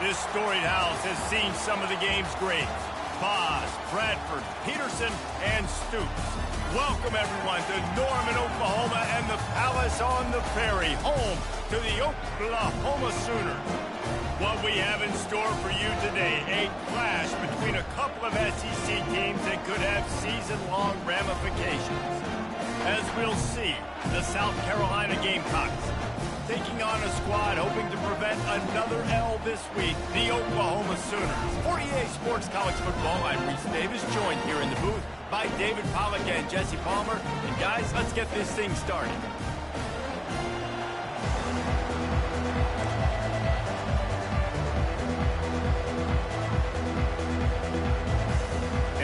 this storied house has seen some of the game's greats. Boz, Bradford, Peterson, and Stoops. Welcome, everyone, to Norman, Oklahoma, and the Palace on the Prairie, home to the Oklahoma Sooners. What we have in store for you today, a clash between a couple of SEC teams that could have season-long ramifications. As we'll see, the South Carolina Gamecocks taking on a squad hoping to prevent another L this week, the Oklahoma Sooners. For EA Sports College Football, I'm Reese Davis, joined here in the booth by David Pollack and Jesse Palmer. And guys, let's get this thing started.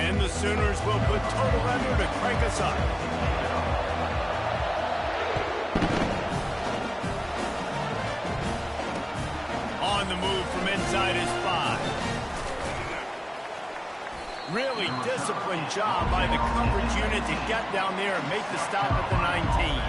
And the Sooners will put total under to crank us up. On the move from inside his 5. Really disciplined job by the coverage unit to get down there and make the stop at the 19.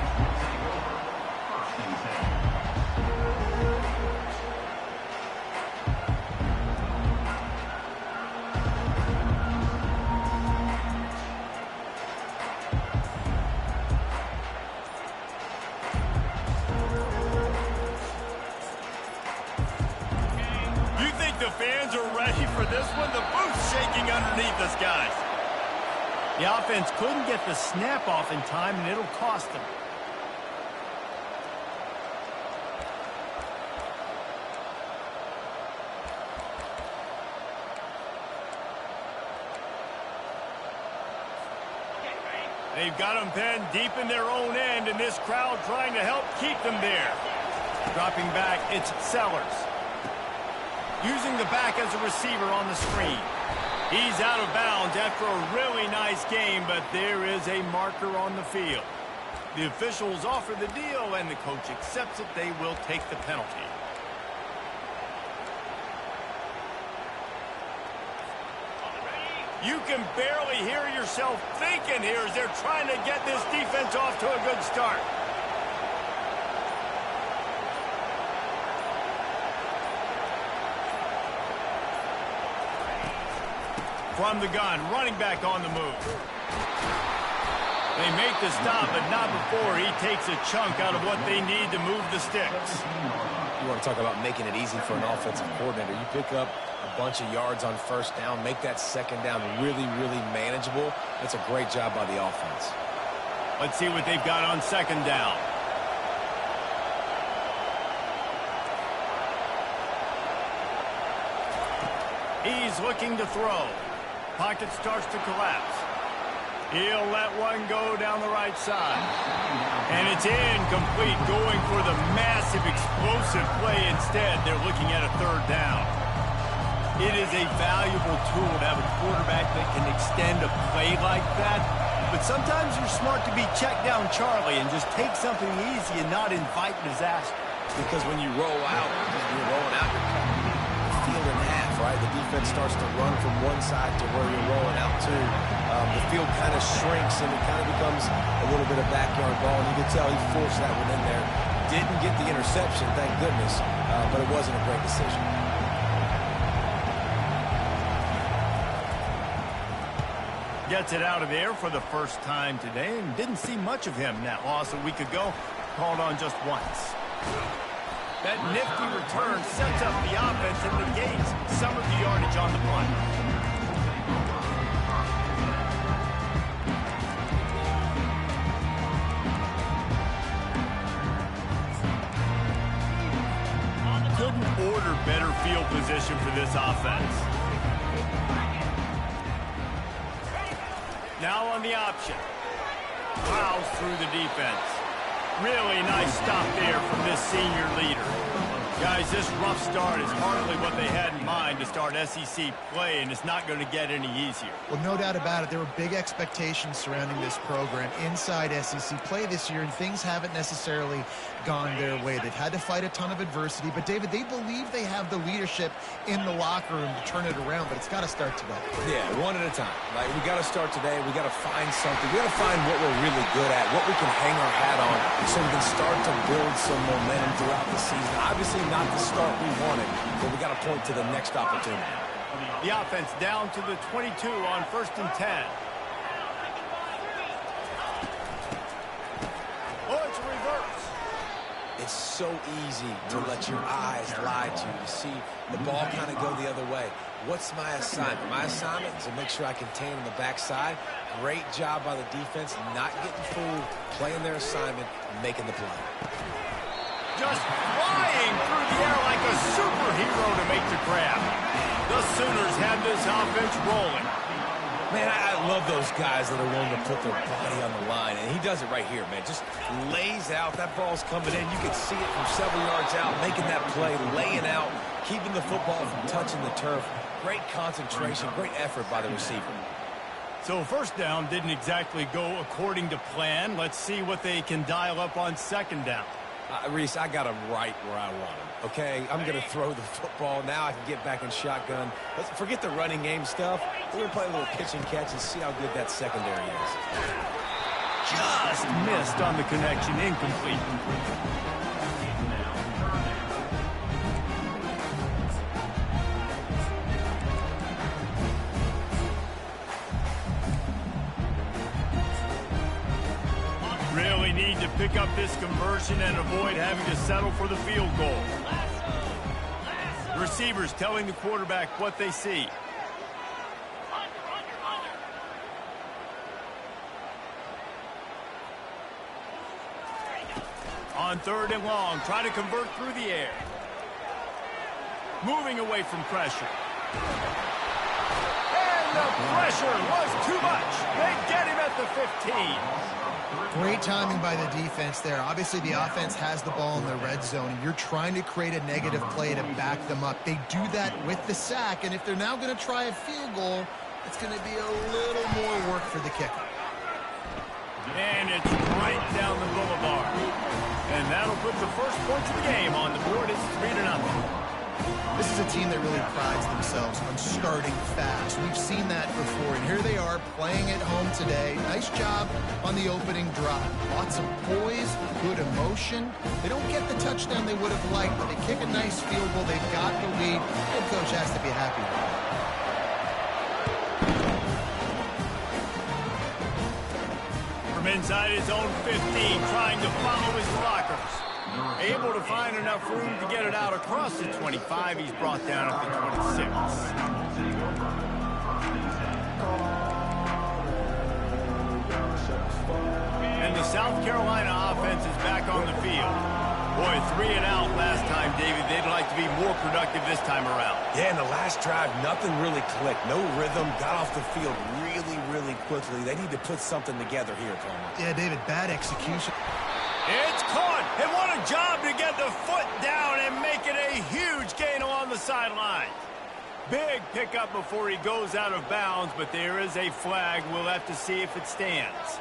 The offense couldn't get the snap off in time, and it'll cost them. They've got them pinned deep in their own end, and this crowd trying to help keep them there. Dropping back, it's Sellers. Using the back as a receiver on the screen. He's out of bounds after a really nice game, but there is a marker on the field. The officials offer the deal, and the coach accepts it. They will take the penalty. You can barely hear yourself thinking here as they're trying to get this defense off to a good start. From the gun, running back on the move. They make the stop, but not before he takes a chunk out of what they need to move the sticks. You want to talk about making it easy for an offensive coordinator. You pick up a bunch of yards on first down, make that second down really, really manageable. That's a great job by the offense. Let's see what they've got on second down. He's looking to throw. Pocket starts to collapse. He'll let one go down the right side. And it's incomplete, going for the massive explosive play instead. They're looking at a third down. It is a valuable tool to have a quarterback that can extend a play like that. But sometimes you're smart to be check down Charlie and just take something easy and not invite disaster. Because when you roll out, you're rolling out, you're cutting the field in half, right? The defense starts to run from one side to where you're rolling out to. The field kind of shrinks and it kind of becomes a little bit of backyard ball. And you can tell he forced that one in there. Didn't get the interception, thank goodness, but it wasn't a great decision. Gets it out of there for the first time today and didn't see much of him. That loss a week ago, called on just once. That nifty return sets up the offense and negates some of the yardage on the punt. Couldn't order better field position for this offense. Now on the option. Plows through the defense. Really nice stop there from this senior leader. Guys, this rough start is hardly what they had in mind to start SEC play, and it's not going to get any easier. Well, no doubt about it. There were big expectations surrounding this program inside SEC play this year, and things haven't necessarily gone their way. They've had to fight a ton of adversity, but, David, they believe they have the leadership in the locker room to turn it around, but it's got to start today. Yeah, one at a time. We got to start today. We got to find something. We got to find what we're really good at, what we can hang our hat on, so we can start to build some momentum throughout the season. Obviously not the start we wanted, but we got to point to the next opportunity. The offense down to the 22 on 1st and 10. Oh, it's a reverse. It's so easy to let your eyes lie to you, to see the ball kind of go the other way. What's my assignment? My assignment is to make sure I contain on the backside. Great job by the defense, not getting fooled, playing their assignment, making the play. Just flying through the air like a superhero to make the grab. The Sooners have this offense rolling. Man, I love those guys that are willing to put their body on the line, and he does it right here, man. Just lays out. That ball's coming in. You can see it from several yards out, making that play, laying out, keeping the football from touching the turf. Great concentration, great effort by the receiver. So 1st down didn't exactly go according to plan. Let's see what they can dial up on 2nd down. Reese, I got him right where I want him, okay? I'm going to throw the football. Now I can get back in shotgun. Let's forget the running game stuff. We're going to play a little pitch and catch and see how good that secondary is. Just missed on the connection, incomplete. Really need to pick up this conversion and avoid having to settle for the field goal. Receivers telling the quarterback what they see. On 3rd and long, try to convert through the air. Moving away from pressure. And the pressure was too much. They get him at the 15. Great timing by the defense there. Obviously, the offense has the ball in the red zone, and you're trying to create a negative play to back them up. They do that with the sack, and if they're now going to try a field goal, it's going to be a little more work for the kicker. And it's right down the boulevard. And that'll put the first points of the game on the board. It's 3-0. This is a team that really prides themselves on starting fast. We've seen that before, and here they are playing at home today. Nice job on the opening drive. Lots of poise, good emotion. They don't get the touchdown they would have liked, but they kick a nice field goal. They've got the lead. Head coach has to be happy with it. From inside his own 15, trying to follow his blockers. Able to find enough room to get it out across the 25. He's brought down at the 26. And the South Carolina offense is back on the field. Boy, 3 and out last time, David. They'd like to be more productive this time around. Yeah, in the last drive, nothing really clicked. No rhythm, got off the field really quickly. They need to put something together here, Coleman. Yeah, David, bad execution. It's caught, and what a job to get the foot down and make it a huge gain along the sideline. Big pickup before he goes out of bounds, but there is a flag. We'll have to see if it stands.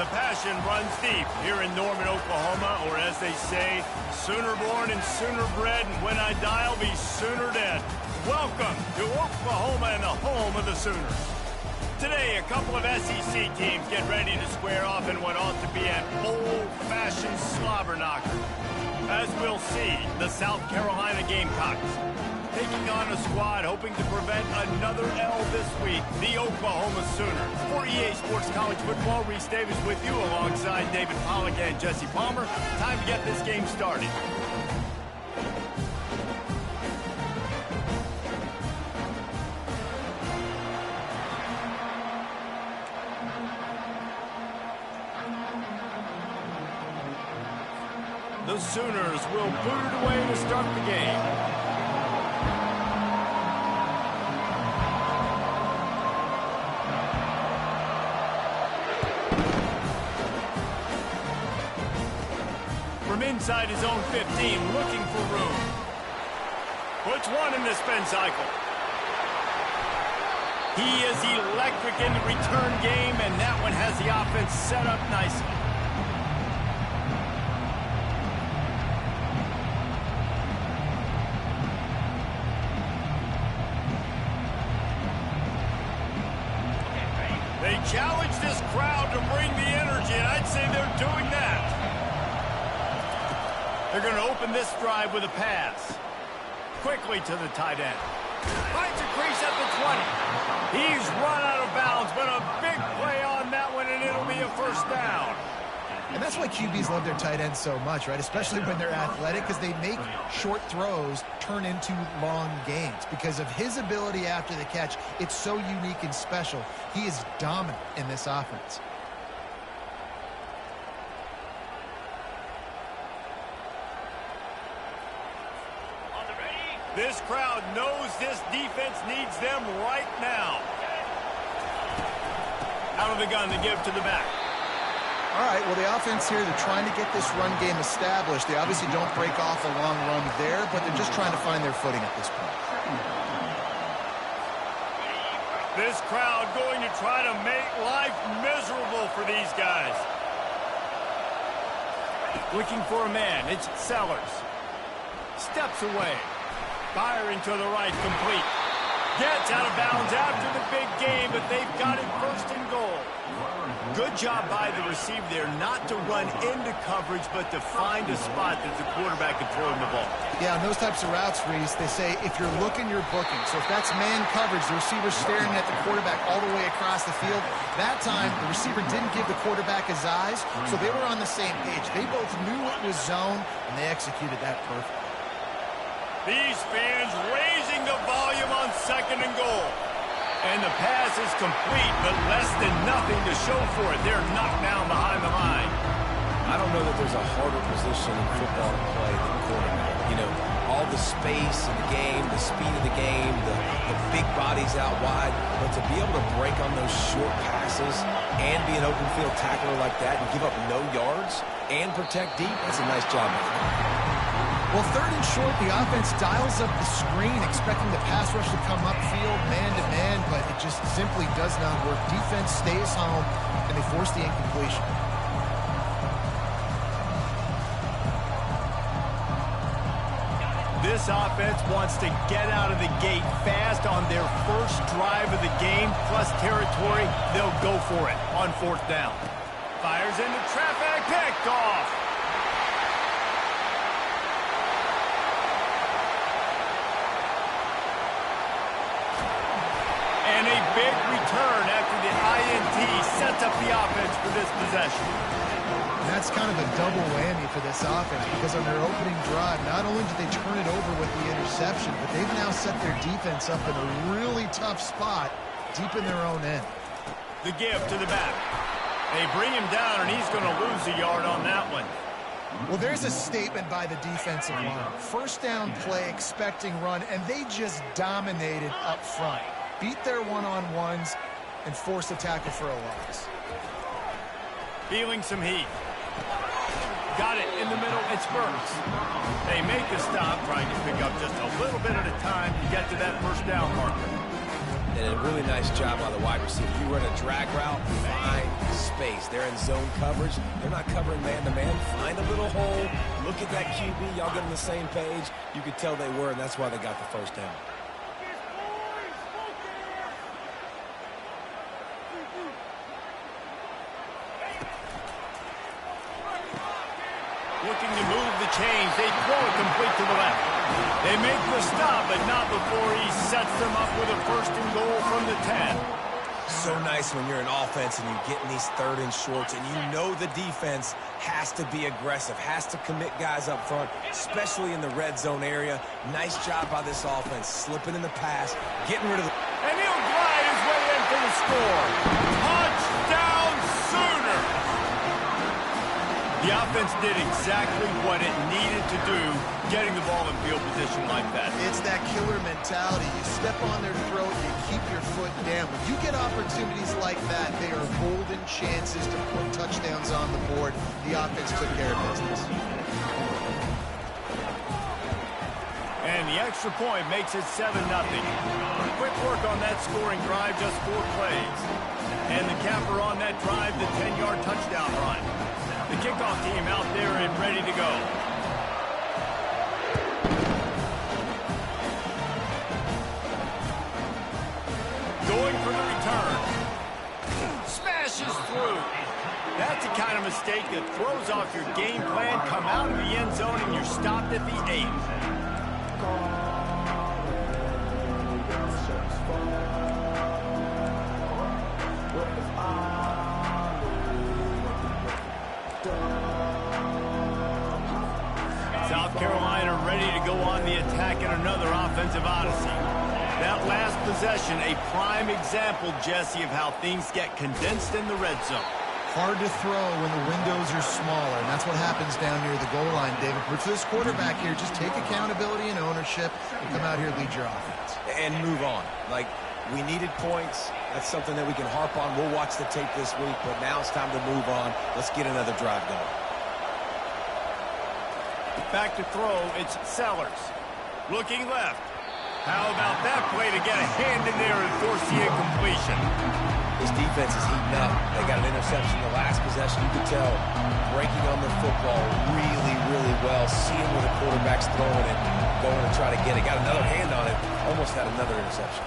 The passion runs deep here in Norman, Oklahoma, or as they say, sooner born and sooner bred, and when I die, I'll be sooner dead. Welcome to Oklahoma and the home of the Sooners. Today, a couple of SEC teams get ready to square off in what ought to be an old-fashioned slobber knocker. As we'll see, the South Carolina Gamecocks taking on a squad hoping to prevent another L this week, the Oklahoma Sooners. For EA Sports College Football, Reese Davis with you alongside David Pollack and Jesse Palmer. Time to get this game started. The Sooners will boot it away to start the game. From inside his own 15, looking for room. Puts one in the spin cycle. He is electric in the return game, and that one has the offense set up nicely. They challenge this crowd to bring the energy, and I'd say they're doing that. They're going to open this drive with a pass. Quickly to the tight end. Finds a crease at the 20. He's run out of bounds, but a big play on that one, and it'll be a first down. And that's why QBs love their tight ends so much, right? Especially when they're athletic, because they make short throws turn into long gains. Because of his ability after the catch, it's so unique and special. He is dominant in this offense. This crowd knows this defense needs them right now. Out of the gun to give to the back. All right, well, the offense here, they're trying to get this run game established. They obviously don't break off a long run there, but they're just trying to find their footing at this point. This crowd going to try to make life miserable for these guys. Looking for a man. It's Sellers. Steps away. Firing to the right, complete. Gets out of bounds after the big game, but they've got it first and goal. Good job by the receiver there not to run into coverage, but to find a spot that the quarterback can throw him the ball. Yeah, on those types of routes, Reese, they say if you're looking, you're booking. So if that's man coverage, the receiver's staring at the quarterback all the way across the field. That time, the receiver didn't give the quarterback his eyes, so they were on the same page. They both knew it was zone, and they executed that perfectly. These fans raising the volume on second and goal. And the pass is complete, but less than nothing to show for it. They're knocked down behind the line. I don't know that there's a harder position in football to play than quarterback. You know, all the space in the game, the speed of the game, the big bodies out wide. But to be able to break on those short passes and be an open field tackler like that and give up no yards and protect deep, that's a nice job, man. Well, third and short, the offense dials up the screen, expecting the pass rush to come upfield, man-to-man, but it just simply does not work. Defense stays home, and they force the incompletion. This offense wants to get out of the gate fast on their first drive of the game, plus territory. They'll go for it on fourth down. Fires into traffic, picked off. And a big return after the INT sets up the offense for this possession. And that's kind of a double whammy for this offense, because on their opening drive, not only did they turn it over with the interception, but they've now set their defense up in a really tough spot deep in their own end. The give to the back. They bring him down, and he's going to lose a yard on that one. Well, there's a statement by the defensive line. First down play, expecting run, and they just dominated up front. Beat their one-on-ones and force a tackle for a loss. Feeling some heat. Got it in the middle. It's Burks. They make a stop, trying to pick up just a little bit at a time to get to that first down marker. And And a really nice job by the wide receiver. You run a drag route, find space. They're in zone coverage. They're not covering man-to-man. Find a little hole. Look at that QB. Y'all get on the same page. You could tell they were, and that's why they got the first down. Looking to move the chains. They throw it complete to the left. They make the stop, but not before he sets them up with a first and goal from the 10. So nice when you're an offense and you get in these third and shorts, and you know the defense has to be aggressive, has to commit guys up front, especially in the red zone area. Nice job by this offense, slipping in the pass, getting rid of the... And he'll glide his way in for the score. Touchdown Sooner! The offense did exactly what it needed to do, getting the ball in field position like that. It's that killer mentality. You step on their throat, you keep your foot down. When you get opportunities like that, they are golden chances to put touchdowns on the board. The offense took care of business. And the extra point makes it 7-0. Quick work on that scoring drive, just 4 plays. And the capper on that drive, the 10-yard touchdown run. The kickoff team out there and ready to go. Going for the return. Smashes through. That's the kind of mistake that throws off your game plan. Come out of the end zone and you're stopped at the 8. South Carolina ready to go on the attack in another offensive odyssey. That last possession, a prime example, Jesse, of how things get condensed in the red zone. Hard to throw when the windows are smaller, and that's what happens down near the goal line, David. But for this quarterback here, just take accountability and ownership and come out here and lead your offense. And move on. Like, we needed points. That's something that we can harp on. We'll watch the tape this week, but now it's time to move on. Let's get another drive going. Back to throw, it's Sellers. Looking left. How about that play to get a hand in there and force the incompletion? This defense is heating up. They got an interception the last possession. You can tell breaking on the football really, really well. Seeing where the quarterback's throwing it, going to try to get it. Got another hand on it. Almost had another interception.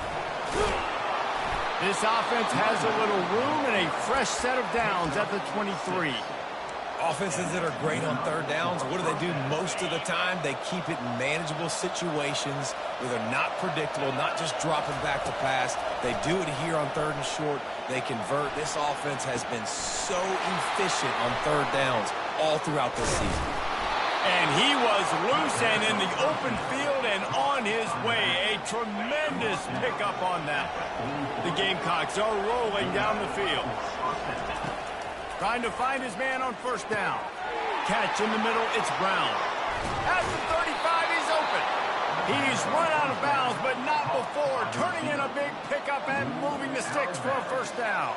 This offense has a little room and a fresh set of downs at the 23. Offenses that are great on third downs, what do? Most of the time, they keep it in manageable situations where they're not predictable, not just dropping back to pass. They do it here on third and short. They convert. This offense has been so efficient on third downs all throughout this season. And he was loose and in the open field and on his way. A tremendous pickup on that. The Gamecocks are rolling down the field. Trying to find his man on first down. Catch in the middle, it's Brown. At the 35, he's open. He's run out of bounds, but not before turning in a big pickup and moving the sticks for a first down.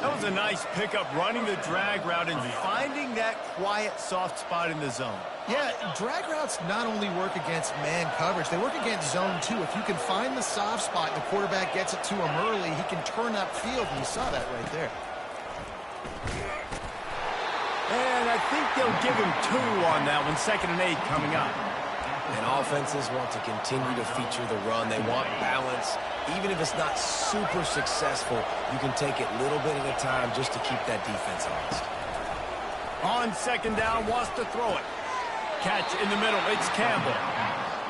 That was a nice pickup, running the drag route and finding that quiet, soft spot in the zone. Yeah, drag routes not only work against man coverage, they work against zone too. If you can find the soft spot and the quarterback gets it to him early, he can turn upfield, and you saw that right there. And I think they'll give him 2 on that one, 2nd and 8 coming up. And offenses want to continue to feature the run. They want balance. Even if it's not super successful, you can take it little bit at a time just to keep that defense honest. On 2nd down, wants to throw it. Catch in the middle, it's Campbell.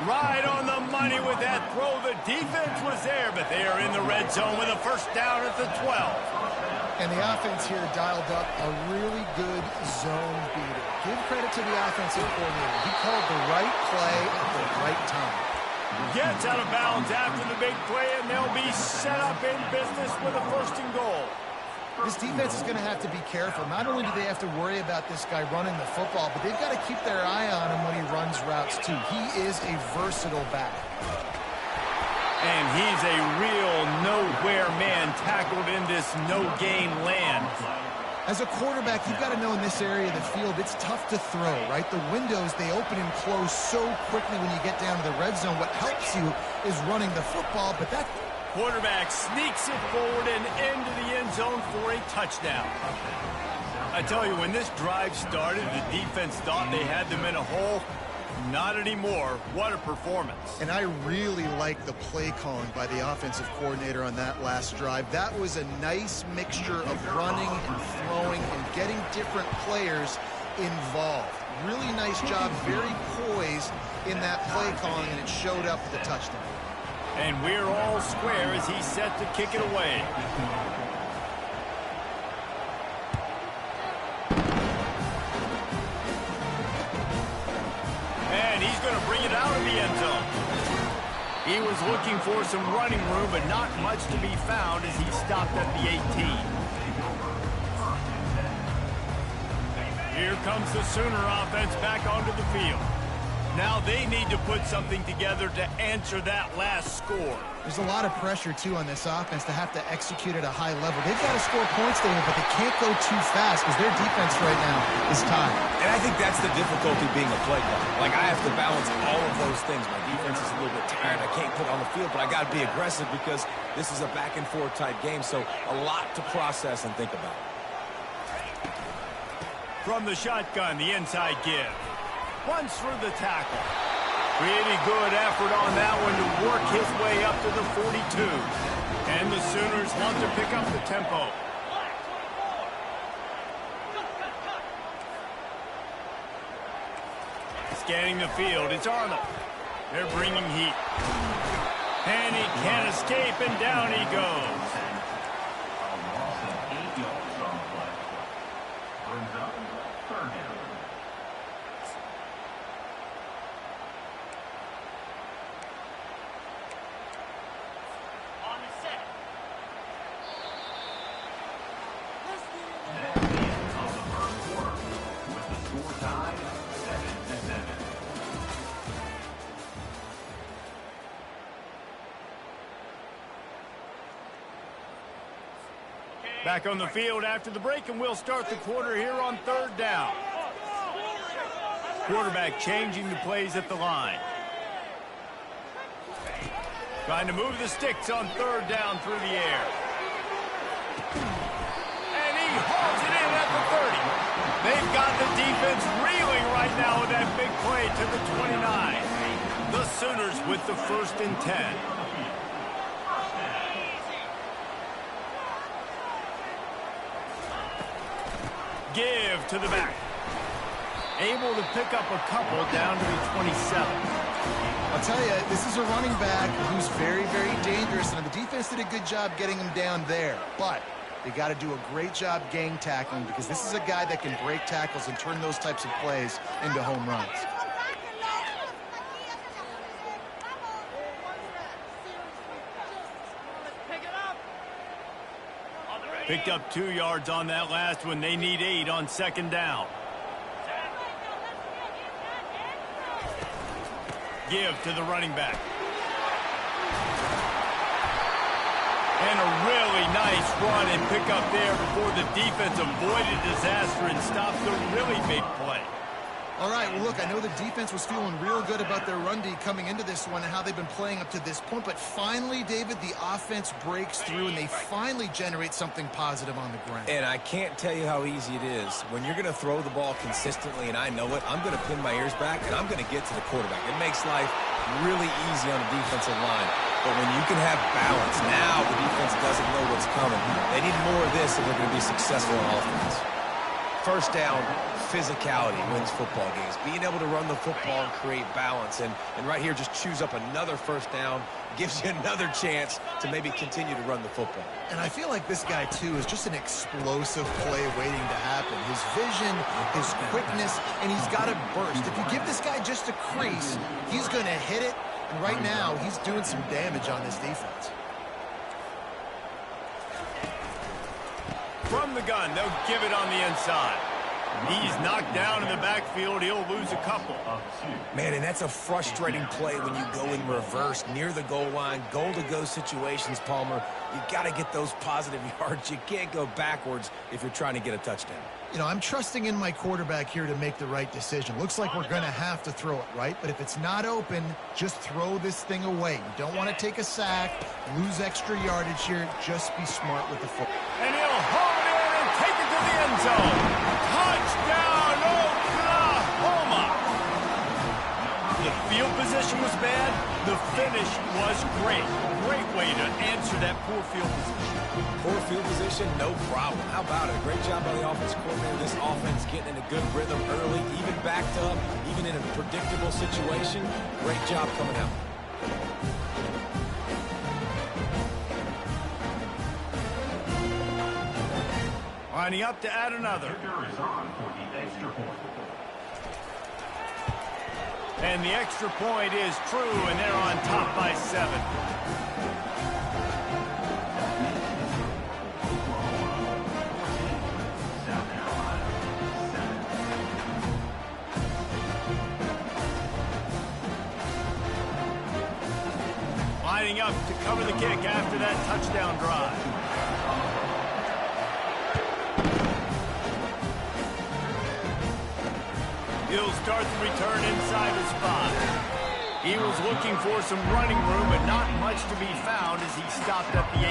Right on the money with that throw. The defense was there, but they are in the red zone with a first down at the 12. And the offense here dialed up a really good zone beater. Give credit to the offensive coordinator. He called the right play at the right time. Gets out of bounds after the big play, and they'll be set up in business with a first and goal. This defense is going to have to be careful. Not only do they have to worry about this guy running the football, but they've got to keep their eye on him when he runs routes too. He is a versatile back. And he's a real nowhere man tackled in this no-gain land. As a quarterback, you've got to know in this area of the field, it's tough to throw, right? The windows, they open and close so quickly when you get down to the red zone. What helps you is running the football, but that Quarterback sneaks it forward and into the end zone for a touchdown. I tell you, when this drive started, the defense thought they had them in a hole. Not anymore. What a performance. And I really like the play calling by the offensive coordinator on that last drive. That was a nice mixture of running and throwing and getting different players involved. Really nice job, very poised in that play calling, and it showed up with the touchdown. And we're all square as he's set to kick it away. And he's going to bring it out of the end zone. He was looking for some running room, but not much to be found as he stopped at the 18. Here comes the Sooner offense back onto the field. Now they need to put something together to answer that last score. There's a lot of pressure, too, on this offense to have to execute at a high level. They've got to score points, David, but they can't go too fast because their defense right now is tied. And I think that's the difficulty being a play caller. Like, I have to balance all of those things. My defense is a little bit tired. I can't put on the field, but I got to be aggressive because this is a back-and-forth type game, so a lot to process and think about. From the shotgun, the inside give. Runs through the tackle. Pretty good effort on that one to work his way up to the 42. And the Sooners want to pick up the tempo. Scanning the field, it's Arnold. They're bringing heat. And he can't escape, and down he goes. Back on the field after the break, and we'll start the quarter here on third down. Quarterback changing the plays at the line. Trying to move the sticks on third down through the air. And he hauls it in at the 30. They've got the defense reeling right now with that big play to the 29. The Sooners with the 1st and 10. Give to the back. Able to pick up a couple down to the 27. I'll tell you, this is a running back who's very, very dangerous, and the defense did a good job getting him down there. But they got to do a great job gang tackling because this is a guy that can break tackles and turn those types of plays into home runs. Picked up 2 yards on that last one. They need 8 on 2nd down. Give to the running back. And a really nice run and pick up there before the defense avoided disaster and stopped the really big play. All right, well, look, I know the defense was feeling real good about their run D coming into this one and how they've been playing up to this point, but finally, David, the offense breaks through and they finally generate something positive on the ground. And I can't tell you how easy it is. When you're going to throw the ball consistently, and I know it, I'm going to pin my ears back, and I'm going to get to the quarterback. It makes life really easy on the defensive line. But when you can have balance, now the defense doesn't know what's coming. They need more of this if they're going to be successful on offense. 1st down, physicality wins football games. Being able to run the football and create balance. And right here, just choose up another 1st down. Gives you another chance to maybe continue to run the football. And I feel like this guy, too, is just an explosive play waiting to happen. His vision, his quickness, and he's got a burst. If you give this guy just a crease, he's going to hit it. And right now, he's doing some damage on this defense. From the gun, they'll give it on the inside. He's knocked down in the backfield. He'll lose a couple. Man, and that's a frustrating play when you go in reverse near the goal line. Goal-to-go situations, Palmer. You got to get those positive yards. You can't go backwards if you're trying to get a touchdown. You know, I'm trusting in my quarterback here to make the right decision. Looks like we're going to have to throw it, right? But if it's not open, just throw this thing away. You don't want to take a sack, lose extra yardage here. Just be smart with the football. And he'll hold it in and take it to the end zone. Touchdown, Oklahoma! The field position was bad. The finish was great. Great way to answer that poor field position. Poor field position, no problem. How about it? Great job by the offense coordinator. This offense getting in a good rhythm early, even backed up, even in a predictable situation. Great job coming out. Lining up to add another. And the extra point is true, and they're on top by 7. Lining up to cover the kick after that touchdown drive. He'll start the return inside his 5. He was looking for some running room, but not much to be found as he stopped at the 18.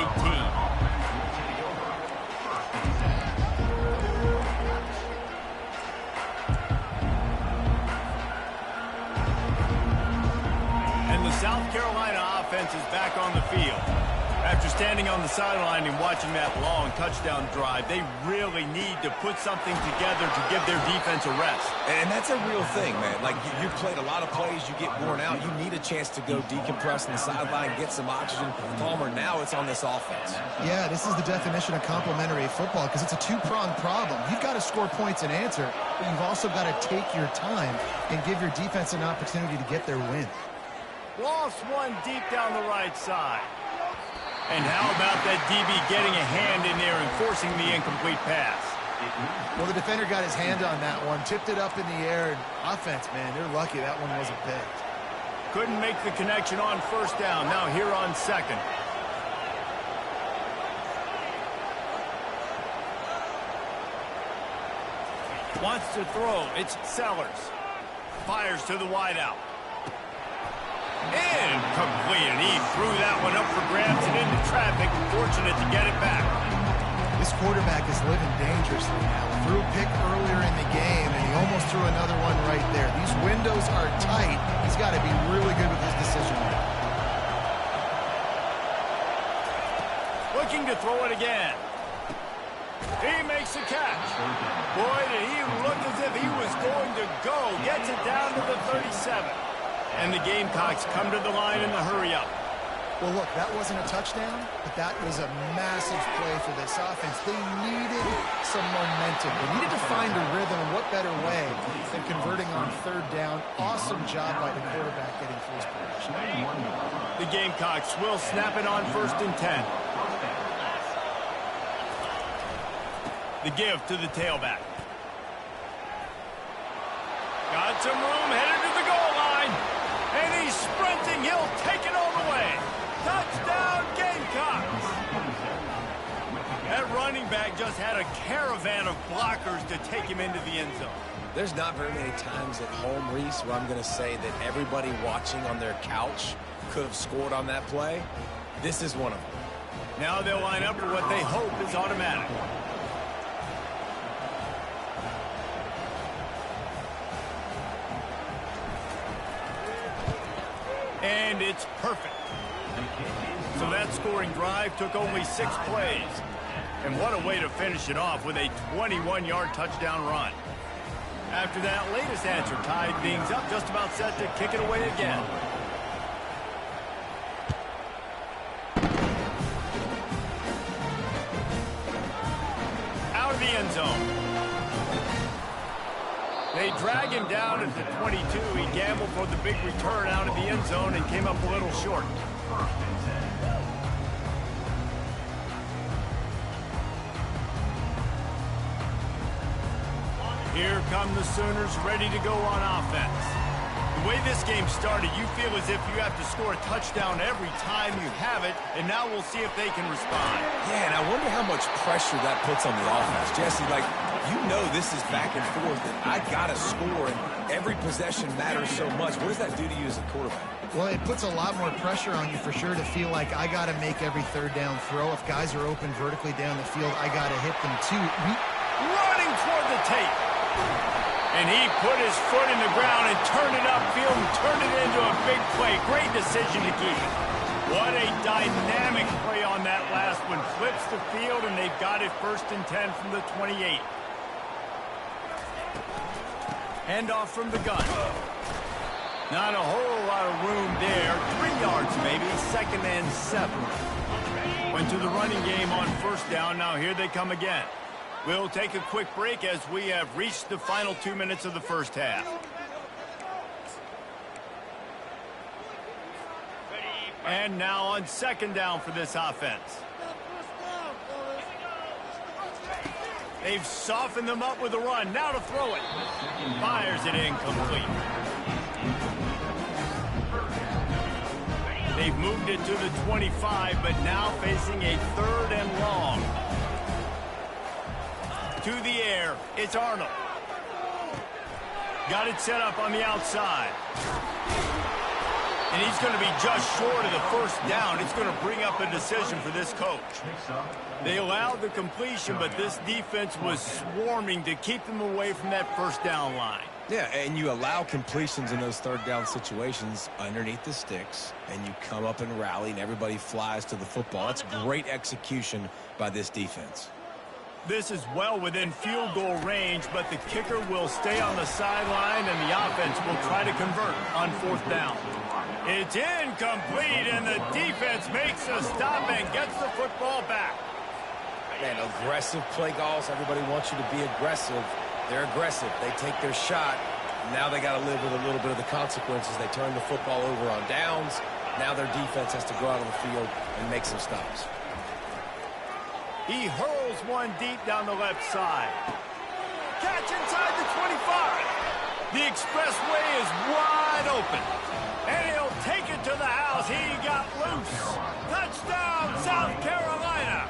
And the South Carolina offense is back on the field. After standing on the sideline and watching that long touchdown drive, they really need to put something together to give their defense a rest. And that's a real thing, man. Like, you've played a lot of plays, you get worn out, you need a chance to go decompress on the sideline, get some oxygen. Palmer, now it's on this offense. Yeah, this is the definition of complementary football because it's a two-pronged problem. You've got to score points and answer, but you've also got to take your time and give your defense an opportunity to get their win. Lost one deep down the right side. And how about that DB getting a hand in there and forcing the incomplete pass? Well, the defender got his hand on that one, tipped it up in the air, and offense, man, they're lucky that one wasn't picked. Couldn't make the connection on first down. Now here on second. Wants to throw. It's Sellers. Fires to the wideout. Incomplete, and he threw that one up for grabs and into traffic. Fortunate to get it back. This quarterback is living dangerously now. Threw a pick earlier in the game, and he almost threw another one right there. These windows are tight. He's got to be really good with his decision making. Looking to throw it again. He makes a catch. Boy, did he look as if he was going to go. Gets it down to the 37. And the Gamecocks come to the line in the hurry-up. Well, look, that wasn't a touchdown, but that was a massive play for this offense. They needed some momentum. They needed to find a rhythm, and what better way than converting on third down. Awesome job by the quarterback getting through his progression. The Gamecocks will snap it on 1st and 10. The give to the tailback. Got some room, headed to the goal line. And he's sprinting. He'll take it all the way. Touchdown, Gamecocks. That running back just had a caravan of blockers to take him into the end zone. There's not very many times at home, Reese, where I'm going to say that everybody watching on their couch could have scored on that play. This is one of them. Now they'll line up for what they hope is automatic. And it's perfect. So that scoring drive took only 6 plays. And what a way to finish it off with a 21-yard touchdown run. After that latest answer tied things up, just about set to kick it away again. Out of the end zone. They drag him down at the 22. He gambled for the big return out of the end zone and came up a little short. Here come the Sooners ready to go on offense. The way this game started, you feel as if you have to score a touchdown every time you have it, and now we'll see if they can respond. Yeah, and I wonder how much pressure that puts on the offense. Jesse, like, you know this is back and forth, and I got to score, and every possession matters so much. What does that do to you as a quarterback? Well, it puts a lot more pressure on you for sure to feel like I got to make every third down throw. If guys are open vertically down the field, I got to hit them too. Running toward the tape. And he put his foot in the ground and turned it upfield and turned it into a big play. Great decision to keep. What a dynamic play on that last one. Flips the field, and they've got it 1st and 10 from the 28. Handoff from the gun. Not a whole lot of room there. 3 yards maybe. 2nd and 7. Went to the running game on 1st down. Now here they come again. We'll take a quick break as we have reached the final 2 minutes of the first half. And now on 2nd down for this offense. They've softened them up with a run. Now to throw it. Fires it incomplete. They've moved it to the 25, but now facing a 3rd and long. To the air, it's Arnold. Got it set up on the outside. And he's going to be just short of the 1st down. It's going to bring up a decision for this coach. They allowed the completion, but this defense was swarming to keep them away from that 1st down line. Yeah, and you allow completions in those 3rd down situations underneath the sticks, and you come up and rally, and everybody flies to the football. That's great execution by this defense. This is well within field goal range, but the kicker will stay on the sideline, and the offense will try to convert on 4th down. It's incomplete, and the defense makes a stop and gets the football back. Man, aggressive play calls. Everybody wants you to be aggressive. They're aggressive. They take their shot. Now they got to live with a little bit of the consequences. They turn the football over on downs. Now their defense has to go out on the field and make some stops. He hurls one deep down the left side. Catch inside the 25. The expressway is wide open. And he'll take it to the house. He got loose. Touchdown, South Carolina.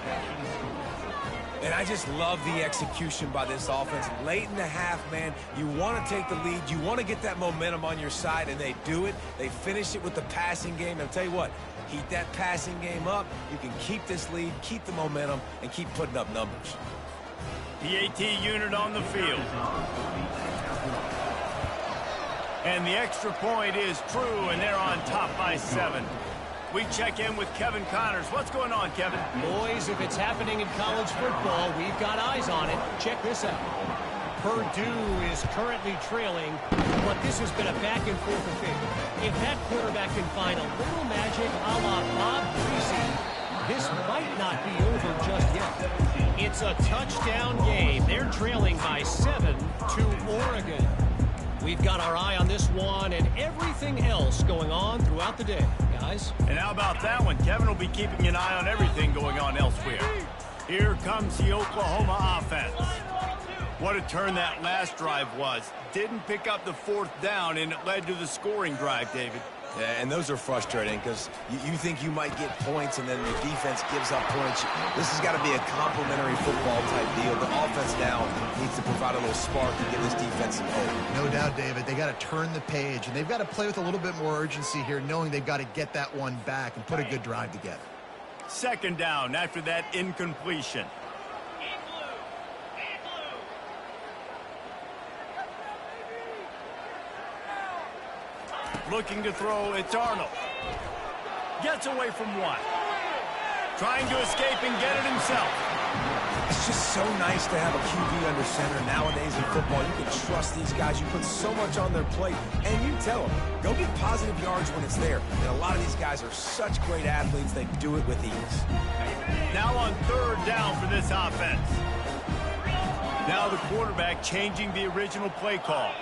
And I just love the execution by this offense. Late in the half, man, you want to take the lead. You want to get that momentum on your side, and they do it. They finish it with the passing game. And I'll tell you what, keep that passing game up. You can keep this lead, keep the momentum, and keep putting up numbers. PAT unit on the field. And the extra point is true, and they're on top by 7. We check in with Kevin Connors. What's going on, Kevin? Boys, if it's happening in college football, we've got eyes on it. Check this out. Purdue is currently trailing, but this has been a back-and-forth affair. If that quarterback can find a little magic a la Bob Greasy, this might not be over just yet. It's a touchdown game. They're trailing by 7 to Oregon. We've got our eye on this one and everything else going on throughout the day, guys. And how about that one? Kevin will be keeping an eye on everything going on elsewhere. Here comes the Oklahoma offense. What a turn that last drive was. Didn't pick up the 4th down, and it led to the scoring drive, David. Yeah, and those are frustrating because you think you might get points, and then the defense gives up points. This has got to be a complimentary football type deal. The offense now needs to provide a little spark and give this defense some hope. No doubt, David. They got to turn the page, and they've got to play with a little bit more urgency here, knowing they've got to get that one back and put a good drive together. 2nd down after that incompletion. Looking to throw, it's Arnold. Gets away from one. Trying to escape and get it himself. It's just so nice to have a QB under center nowadays in football. You can trust these guys. You put so much on their plate, and you tell them, go get positive yards when it's there. And a lot of these guys are such great athletes, they do it with ease. Now on 3rd down for this offense. Now the quarterback changing the original play call.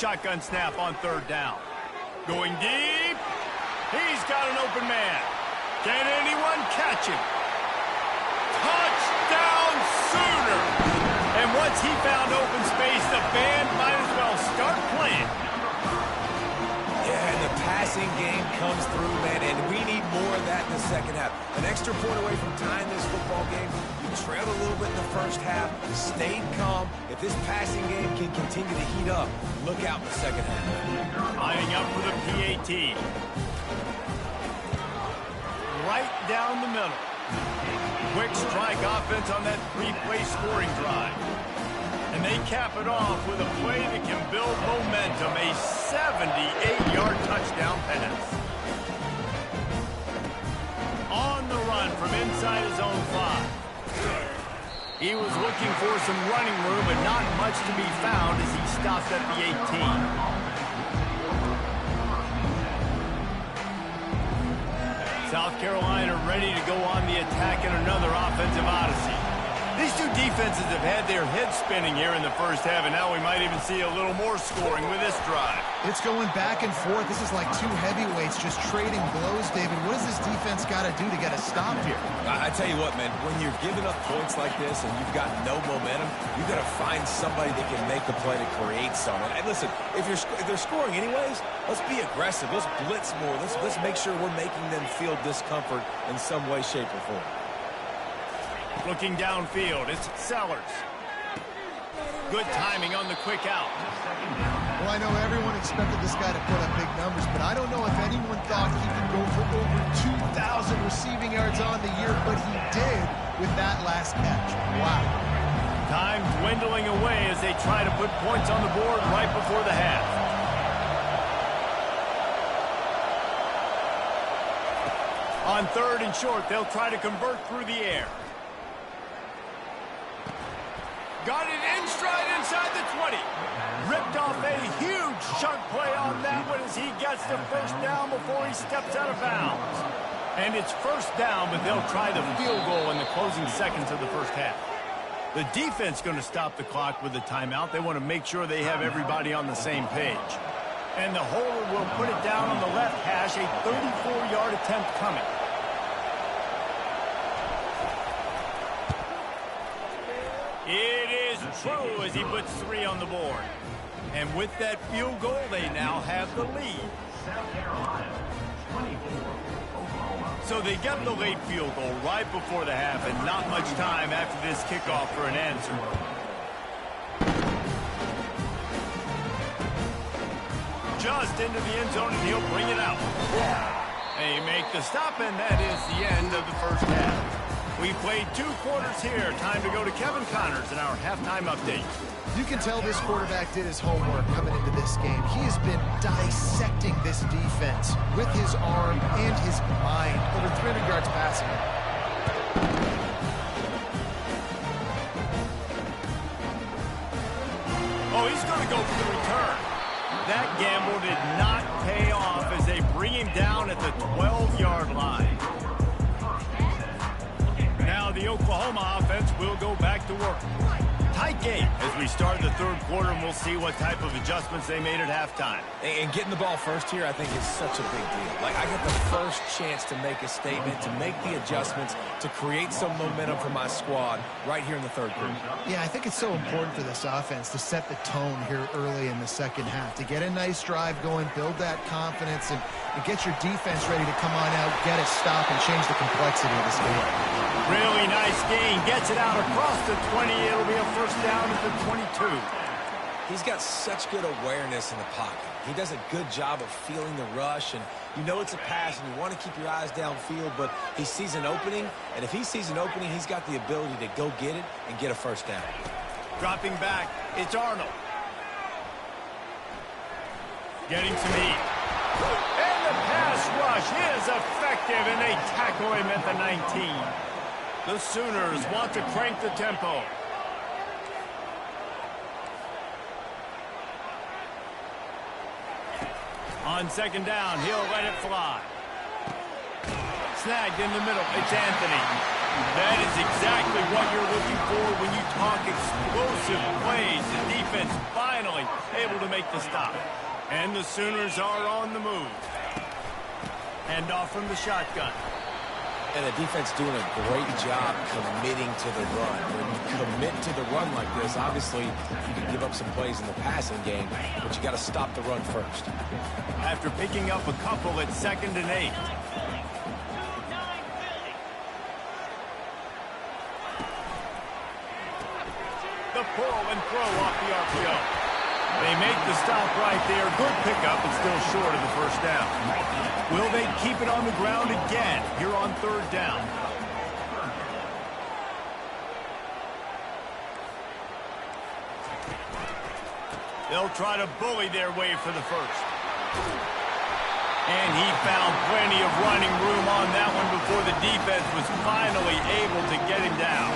shotgun snap on third down. Going deep. He's got an open man. Can anyone catch him? Touchdown Sooner! And once he found open space, the band might as well start playing. Yeah, and the passing game comes through, man, and we need more of that in the second half. An extra point away from tying this football game. You trailed a little bit in the first half, stayed calm. If this passing game can continue to heat up, look out in the second half. Lining up for the PAT. Right down the middle. Quick strike offense on that three-play scoring drive. And they cap it off with a play that can build momentum, a 78-yard touchdown pass. On the run from inside his own 5. He was looking for some running room, but not much to be found as he stopped at the 18. South Carolina ready to go on the attack in another offensive odyssey. These two defenses have had their heads spinning here in the first half, and now we might even see a little more scoring with this drive. It's going back and forth. This is like two heavyweights just trading blows, David. What does this defense got to do to get a stop here? I tell you what, man, when you're giving up points like this and you've got no momentum, you've got to find somebody that can make the play to create something. And listen, if they're scoring anyways, let's be aggressive. Let's blitz more. Let's make sure we're making them feel discomfort in some way, shape, or form. Looking downfield, it's Sellers. Good timing on the quick out. Well, I know everyone expected this guy to put up big numbers, but I don't know if anyone thought he could go for over 2,000 receiving yards on the year, but he did with that last catch. Wow. Time dwindling away as they try to put points on the board right before the half. On third and short, they'll try to convert through the air. Got it in stride inside the 20. Ripped off a huge chunk play on that one as he gets the first down before he steps out of bounds. And it's first down, but they'll try the field goal in the closing seconds of the first half. The defense going to stop the clock with the timeout. They want to make sure they have everybody on the same page. And the holder will put it down on the left hash, a 34-yard attempt coming. It is true as he puts 3 on the board. And with that field goal, they now have the lead. So they get the late field goal right before the half, and not much time after this kickoff for an answer. Just into the end zone, and he'll bring it out. They make the stop, and that is the end of the first half. We played 2 quarters here. Time to go to Kevin Connors in our halftime update. You can tell this quarterback did his homework coming into this game. He has been dissecting this defense with his arm and his mind. Over 300 yards passing. Oh, he's going to go for the return. That gamble did not pay off as they bring him down at the 12-yard line. Now the Oklahoma offense will go back to work. Tight game as we start the third quarter, and we'll see what type of adjustments they made at halftime. And getting the ball first here, I think, is such a big deal. Like, I get the first chance to make a statement, to make the adjustments, to create some momentum for my squad right here in the third quarter. Yeah, I think it's so important for this offense to set the tone here early in the second half, to get a nice drive going, build that confidence, and get your defense ready to come on out, get a stop, and change the complexity of this game. Really nice gain. Gets it out across the 20. It'll be a first down at the 22. He's got such good awareness in the pocket. He does a good job of feeling the rush, and you know it's a pass, and you want to keep your eyes downfield, but he sees an opening, and if he sees an opening, he's got the ability to go get it and get a first down. Dropping back, it's Arnold. Getting some heat. And the pass rush is effective, and they tackle him at the 19. The Sooners want to crank the tempo. On second down, he'll let it fly. snagged in the middle. It's Anthony. That is exactly what you're looking for when you talk explosive plays. The defense finally able to make the stop. And the Sooners are on the move. Hand off from the shotgun. And the defense doing a great job committing to the run. When you commit to the run like this, obviously you can give up some plays in the passing game, but you got to stop the run first. After picking up a couple at 2nd and 8. The pull and throw off the RPO. They make the stop right there. Good pickup, but still short of the first down. Will they keep it on the ground again here on 3rd down? They'll try to bully their way for the first. And he found plenty of running room on that one before the defense was finally able to get him down.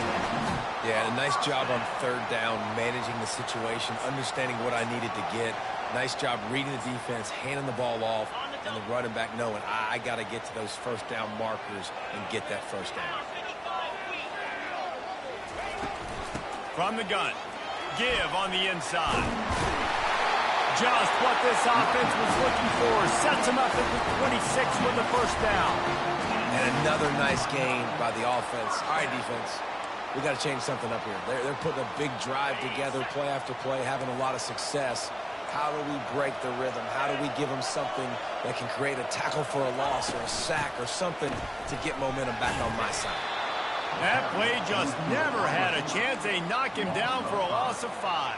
Yeah, a nice job on 3rd down, managing the situation, understanding what I needed to get. Nice job reading the defense, handing the ball off, and the running back knowing I got to get to those 1st down markers and get that 1st down. From the gun, give on the inside. Just what this offense was looking for. Sets him up at the 26 with the 1st down. And another nice game by the offense. All right, defense. We got to change something up here. They're putting a big drive together, play after play, having a lot of success. How do we break the rhythm? How do we give them something that can create a tackle for a loss or a sack or something to get momentum back on my side? That play just never had a chance. They knock him down for a loss of 5.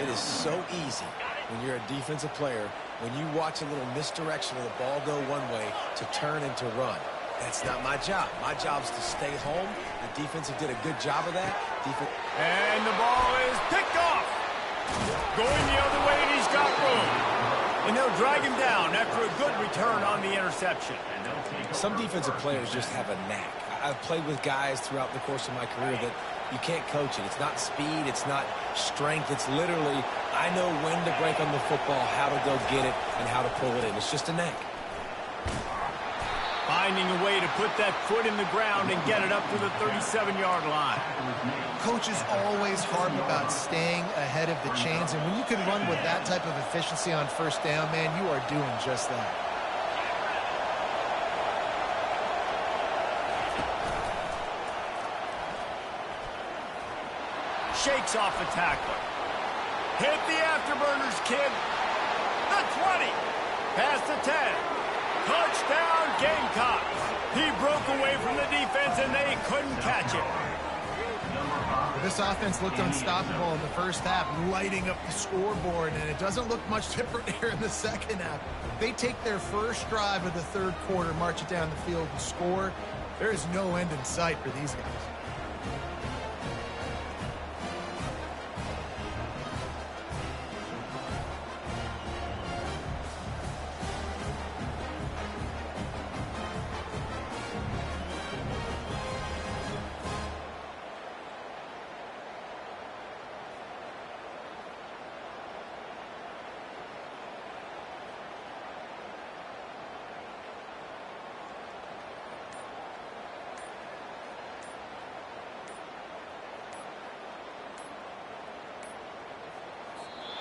It is so easy when you're a defensive player, when you watch a little misdirection of the ball go one way to turn and to run. That's not my job. My job is to stay home. The defensive did a good job of that. And the ball is picked off. Going the other way, and he's got room. And they'll drag him down after a good return on the interception. Some defensive players just have a knack. I've played with guys throughout the course of my career that you can't coach it. It's not speed. It's not strength. It's literally, I know when to break on the football, how to go get it, and how to pull it in. It's just a knack. Finding a way to put that foot in the ground and get it up to the 37-yard line. Coaches always harp about staying ahead of the chains, and when you can run with that type of efficiency on 1st down, man, you are doing just that. Shakes off the tackler. Hit the afterburners, kid. The 20. Past the 10. Touchdown, Gamecocks. He broke away from the defense, and they couldn't catch it. This offense looked unstoppable in the 1st half, lighting up the scoreboard, and it doesn't look much different here in the 2nd half. They take their first drive of the 3rd quarter, march it down the field, and score. There is no end in sight for these guys.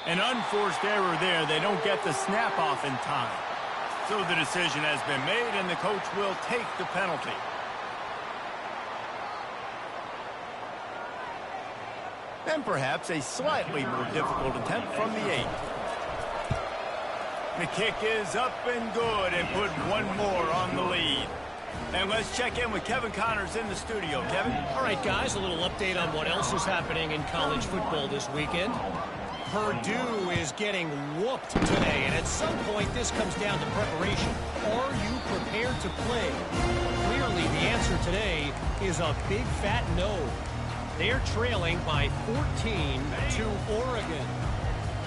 An unforced error there. They don't get the snap off in time. So the decision has been made, and the coach will take the penalty. And perhaps a slightly more difficult attempt from the 8. The kick is up and good, and put one more on the lead. And let's check in with Kevin Connors in the studio. Kevin? All right, guys, a little update on what else is happening in college football this weekend. Purdue is getting whooped today, and at some point this comes down to preparation. Are you prepared to play? Clearly the answer today is a big fat no. They're trailing by 14 to Oregon.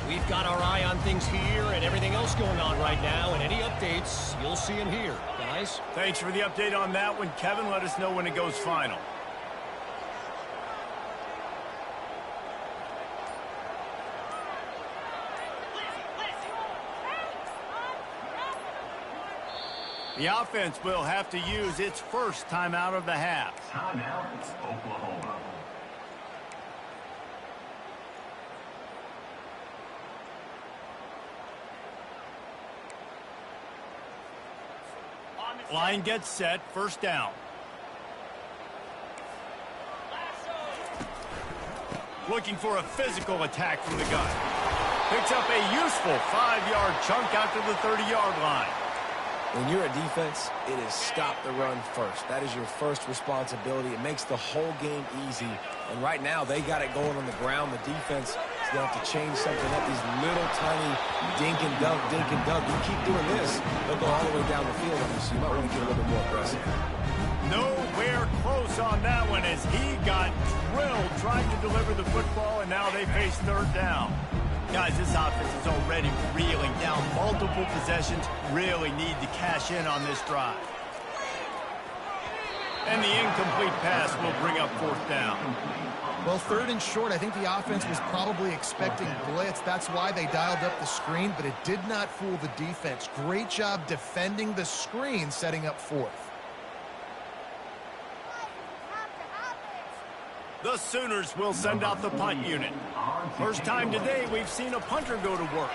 We've got our eye on things here and everything else going on right now, and any updates, you'll see them here, guys. Thanks for the update on that one, Kevin. Let us know when it goes final. The offense will have to use its first timeout of the half. Timeout, Oklahoma. Line gets set, first down. Looking for a physical attack from the gun. Picks up a useful 5-yard chunk out to the 30-yard line. When you're a defense, it is stop the run first. That is your first responsibility. It makes the whole game easy. And right now, they got it going on the ground. The defense is going to have to change something up. These little tiny dink and dunk, dink and dunk. You keep doing this, they'll go all the way down the field on you, so you might want to get a little bit more aggressive. Nowhere close on that one as he got drilled trying to deliver the football, and now they face third down. Guys, this offense is already reeling down multiple possessions. Really need to cash in on this drive. And the incomplete pass will bring up fourth down. Well, third and short, I think the offense was probably expecting blitz. That's why they dialed up the screen, but it did not fool the defense. Great job defending the screen, setting up fourth. The Sooners will send out the punt unit. First time today we've seen a punter go to work.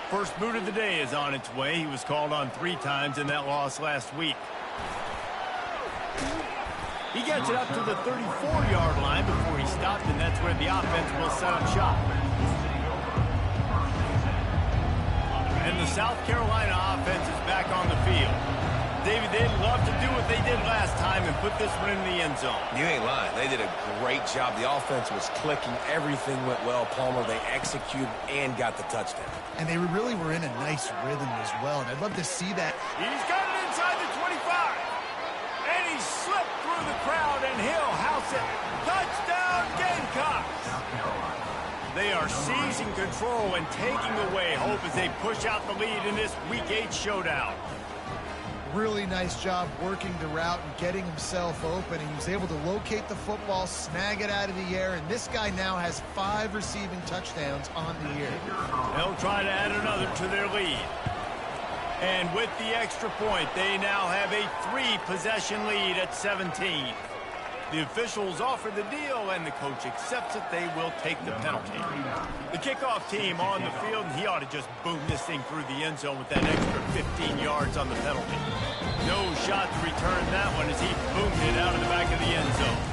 First boot of the day is on its way. He was called on 3 times in that loss last week. He gets it up to the 34-yard line before he stopped, and that's where the offense will set up shop. And the South Carolina offense is back on the field. David, they'd love to do what they did last time and put this one in the end zone. You ain't lying. They did a great job. The offense was clicking. Everything went well, Palmer. They executed and got the touchdown. And they really were in a nice rhythm as well, and I'd love to see that. He's got it inside the 25. And he slipped through the crowd, and he'll house it. Touchdown, Gamecocks! They are seizing control and taking away hope as they push out the lead in this Week 8 showdown. Really nice job working the route and getting himself open. And he was able to locate the football, snag it out of the air, and this guy now has 5 receiving touchdowns on the year. They'll try to add another to their lead. And with the extra point, they now have a 3-possession lead at 17. The officials offer the deal, and the coach accepts it. They will take the penalty. The kickoff team on the field, and he ought to just boom this thing through the end zone with that extra 15 yards on the penalty. No shot to return that one as he boomed it out of the back of the end zone.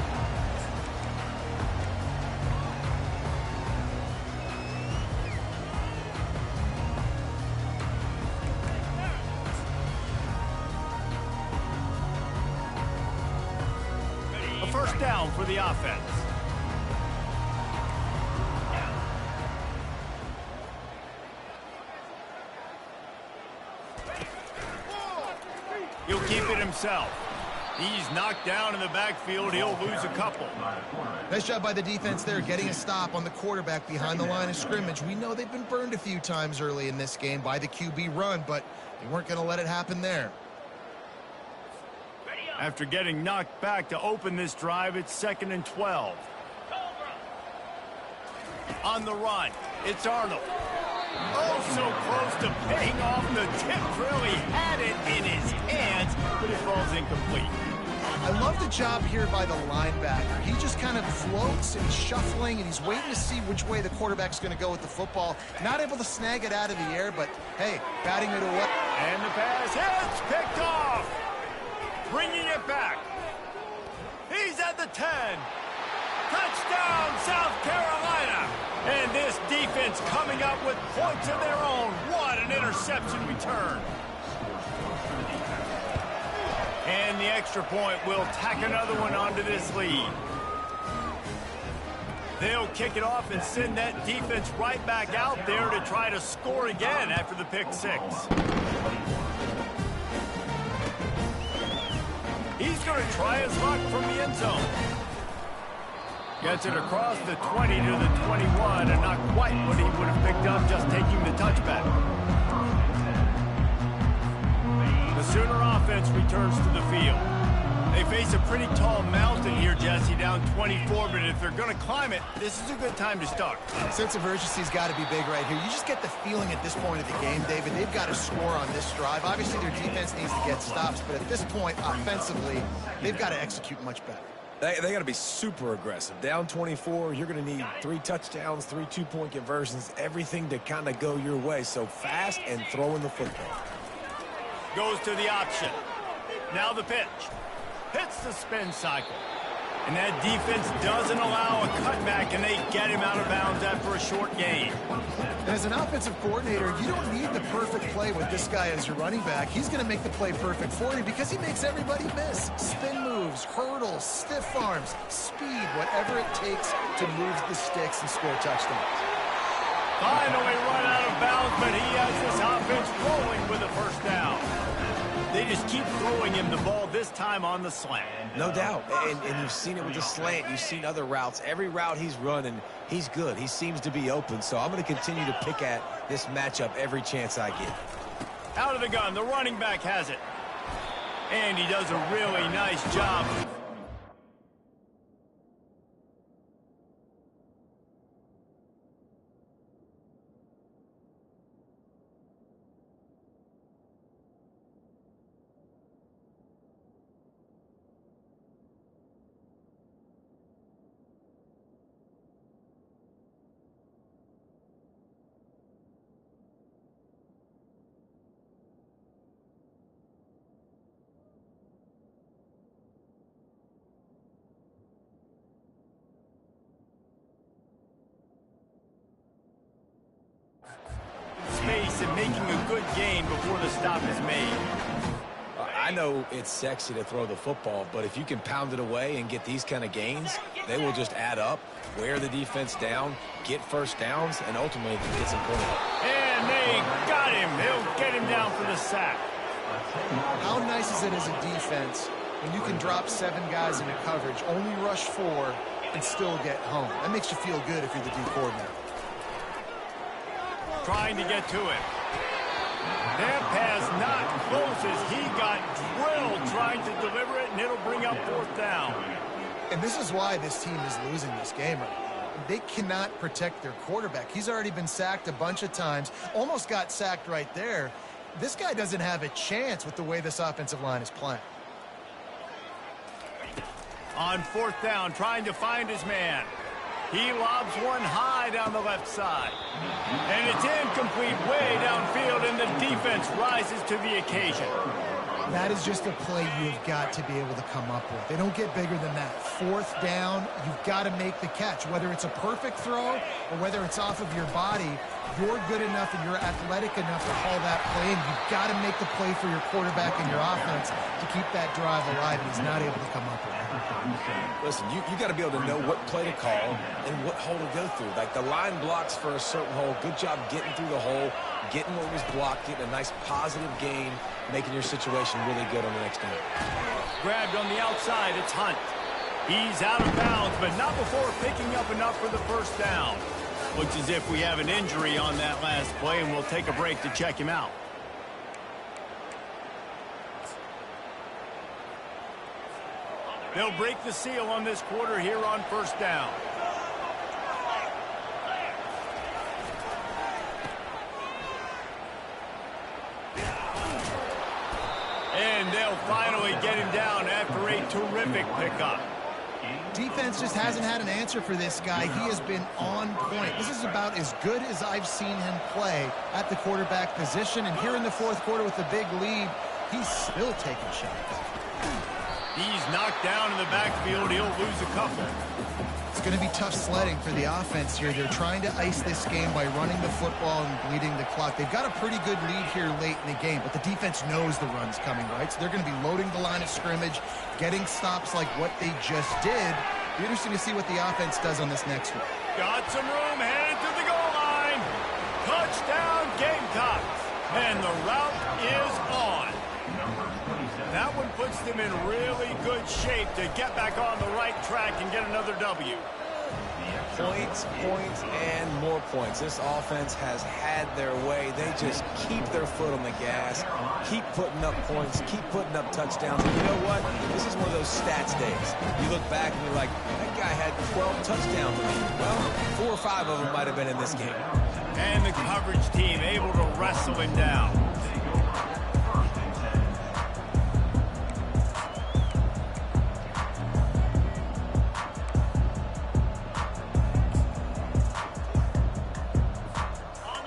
First down for the offense. He'll keep it himself. He's knocked down in the backfield. He'll lose a couple. Nice job by the defense there, getting a stop on the quarterback behind the line of scrimmage. We know they've been burned a few times early in this game by the QB run, but they weren't going to let it happen there. After getting knocked back to open this drive, it's 2nd and 12. On the run, it's Arnold. Oh, so close to paying off the tip drill. He had it in his hands, but it falls incomplete. I love the job here by the linebacker. He just kind of floats and he's shuffling and he's waiting to see which way the quarterback's going to go with the football. Not able to snag it out of the air, but hey, batting it away. And the pass hits, picked off. Bringing it back. He's at the 10. Touchdown, South Carolina. And this defense coming up with points of their own. What an interception return. And the extra point will tack another one onto this lead. They'll kick it off and send that defense right back out there to try to score again after the pick 6. He's going to try his luck from the end zone. Gets it across the 20 to the 21, and not quite what he would have picked up just taking the touchback. The Sooner offense returns to the field. They face a pretty tall mountain here, Jesse, down 24, but if they're going to climb it, this is a good time to start. Sense of urgency's got to be big right here. You just get the feeling at this point of the game, David, they've got to score on this drive. Obviously, their defense needs to get stops, but at this point, offensively, they've got to execute much better. They got to be super aggressive. Down 24, you're going to need 3 touchdowns, 3 two-point conversions, everything to kind of go your way. So fast and throwing the football. Goes to the option. Now the pitch. Hits the spin cycle. And that defense doesn't allow a cutback, and they get him out of bounds after a short gain. And as an offensive coordinator, you don't need the perfect play with this guy as your running back. He's going to make the play perfect for you because he makes everybody miss. Spin moves, hurdles, stiff arms, speed, whatever it takes to move the sticks and score touchdowns. Finally run out of bounds, but he has this offense rolling with a first down. They just keep throwing him the ball, this time on the slant. No doubt. And you've seen it with the slant. You've seen other routes. Every route he's running, he's good. He seems to be open. So I'm going to continue to pick at this matchup every chance I get. Out of the gun, the running back has it. And he does a really nice job. Space and making a good gain before the stop is made. I know it's sexy to throw the football, but if you can pound it away and get these kind of gains, they will just add up, wear the defense down, get first downs, and ultimately get some points. And they got him. They'll get him down for the sack. How nice is it as a defense when you can drop 7 guys into coverage, only rush 4, and still get home? That makes you feel good if you're the D coordinator. Trying to get to it. That pass not close as he got drilled trying to deliver it, and it'll bring up 4th down. And this is why this team is losing this game right now. They cannot protect their quarterback. He's already been sacked a bunch of times, almost got sacked right there. This guy doesn't have a chance with the way this offensive line is playing. On 4th down, trying to find his man. He lobs one high down the left side. And it's incomplete way downfield, and the defense rises to the occasion. That is just a play you've got to be able to come up with. They don't get bigger than that. 4th down, you've got to make the catch. Whether it's a perfect throw or whether it's off of your body, you're good enough and you're athletic enough to haul that play, and you've got to make the play for your quarterback and your offense to keep that drive alive, and he's not able to come up with it. Listen, you got to be able to know what play to call and what hole to go through. Like the line blocks for a certain hole. Good job getting through the hole, getting what was blocked, getting a nice positive gain, making your situation really good on the next down. Grabbed on the outside, it's Hunt. He's out of bounds, but not before picking up enough for the first down. Looks as if we have an injury on that last play, and we'll take a break to check him out. They'll break the seal on this quarter here on 1st down. And they'll finally get him down after a terrific pickup. Defense just hasn't had an answer for this guy. He has been on point. This is about as good as I've seen him play at the quarterback position. And here in the 4th quarter with the big lead, he's still taking shots. He's knocked down in the backfield. He'll lose a couple. It's going to be tough sledding for the offense here. They're trying to ice this game by running the football and bleeding the clock. They've got a pretty good lead here late in the game, but the defense knows the run's coming, right? So they're going to be loading the line of scrimmage, getting stops like what they just did. Be interesting to see what the offense does on this next one. Got some room, headed to the goal line. Touchdown, Gamecocks. And the route is on. That one puts them in really good shape to get back on the right track and get another W. Points, points, and more points. This offense has had their way. They just keep their foot on the gas, keep putting up points, keep putting up touchdowns. And you know what? This is one of those stats days. You look back and you're like, that guy had 12 touchdowns. Well, 4 or 5 of them might have been in this game. And the coverage team able to wrestle him down.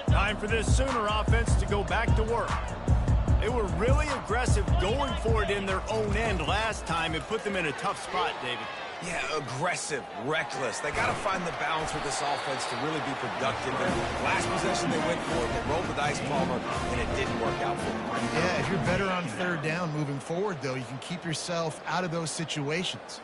Time for this Sooner offense to go back to work. They were really aggressive going for it in their own end last time. It put them in a tough spot, David. Yeah, aggressive, reckless. They got to find the balance with this offense to really be productive. And last possession they went for it, they rolled the dice, Palmer, and it didn't work out for them. Yeah, if you're better on third down moving forward, though, you can keep yourself out of those situations.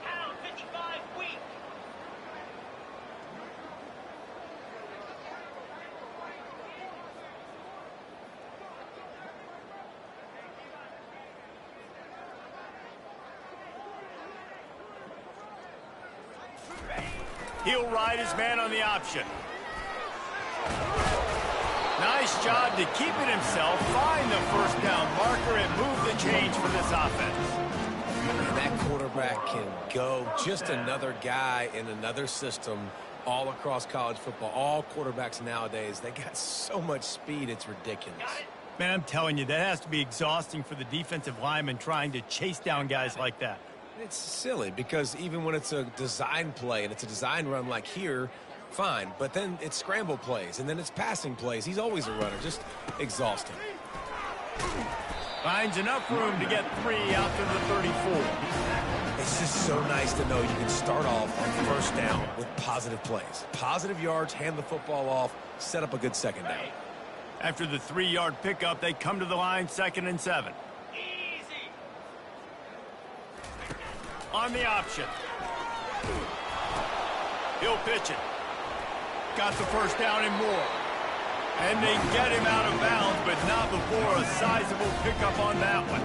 He'll ride his man on the option. Nice job to keep it himself, find the first down marker, and move the change for this offense. And that quarterback can go. Just another guy in another system all across college football. All quarterbacks nowadays, they got so much speed, it's ridiculous. Man, I'm telling you, that has to be exhausting for the defensive lineman trying to chase down guys like that. It's silly because even when it's a design play and it's a design run like here, fine. But then it's scramble plays and then it's passing plays. He's always a runner. Just exhausting. Finds enough room to get 3 out to the 34. It's just so nice to know you can start off on first down with positive plays. Positive yards, hand the football off, set up a good second down. After the 3-yard pickup, they come to the line 2nd and 7. On the option. He'll pitch it. Got the first down and more. And they get him out of bounds, but not before a sizable pickup on that one.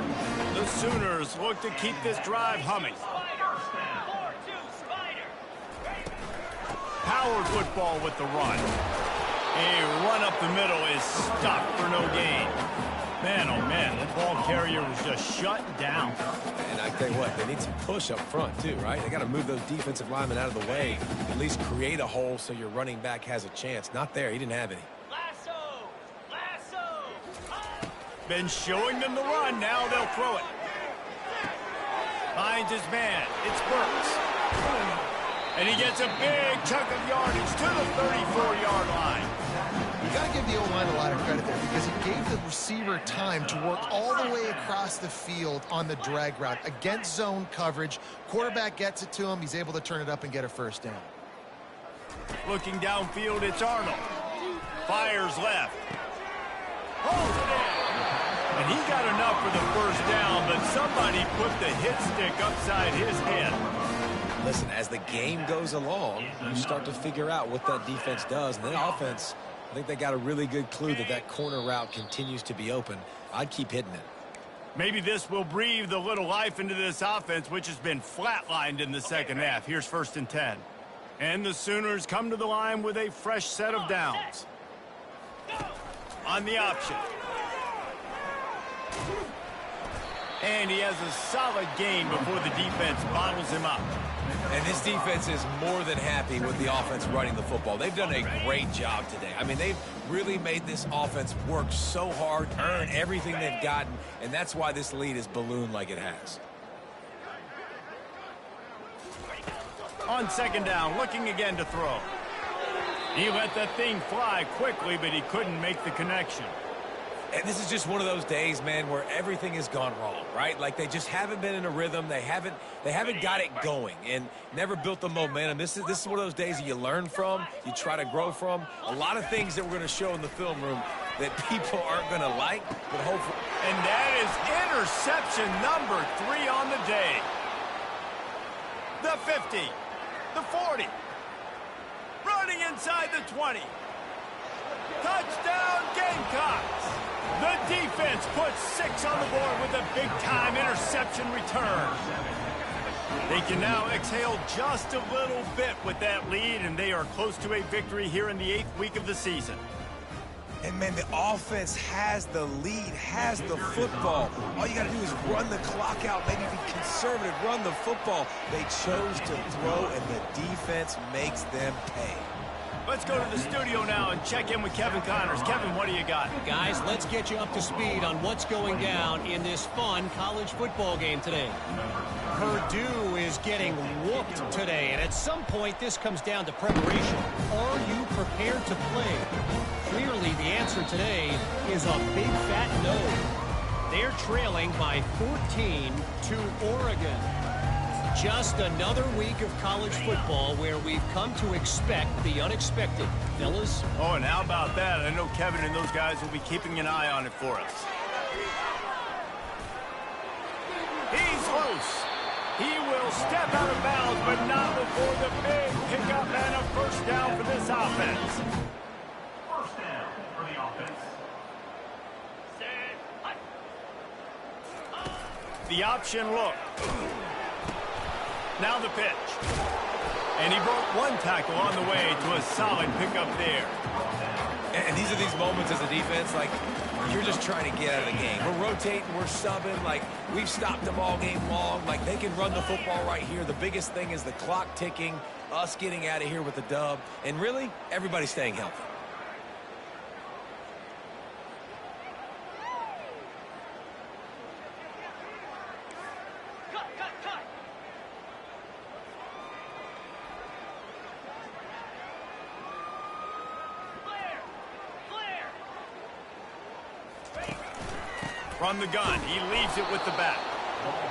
The Sooners look to keep this drive humming. Power football with the run. A run up the middle is stopped for no gain. Man, oh man, that ball carrier was just shut down. And I tell you what, they need some push up front too, right? They got to move those defensive linemen out of the way. At least create a hole so your running back has a chance. Not there. He didn't have any. Been showing them the run. Now they'll throw it. Finds his man. It's Burks. And he gets a big chunk of yardage to the 34-yard line. You got to give the O-line a lot of credit there because he gave the receiver time to work all the way across the field on the drag route against zone coverage. Quarterback gets it to him. He's able to turn it up and get a first down. Looking downfield, it's Arnold. Fires left. Holds it in. And he got enough for the first down, but somebody put the hit stick upside his head. Listen, as the game goes along, you start to figure out what that defense does. And then offense, I think they got a really good clue that that corner route continues to be open. I'd keep hitting it. Maybe this will breathe a little life into this offense, which has been flatlined in the second half. Here's 1st and 10. And the Sooners come to the line with a fresh set of downs. On the option. And he has a solid game before the defense bottles him up. And this defense is more than happy with the offense running the football. They've done a great job today. I mean, they've really made this offense work so hard, earn everything they've gotten, and that's why this lead is ballooned like it has. On 2nd down, looking again to throw. He let that thing fly quickly, but he couldn't make the connection. And this is just one of those days, man, where everything has gone wrong, right? Like they just haven't been in a rhythm. They haven't got it going and never built the momentum. This is one of those days that you learn from, you try to grow from. A lot of things that we're going to show in the film room that people aren't going to like, but hopefully. And that is interception number 3 on the day. The 50, the 40, running inside the 20. Touchdown Gamecocks. The defense puts 6 on the board with a big-time interception return. They can now exhale just a little bit with that lead, and they are close to a victory here in the 8th week of the season. And, man, the offense has the lead, has the football. All you got to do is run the clock out, maybe be conservative, run the football. They chose to throw, and the defense makes them pay. Let's go to the studio now and check in with Kevin Connors. Kevin, what do you got? Guys, let's get you up to speed on what's going down in this fun college football game today. Purdue is getting whooped today, and at some point this comes down to preparation. Are you prepared to play? Clearly the answer today is a big fat no. They're trailing by 14 to Oregon. Just another week of college football where we've come to expect the unexpected. Fellas? Oh, and how about that? I know Kevin and those guys will be keeping an eye on it for us. He's loose. He will step out of bounds, but not before the big pickup and a first down for this offense. First down for the offense. The option look. Now the pitch. And he broke one tackle on the way to a solid pickup there. And these are these moments as a defense, like, you're just trying to get out of the game. We're rotating, we're subbing, like, we've stopped them all game long. Like, they can run the football right here. The biggest thing is the clock ticking, us getting out of here with the dub, and really, everybody staying healthy. From the gun, he leaves it with the back.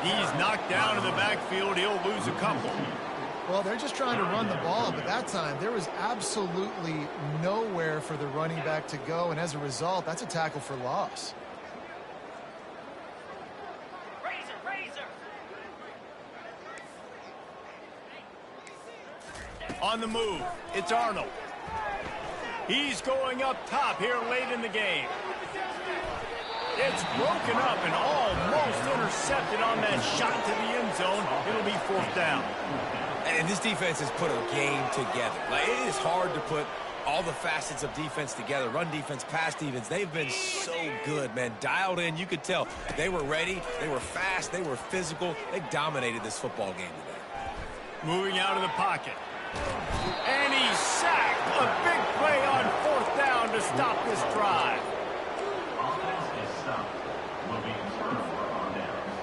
He's knocked down in the backfield. He'll lose a couple. Well, they're just trying to run the ball, but that time there was absolutely nowhere for the running back to go, and as a result, that's a tackle for loss. On the move, it's Arnold. He's going up top here late in the game. It's broken up and almost intercepted on that shot to the end zone. It'll be fourth down. And this defense has put a game together. Like, it is hard to put all the facets of defense together. Run defense, pass defense. They've been so good, man. Dialed in. You could tell they were ready. They were fast. They were physical. They dominated this football game today. Moving out of the pocket. And he's sacked. A big play on fourth down to stop this drive. Offense is stopped. Will be returned on downs.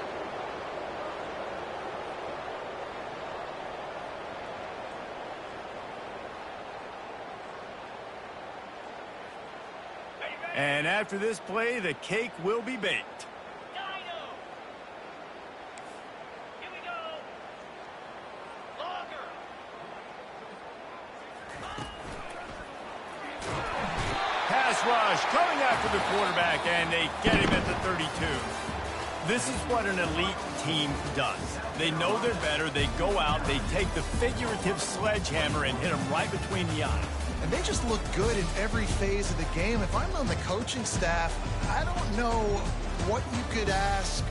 And after this play, the cake will be baked. Pass rush coming after the quarterback, and they get him at the 32. This is what an elite team does. They know they're better. They go out, they take the figurative sledgehammer and hit him right between the eyes. And they just look good in every phase of the game. If I'm on the coaching staff, I don't know what you could ask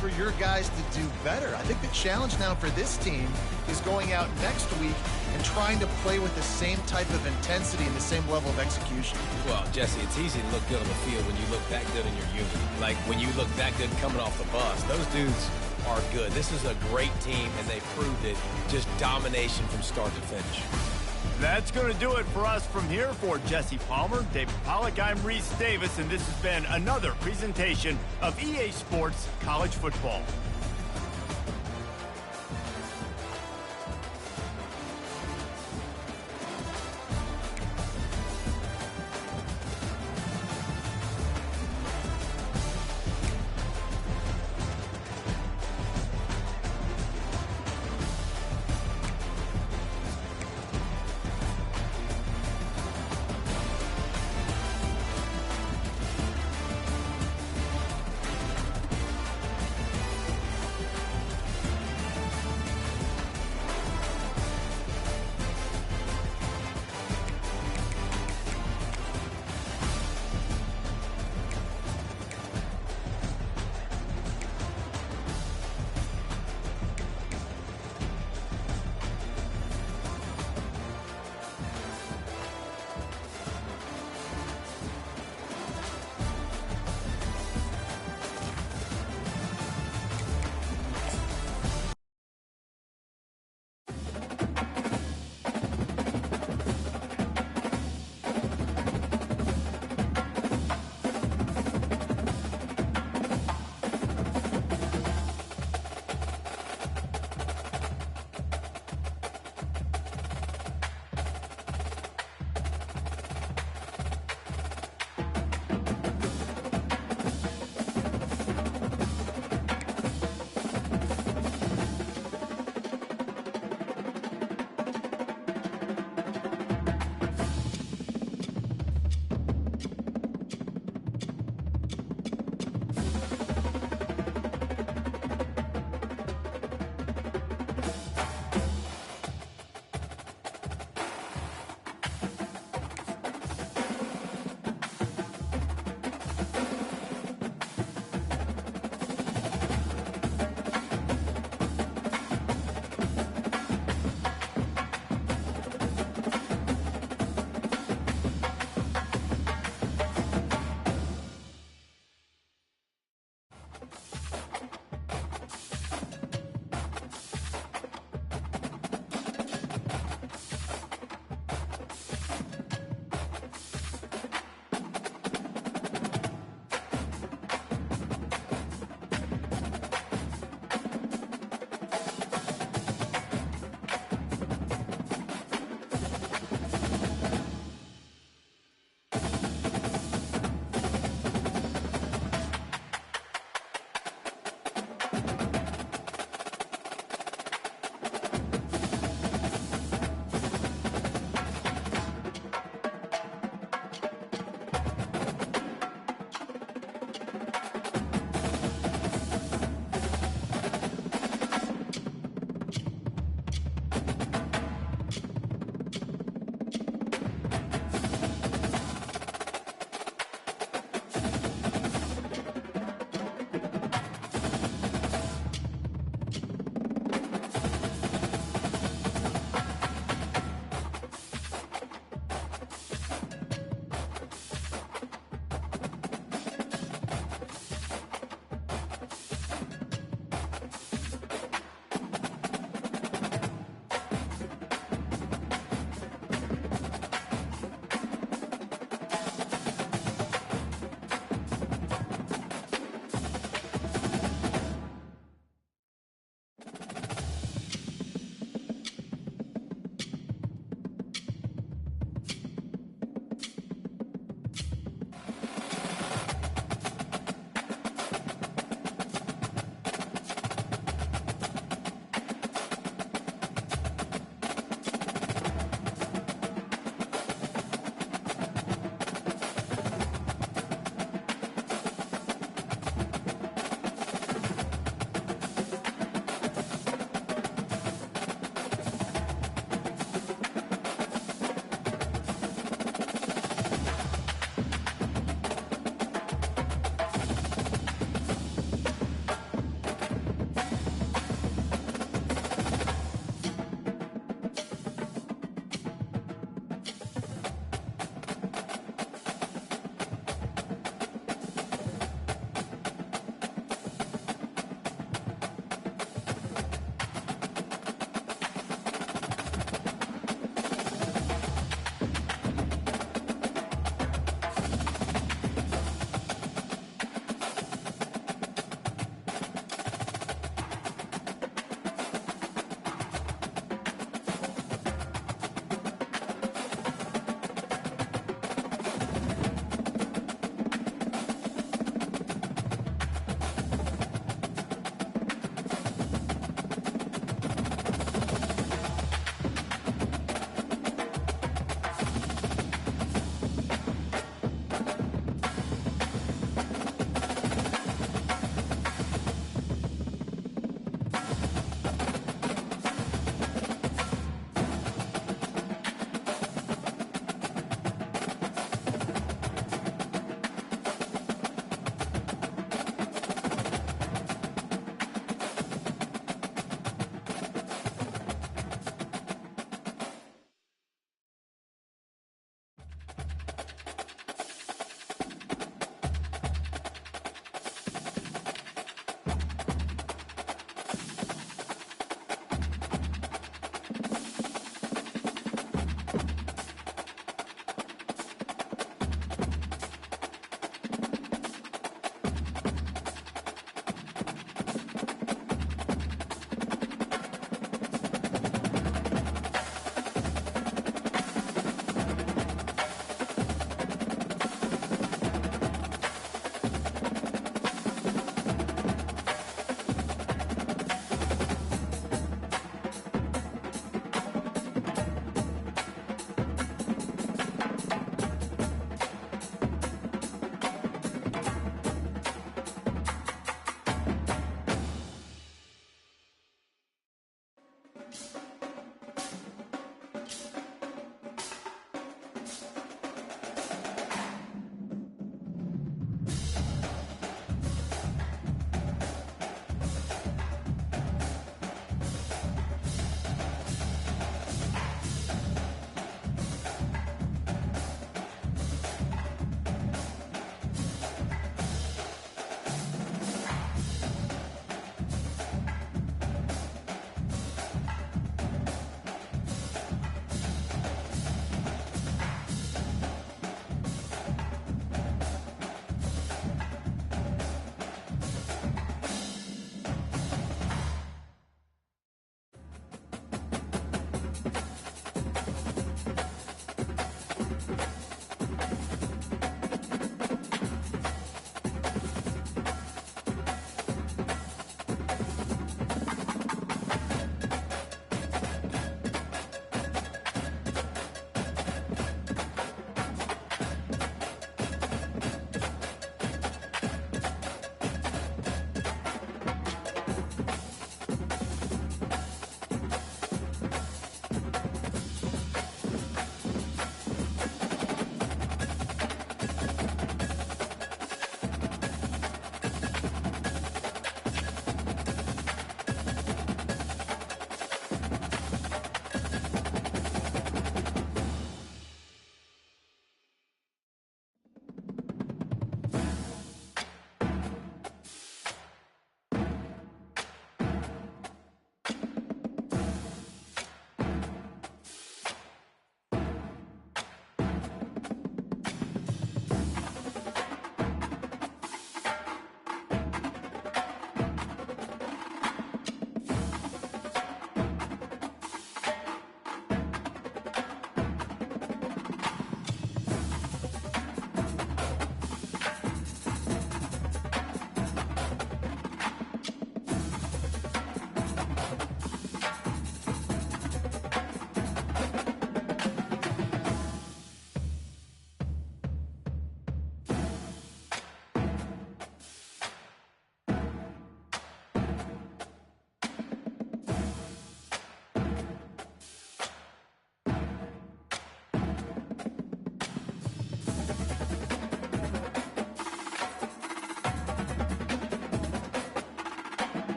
for your guys to do better. I think the challenge now for this team is going out next week and trying to play with the same type of intensity and the same level of execution. Well, Jesse, it's easy to look good on the field when you look that good in your unit. Like, when you look that good coming off the bus, those dudes are good. This is a great team, and they proved it. Just domination from start to finish. That's going to do it for us from here. For Jesse Palmer, David Pollack, I'm Reese Davis, and this has been another presentation of EA Sports College Football.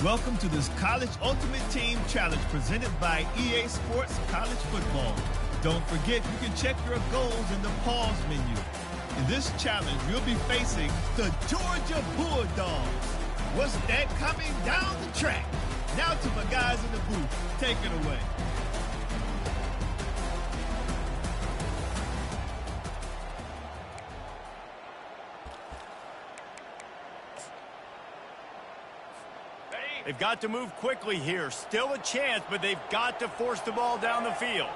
Welcome to this College Ultimate Team Challenge presented by EA Sports College Football. Don't forget, you can check your goals in the pause menu. In this challenge, you'll be facing the Georgia Bulldogs. What's that coming down the track? Now to my guys in the booth. Take it away. They've got to move quickly here. Still a chance, but they've got to force the ball down the field.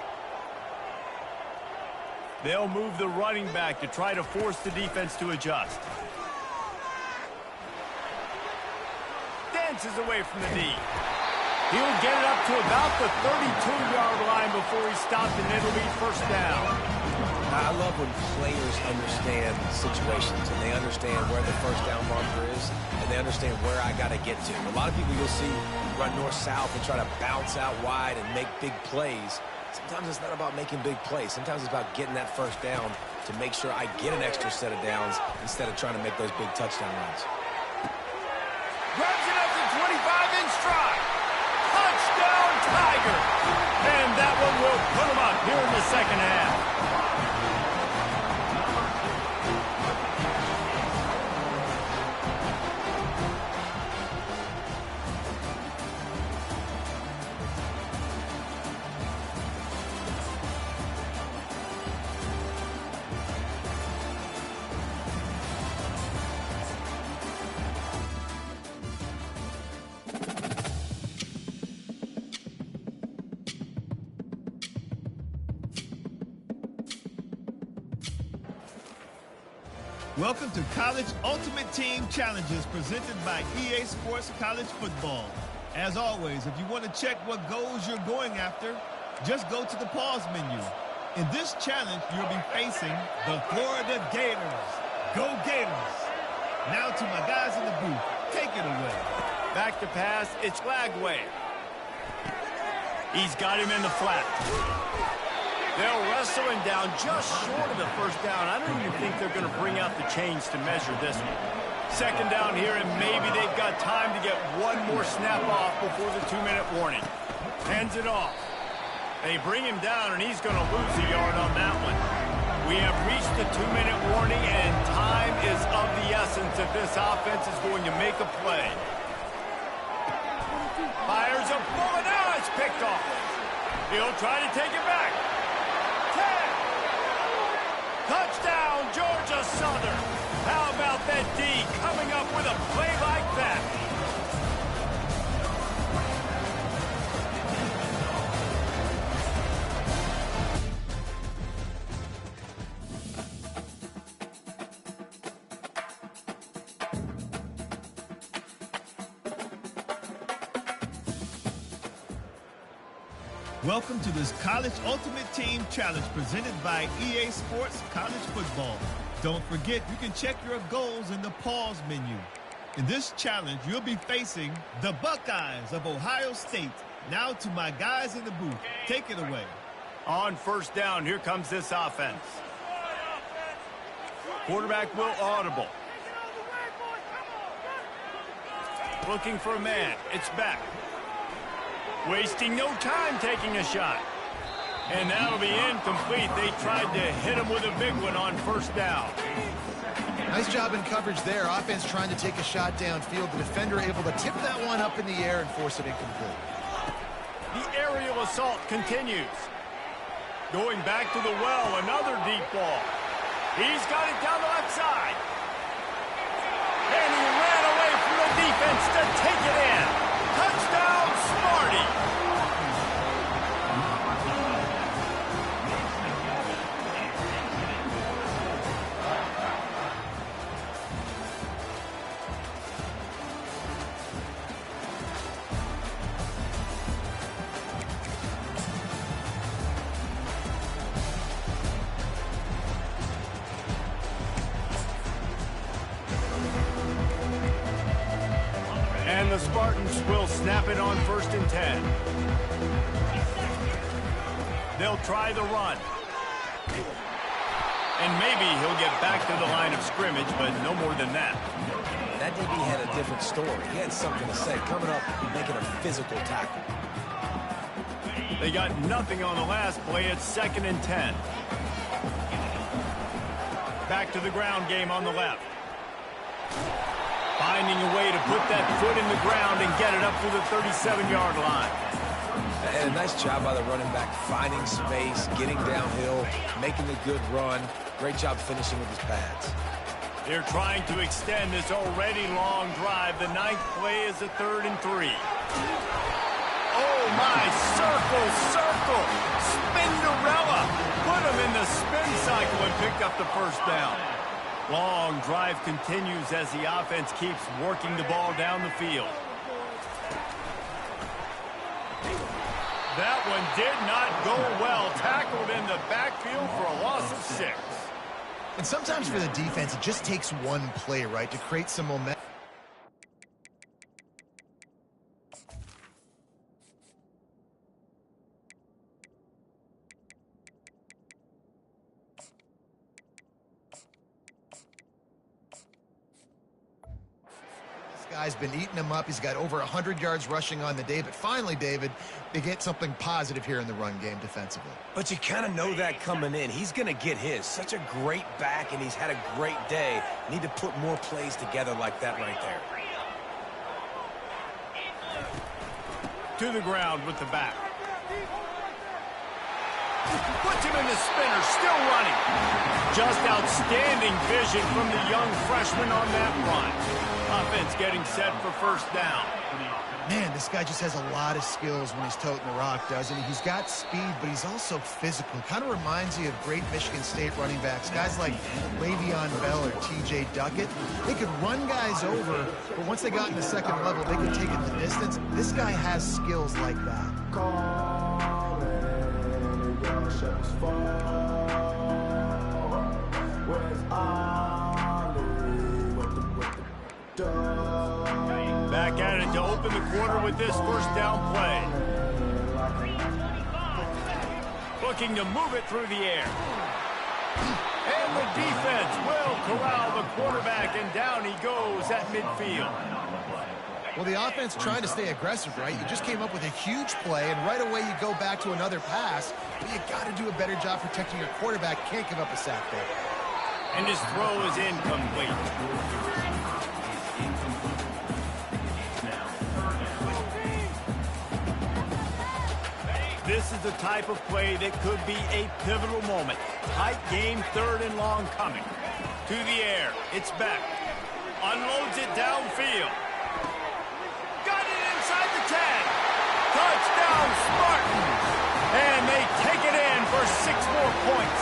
They'll move the running back to try to force the defense to adjust. Dances away from the knee. He'll get it up to about the 32-yard line before he stopped, and it'll be first down. I love when players understand situations and they understand where the first down marker is and they understand where I got to get to. A lot of people you'll see run north-south and try to bounce out wide and make big plays. Sometimes it's not about making big plays. Sometimes it's about getting that first down to make sure I get an extra set of downs instead of trying to make those big touchdown runs. Grabs it up to 25 in stride. Touchdown, Tiger. And that one will put him up here in the second half. Welcome to College Ultimate Team Challenges presented by EA Sports College Football. As always, if you want to check what goals you're going after, just go to the pause menu. In this challenge, you'll be facing the Florida Gators. Go Gators! Now to my guys in the booth. Take it away. Back to pass, it's Lagway. He's got him in the flat. They'll wrestle him down just short of the first down. I don't even think they're going to bring out the chains to measure this one. Second down here, and maybe they've got time to get one more snap off before the 2-minute warning. Hands it off. They bring him down, and he's going to lose a yard on that one. We have reached the 2-minute warning, and time is of the essence if this offense is going to make a play. Fires a bullet. Now it's picked off. He'll try to take it back. 10. Touchdown, Georgia Southern. How about that D coming up with a play like that? Welcome to this College Ultimate Team Challenge presented by EA Sports College Football. Don't forget, you can check your goals in the pause menu. In this challenge, you'll be facing the Buckeyes of Ohio State. Now to my guys in the booth. Take it away. On first down, here comes this offense. Quarterback will audible. Looking for a man. It's back. Wasting no time taking a shot. And that'll be incomplete. They tried to hit him with a big one on first down. Nice job in coverage there. Offense trying to take a shot downfield. The defender able to tip that one up in the air and force it incomplete. The aerial assault continues. Going back to the well, another deep ball. He's got it down the left side. And he ran away from the defense to take it in. Touchdown, Smarty. And the Spartans will snap it on 1st and 10. They'll try the run. And maybe he'll get back to the line of scrimmage, but no more than that. that DB had a different story. He had something to say, coming up, making a physical tackle. They got nothing on the last play. It's 2nd and 10. Back to the ground game on the left. Finding a way to put that foot in the ground and get it up to the 37-yard line. And a nice job by the running back, finding space, getting downhill, making a good run. Great job finishing with his pads. They're trying to extend this already long drive. The 9th play is a 3rd and 3. Oh, my, circle, Spinderella. Put him in the spin cycle and picked up the first down. Long drive continues as the offense keeps working the ball down the field. That one did not go well. Tackled in the backfield for a loss of 6. And sometimes for the defense, it just takes one play, right, to create some momentum. Guy's been eating him up. He's got over 100 yards rushing on the day. But finally, David, they get something positive here in the run game defensively. But you kind of know that coming in. He's going to get his. Such a great back, and he's had a great day. Need to put more plays together like that right there. To the ground with the back. Puts him in the spinner, still running. Just outstanding vision from the young freshman on that run. Offense getting set for first down. Man, this guy just has a lot of skills when he's toting the rock, doesn't he? He's got speed, but he's also physical. Kind of reminds you of great Michigan State running backs. Guys like Le'Veon Bell or T.J. Duckett. They could run guys over, but once they got in the second level, they could take it the distance. This guy has skills like that. Back at it to open the quarter with this first down play. Looking to move it through the air. And the defense will corral the quarterback, and down he goes at midfield. Well, the offense trying to stay aggressive, right? You just came up with a huge play, and right away you go back to another pass. But you got to do a better job protecting your quarterback. Can't give up a sack there. And his throw is incomplete. This is the type of play that could be a pivotal moment. Tight game, 3rd and long coming. To the air, it's Beck. Unloads it downfield. Got it inside the 10. Touchdown, Spartans. And they take it in for 6 more points.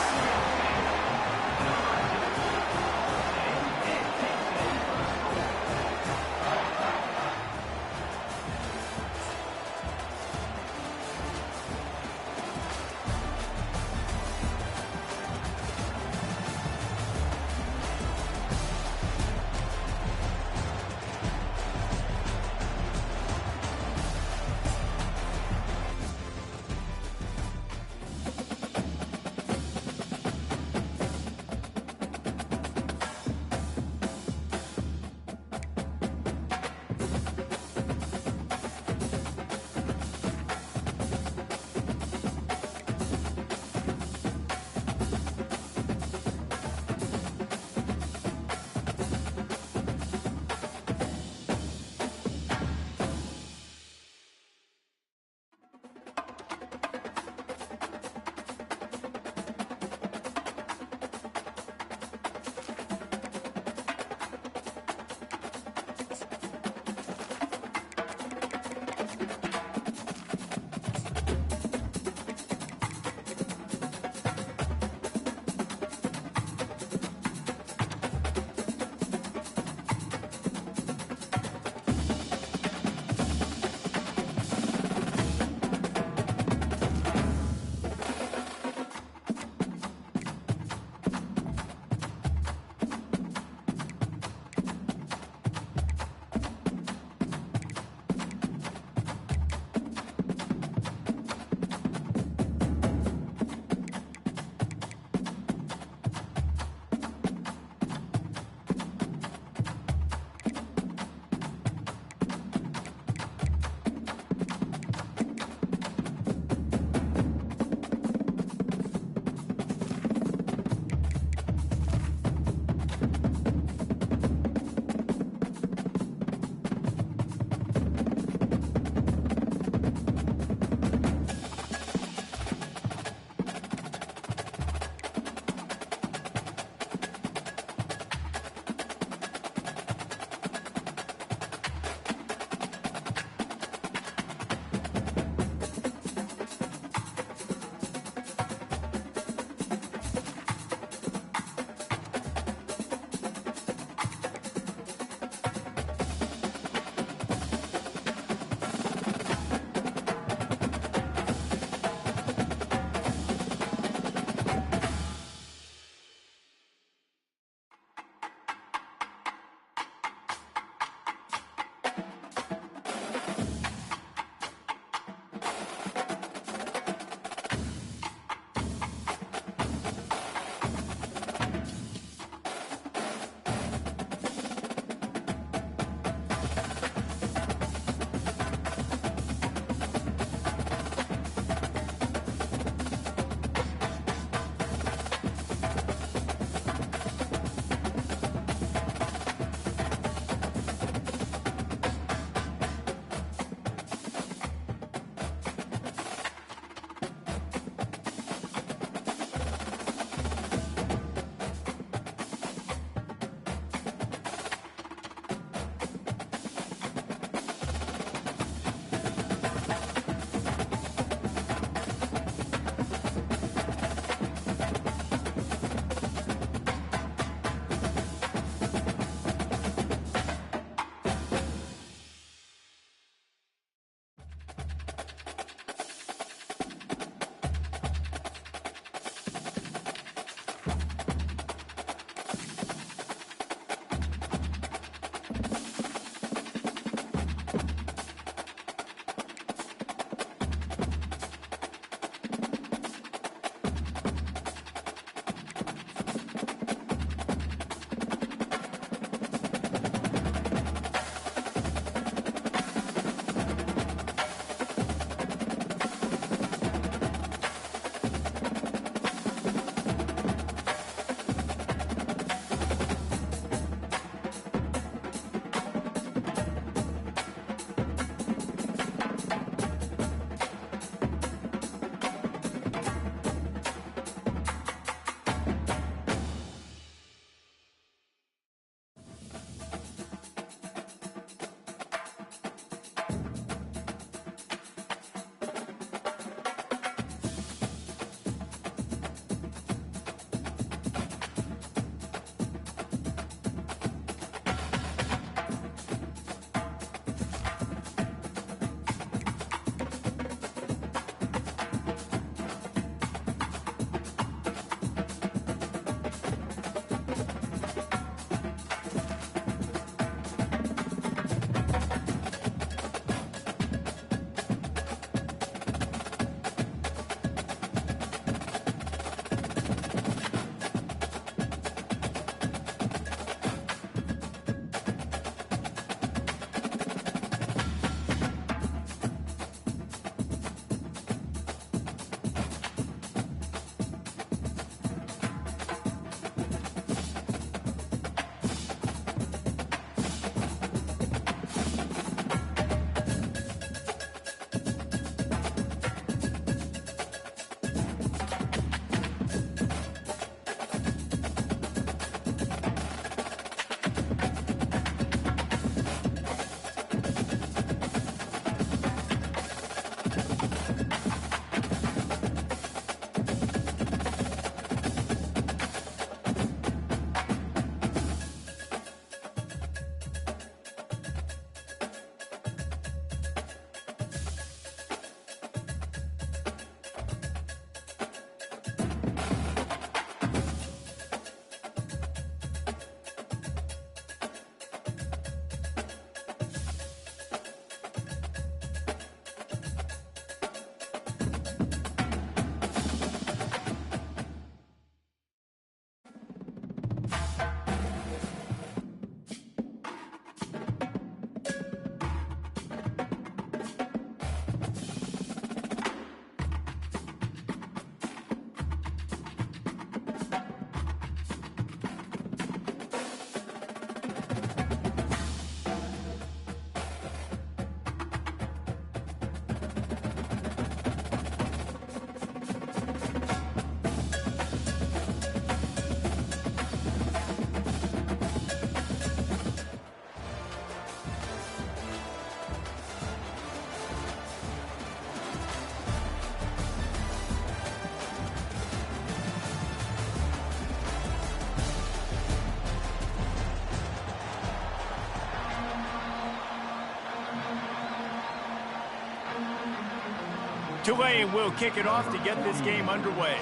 Tulane will kick it off to get this game underway.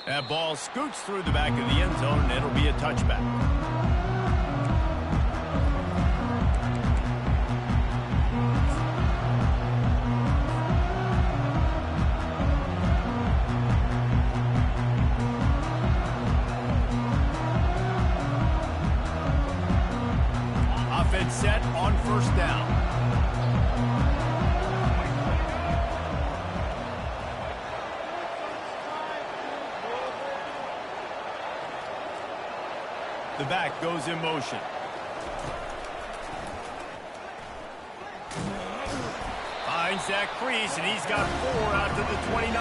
That ball scoots through the back of the end zone, and it'll be a touchback. Offense set on first down. The back goes in motion. Finds that crease, and he's got 4 out to the 29.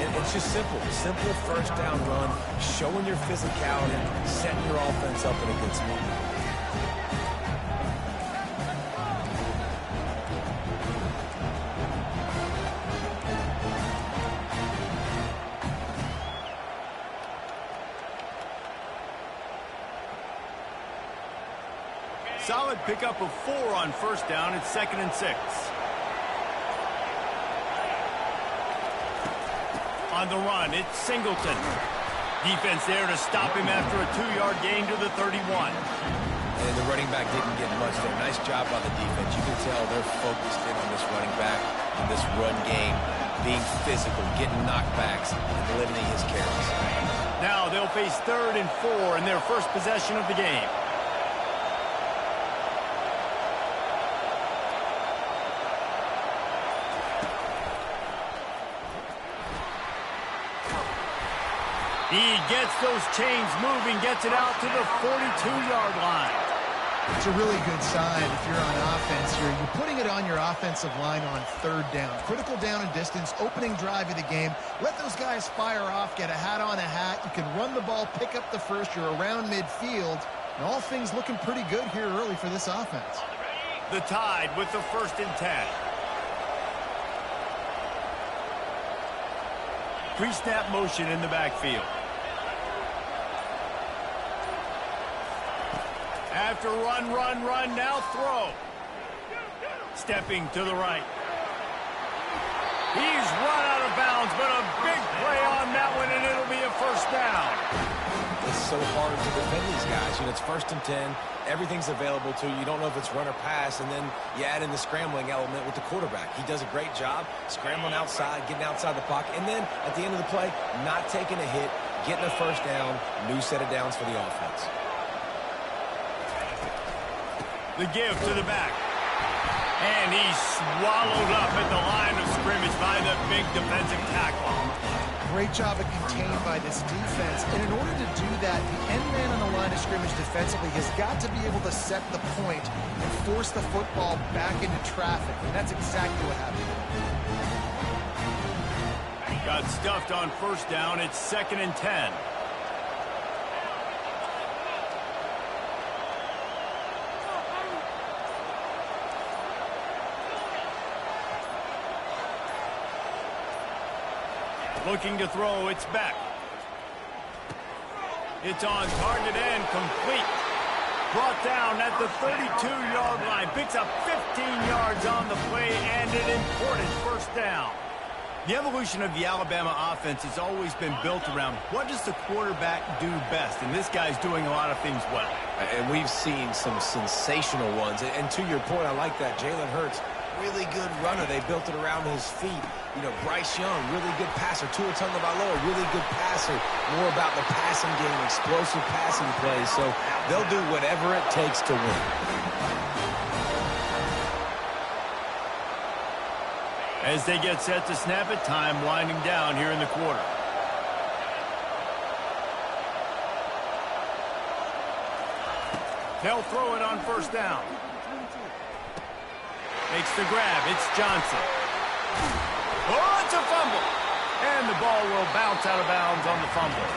And it's just simple. Simple first down run, showing your physicality, setting your offense up in a good spot. Solid pickup of 4 on first down. It's 2nd and 6. On the run, it's Singleton. Defense there to stop him after a 2-yard gain to the 31. And the running back didn't get much there. Nice job by the defense. You can tell they're focused in on this running back, on this run game, being physical, getting knockbacks, and limiting his carries. Now they'll face 3rd and 4 in their first possession of the game. He gets those chains moving, gets it out to the 42-yard line. It's a really good sign if you're on offense here. You're putting it on your offensive line on 3rd down. Critical down and distance, opening drive of the game. Let those guys fire off, get a hat on a hat. You can run the ball, pick up the first. You're around midfield. And all things looking pretty good here early for this offense. The Tide with the 1st and 10. Pre-snap motion in the backfield. After run, now throw. Stepping to the right. He's run out of bounds, but a big play on that one, and it'll be a first down. It's so hard to defend these guys. You know, it's 1st and 10. Everything's available to you. You don't know if it's run or pass, and then you add in the scrambling element with the quarterback. He does a great job scrambling outside, getting outside the pocket, and then at the end of the play, not taking a hit, getting a first down, new set of downs for the offense. The give to the back. And he's swallowed up at the line of scrimmage by the big defensive tackle. Great job of contained by this defense. And in order to do that, the end man on the line of scrimmage defensively has got to be able to set the point and force the football back into traffic. And that's exactly what happened. Got stuffed on first down. It's 2nd and 10. Looking to throw, it's back. It's on target and complete. Brought down at the 32-yard line. Picks up 15 yards on the play and an important first down. The evolution of the Alabama offense has always been built around what does the quarterback do best, and this guy's doing a lot of things well. And we've seen some sensational ones. And to your point, I like that. Jalen Hurts, really good runner. They built it around his feet. You know, Bryce Young, really good passer. Tua Tagovailoa, really good passer. More about the passing game, explosive passing plays. So they'll do whatever it takes to win. As they get set to snap it, time winding down here in the quarter. They'll throw it on first down. Makes the grab. It's Johnson. Oh, it's a fumble. And the ball will bounce out of bounds on the fumble.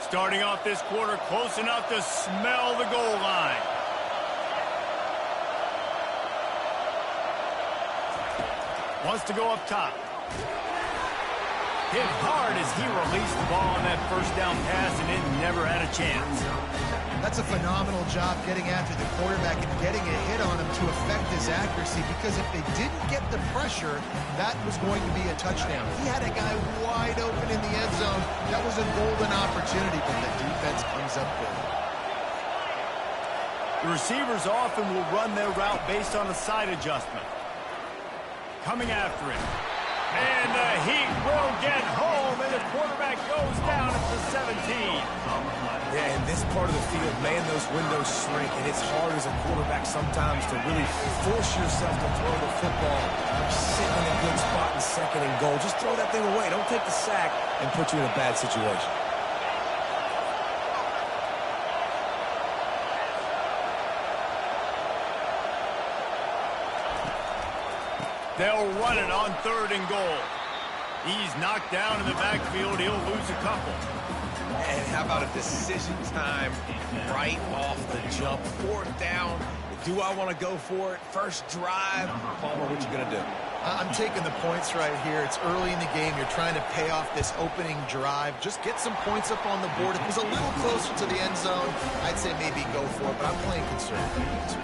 Starting off this quarter close enough to smell the goal line. Wants to go up top. Hit hard as he released the ball on that first down pass, and it never had a chance. That's a phenomenal job getting after the quarterback and getting a hit on him to affect his accuracy, because if they didn't get the pressure, that was going to be a touchdown. He had a guy wide open in the end zone. That was a golden opportunity, but the defense comes up big. The receivers often will run their route based on a side adjustment. Coming after him. And the heat will get home, and the quarterback goes down at the 17. Yeah, in this part of the field, man, those windows shrink, and it's hard as a quarterback sometimes to really force yourself to throw the football. You're sitting in a good spot in second and goal. Just throw that thing away. Don't take the sack and put you in a bad situation. They'll run it on 3rd and goal. He's knocked down in the backfield. He'll lose a couple. And how about a decision time right off the jump? 4th down. Do I want to go for it? First drive. Palmer, what you going to do? I'm taking the points right here. It's early in the game. You're trying to pay off this opening drive. Just get some points up on the board. If it was a little closer to the end zone, I'd say maybe go for it, but I'm playing conservative.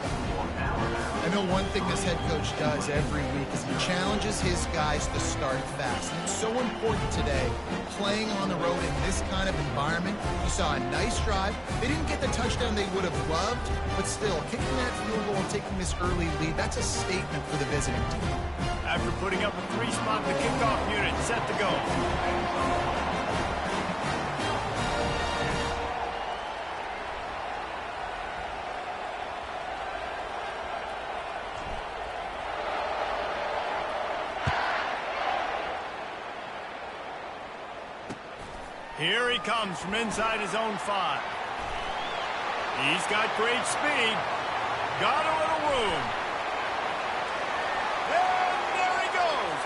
I know one thing this head coach does every week is he challenges his guys to start fast. And it's so important today, playing on the road in this kind of environment. You saw a nice drive. They didn't get the touchdown they would have loved, but still, kicking that field goal and taking this early lead, that's a statement for the visiting team. After putting up a 3-spot, the kickoff unit set to go. Here he comes from inside his own 5. He's got great speed. Got a little room. And there he goes.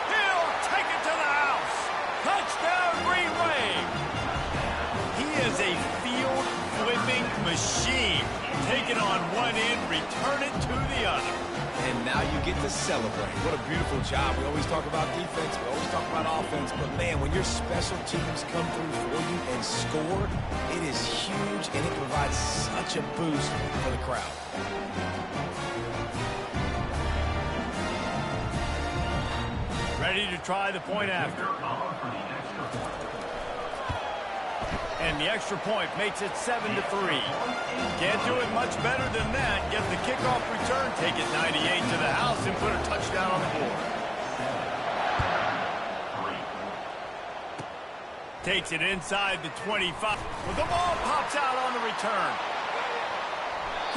He'll take it to the house. Touchdown, Green Wave. He is a field-flipping machine. Take it on one end, return it to the other. And now you get to celebrate. What a beautiful job. We always talk about defense. We always talk about offense. But, man, when your special teams come through for you and score, it is huge, and it provides such a boost for the crowd. Ready to try the point after. And the extra point makes it 7-3. Can't do it much better than that. Get the kickoff return, take it 98 to the house, and put a touchdown on the board. Takes it inside the 25. Well, the ball pops out on the return.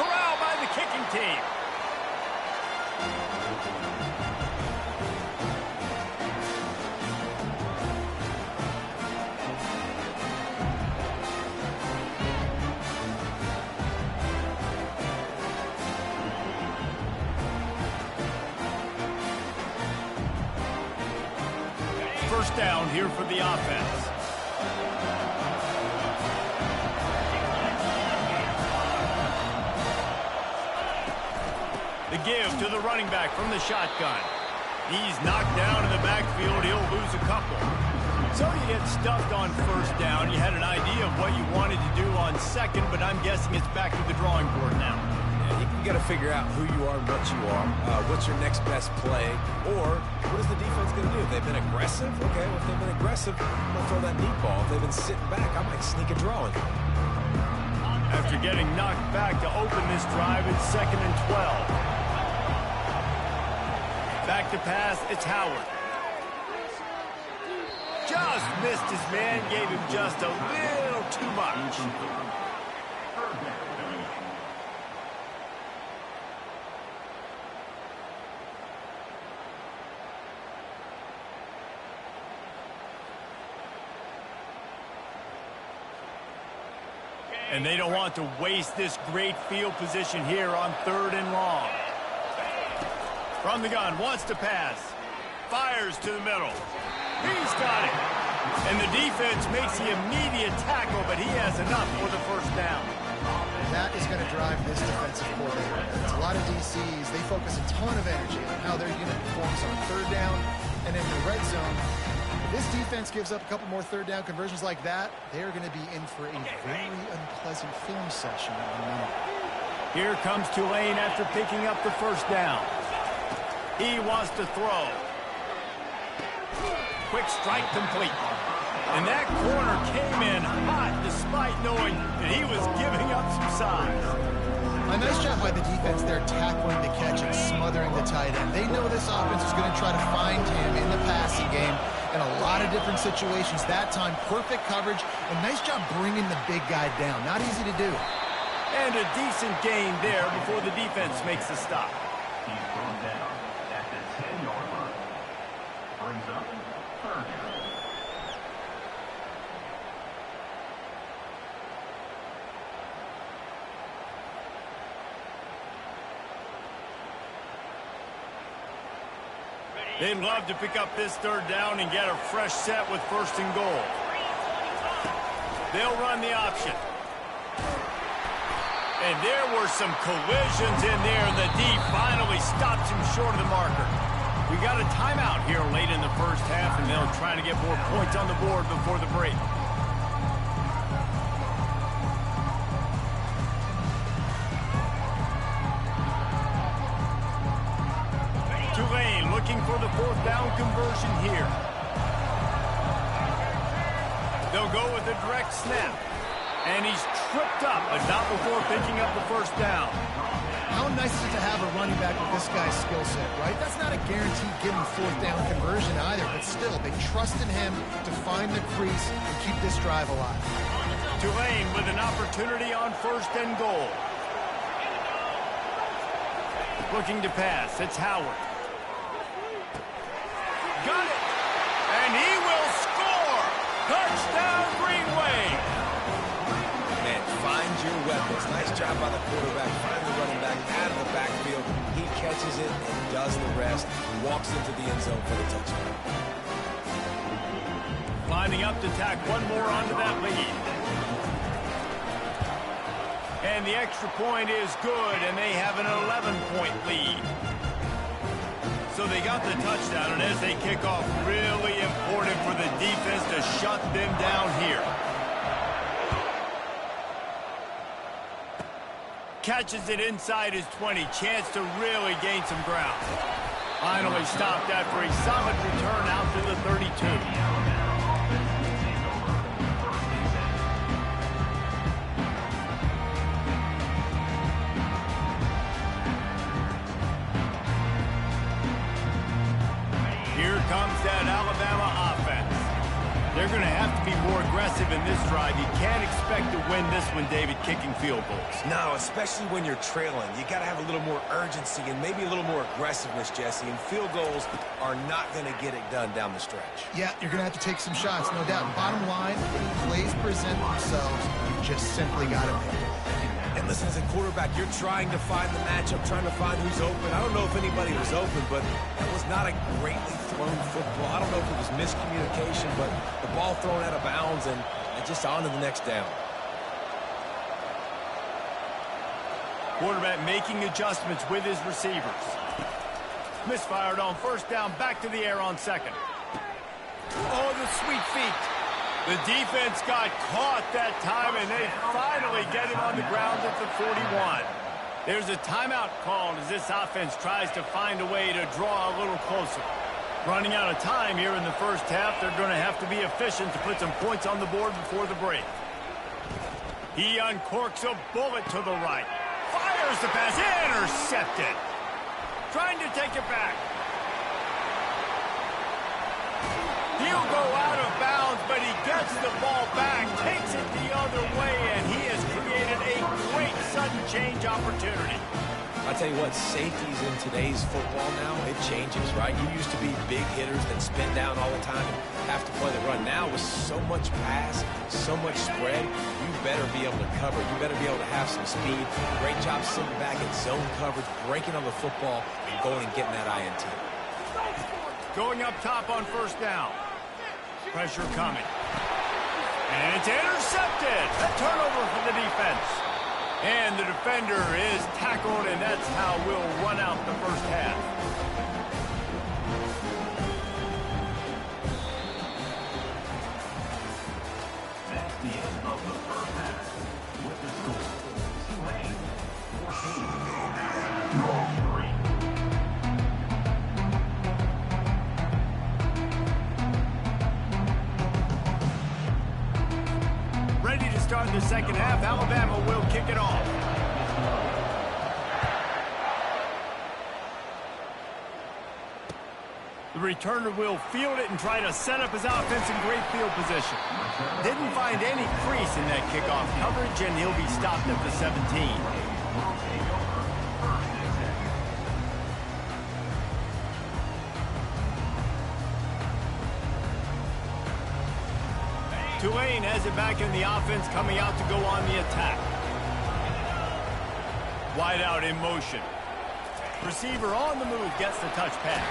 Corralled by the kicking team. First down here for the offense. The give to the running back from the shotgun. He's knocked down in the backfield. He'll lose a couple. So you get stuffed on first down. You had an idea of what you wanted to do on second, but I'm guessing it's back to the drawing board now. You got to figure out who you are and what you are. What's your next best play? Or what is the defense going to do? If they've been aggressive, okay, well, if they've been aggressive, I'm going to throw that deep ball. If they've been sitting back, I might sneak a draw in. After getting knocked back to open this drive, it's 2nd and 12. Back to pass, it's Howard. Just missed his man, gave him just a little too much. And they don't want to waste this great field position here on 3rd and long. From the gun, wants to pass. Fires to the middle. He's got it. And the defense makes the immediate tackle, but he has enough for the first down. That is going to drive this defensive coordinator. It's a lot of DCs. They focus a ton of energy on how their unit performs on third down and in the red zone. If this defense gives up a couple more third down conversions like that, they are going to be in for a very unpleasant film session in a minute. Here comes Tulane after picking up the first down. He wants to throw. Quick strike complete. And that corner came in hot despite knowing that he was giving up some size. A nice job by the defense there tackling the catch and smothering the tight end. They know this offense is going to try to find him in the passing game in a lot of different situations. That time, perfect coverage, and nice job bringing the big guy down. Not easy to do. And a decent gain there before the defense makes the stop. He's brought down at the 10-yard line. Brings up third down. They'd love to pick up this third down and get a fresh set with first and goal. They'll run the option. And there were some collisions in there, and the D finally stops him short of the marker. We got a timeout here late in the first half, and they'll try to get more points on the board before the break. Tulane looking for the fourth down conversion here. They'll go with a direct snap. And he's tripped up, but not before picking up the first down. How nice is it to have a running back with this guy's skill set, right? That's not a guaranteed given fourth down conversion either, but still, they trust in him to find the crease and keep this drive alive. Tulane with an opportunity on first and goal. Looking to pass, it's Howard. Got it! And he will score! Touchdown, Green Wave! Man, find your weapons. Nice job by the quarterback. Find the running back out of the backfield. He catches it and does the rest. Walks into the end zone for the touchdown. Lining up to tack one more onto that lead. And the extra point is good, and they have an 11-point lead. So they got the touchdown, and as they kick off, really important for the defense to shut them down here. Catches it inside his 20. Chance to really gain some ground. Finally stopped after a solid return out to the 32. Here comes that Alabama offense. They're going to have to be more aggressive in this drive. You can't expect to win this one, David, kicking field goals. No, especially when you're trailing. You got to have a little more urgency and maybe a little more aggressiveness, Jesse. And field goals are not going to get it done down the stretch. Yeah, you're going to have to take some shots, no doubt. Bottom line, plays present themselves. You just simply got to make it. And listen, as a quarterback, you're trying to find the matchup, trying to find who's open. I don't know if anybody was open, but that was not a greatly thrown football. I don't know if it was miscommunication, but the ball thrown out of bounds and just on to the next down. Quarterback making adjustments with his receivers. Misfired on first down, back to the air on second. Oh, the sweet feet. The defense got caught that time, and they finally get him on the ground at the 41. There's a timeout called as this offense tries to find a way to draw a little closer. Running out of time here in the first half, they're going to have to be efficient to put some points on the board before the break. He uncorks a bullet to the right. Fires the pass, intercepted. Trying to take it back. He'll go out of bounds, but he gets the ball back, takes it the other way, and he has created a great sudden change opportunity. I tell you what, safeties in today's football now, it changes, right? You used to be big hitters that spin down all the time and have to play the run. Now with so much pass, so much spread, you better be able to cover. You better be able to have some speed. Great job sitting back in zone coverage, breaking on the football, and going and getting that INT. Going up top on first down. Pressure coming. And it's intercepted. A turnover for the defense. And the defender is tackled, and that's how we'll run out the first half. That's the end of the first half. With the score, Tulane 14, Ready to start the second half. Alabama will kick it off. The returner will field it and try to set up his offense in great field position. Didn't find any crease in that kickoff coverage, and he'll be stopped at the 17. Tulane has it back in the offense, coming out to go on the attack. Wide out in motion. Receiver on the move gets the touch pass.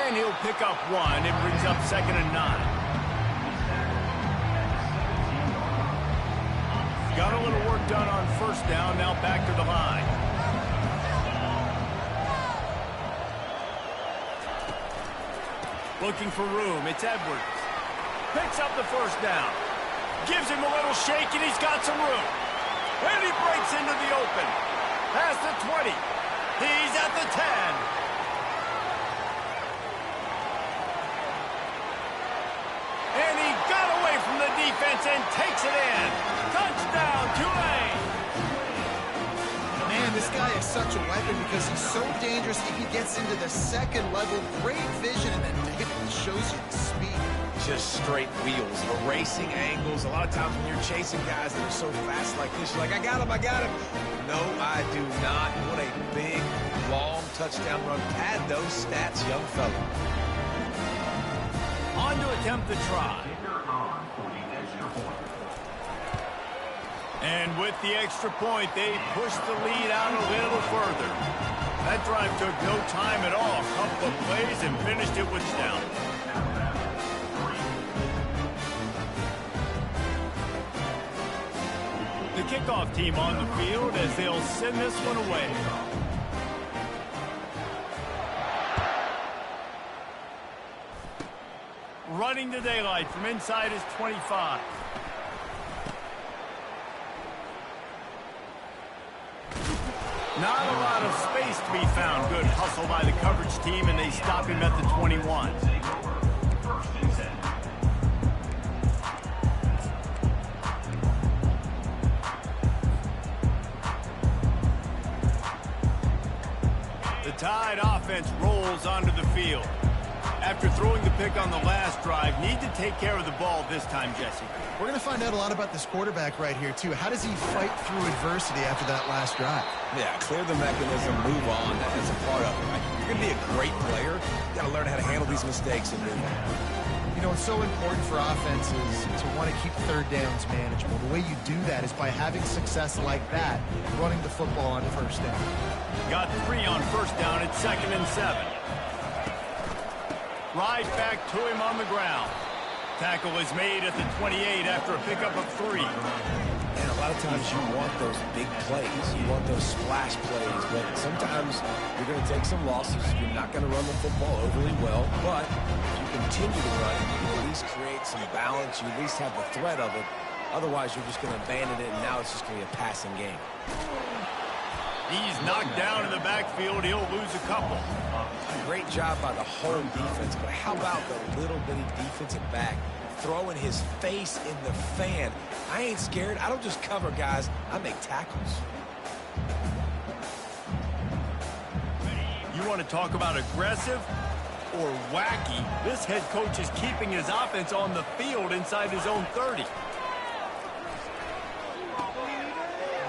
And he'll pick up one. It brings up 2nd and 9. Got a little work done on first down. Now back to the line. Looking for room. It's Edwards. Picks up the first down. Gives him a little shake, and he's got some room. And he breaks into the open. Past the 20. He's at the 10. And he got away from the defense and takes it in. Touchdown, Tulane. Man, this guy is such a weapon because he's so dangerous if he gets into the second level. Great vision, and then it shows you the speed. Just straight wheels, erasing angles. A lot of times when you're chasing guys that are so fast like this, you're like, I got him, I got him. No, I do not. What a big, long touchdown run. Pad those stats, young fella. On to attempt the try. And with the extra point, they push the lead out a little further. That drive took no time at all. A couple of plays and finished it with down. The kickoff team on the field as they'll send this one away. Running to daylight from inside his 25. Not a lot of space to be found. Good hustle by the coverage team, and they stop him at the 21. The Tide offense rolls onto the field. After throwing the pick on the last drive, need to take care of the ball this time, Jesse. We're going to find out a lot about this quarterback right here, too. How does he fight through adversity after that last drive? Yeah, clear the mechanism, move on. That's a part of it, right? You're going to be a great player. You got to learn how to handle these mistakes and move on. You know, it's so important for offenses to want to keep third downs manageable. The way you do that is by having success like that, running the football on first down. Got 3 on first down. It's 2nd and 7. Right back to him on the ground. Tackle is made at the 28 after a pickup of 3. And a lot of times you want those big plays. You want those splash plays. But sometimes you're going to take some losses. You're not going to run the football overly well. But if you continue to run it, you can at least create some balance. You at least have the threat of it. Otherwise, you're just going to abandon it, and now it's just going to be a passing game. He's knocked down in the backfield. He'll lose a couple. Great job by the whole defense, but how about the little bitty defensive back throwing his face in the fan? I ain't scared. I don't just cover guys. I make tackles. You want to talk about aggressive or wacky? This head coach is keeping his offense on the field inside his own 30.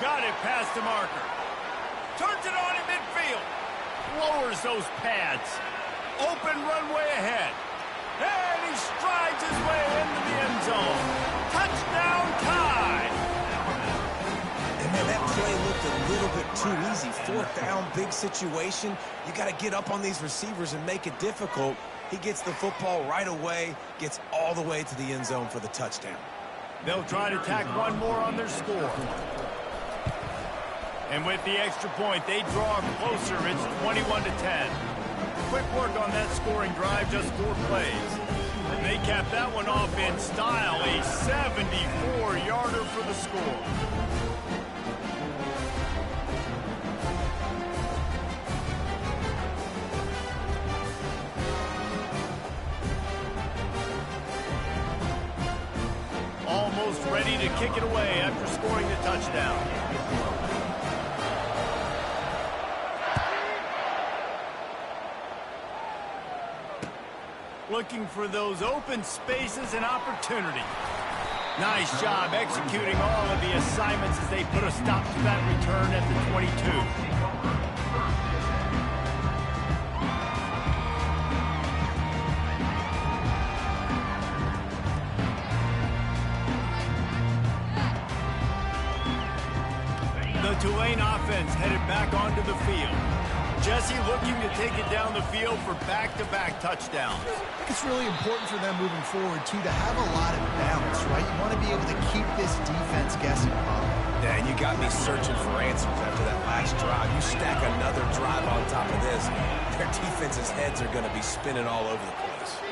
Got it past the marker. Turns it on in midfield. Lowers those pads. Open runway ahead. And he strides his way into the end zone. Touchdown, Tide. And man, that play looked a little bit too easy. 4th down, big situation. You got to get up on these receivers and make it difficult. He gets the football right away, gets all the way to the end zone for the touchdown. They'll try to tack one more on their score. And with the extra point, they draw closer. It's 21-10. Quick work on that scoring drive, just 4 plays. And they cap that one off in style, a 74-yarder for the score. Almost ready to kick it away after scoring the touchdown. Looking for those open spaces and opportunity. Nice job executing all of the assignments as they put a stop to that return at the 22. The Tulane offense headed back onto the field. Jesse looking to take it down the field for back-to-back touchdowns. I think it's really important for them moving forward, too, to have a lot of balance, right? You want to be able to keep this defense guessing, Bob. Yeah, and you got me searching for answers after that last drive. You stack another drive on top of this, their defense's heads are going to be spinning all over the place.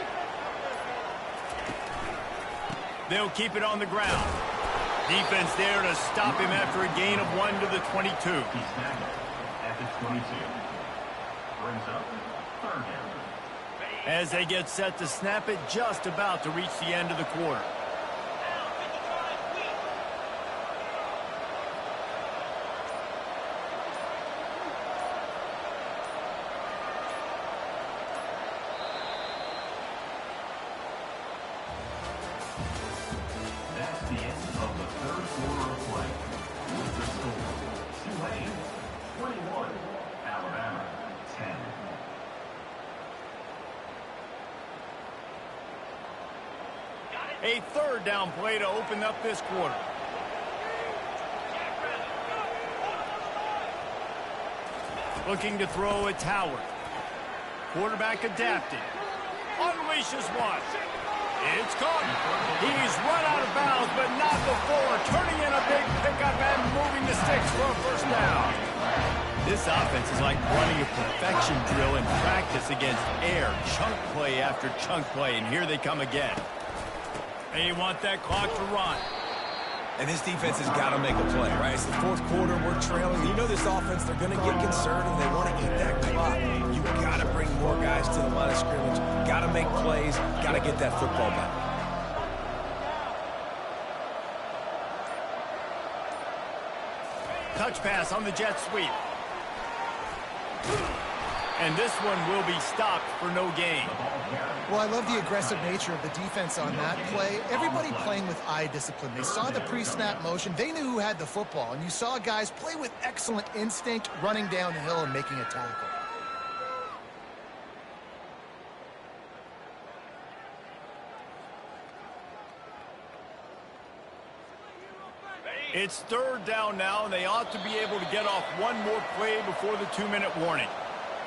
They'll keep it on the ground. Defense there to stop him after a gain of 1 to the 22. He's snagged at the 22. Brings up third down. As they get set to snap it, just about to reach the end of the quarter. That's the end of the third quarter of play. With the score, Tulane 21, Alabama 10. A third down play to open up this quarter. Looking to throw, it's Howard. Quarterback adapting. Unleashes one. It's caught. He's run out of bounds, but not before. Turning in a big pickup and moving the sticks for a first down. This offense is like running a perfection drill in practice against air. Chunk play after chunk play, and here they come again. They want that clock to run. And this defense has got to make a play, right? It's the fourth quarter, we're trailing. You know this offense, they're going to get conservative. They want to eat that clock. You got to bring more guys to the line of scrimmage. Got to make plays. Got to get that football back. Touch pass on the jet sweep. And this one will be stopped for no gain. Well, I love the aggressive nature of the defense on that play. Everybody playing with eye discipline. They saw the pre-snap motion. They knew who had the football. And you saw guys play with excellent instinct, running down the hill and making a tackle. It's third down now, and they ought to be able to get off one more play before the 2-minute warning.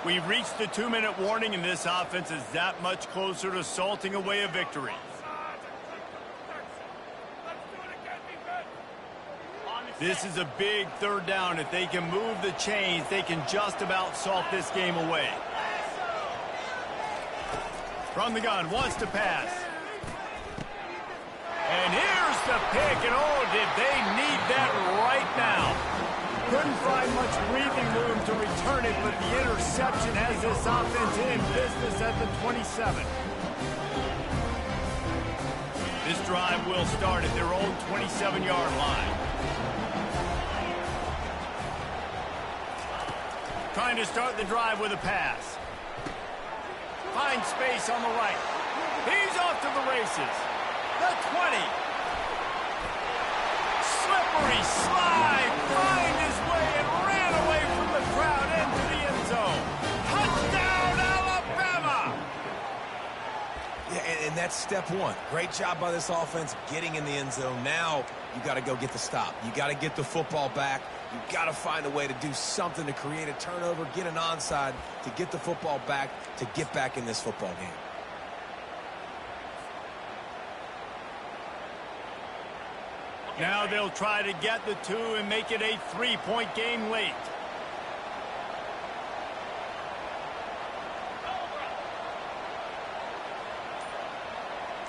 We've reached the 2-minute warning, and this offense is that much closer to salting away a victory. This is a big third down. If they can move the chains, they can just about salt this game away. From the gun, wants to pass. And here's the pick, and oh, did they need that right now. Couldn't find much breathing room to return it, but the interception has this offense in business at the 27. This drive will start at their own 27-yard line. Trying to start the drive with a pass. Finds space on the right. He's off to the races. The 20. Slippery slide. Find his way and ran away from the crowd into the end zone. Touchdown, Alabama! Yeah, and that's step one. Great job by this offense getting in the end zone. Now you got to go get the stop. You got to get the football back. You got to find a way to do something to create a turnover, get an onside, to get the football back, to get back in this football game. Now they'll try to get the 2 and make it a 3-point game late.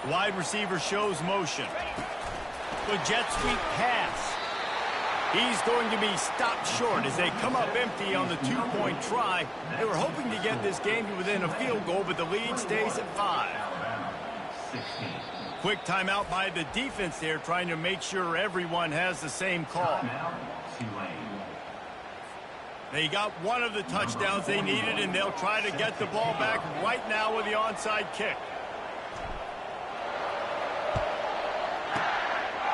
Wide receiver shows motion. The jet sweep pass. He's going to be stopped short as they come up empty on the 2-point try. They were hoping to get this game to within a field goal, but the lead stays at 5. Quick timeout by the defense there, trying to make sure everyone has the same call. They got one of the touchdowns they needed, and they'll try to get the ball back right now with the onside kick.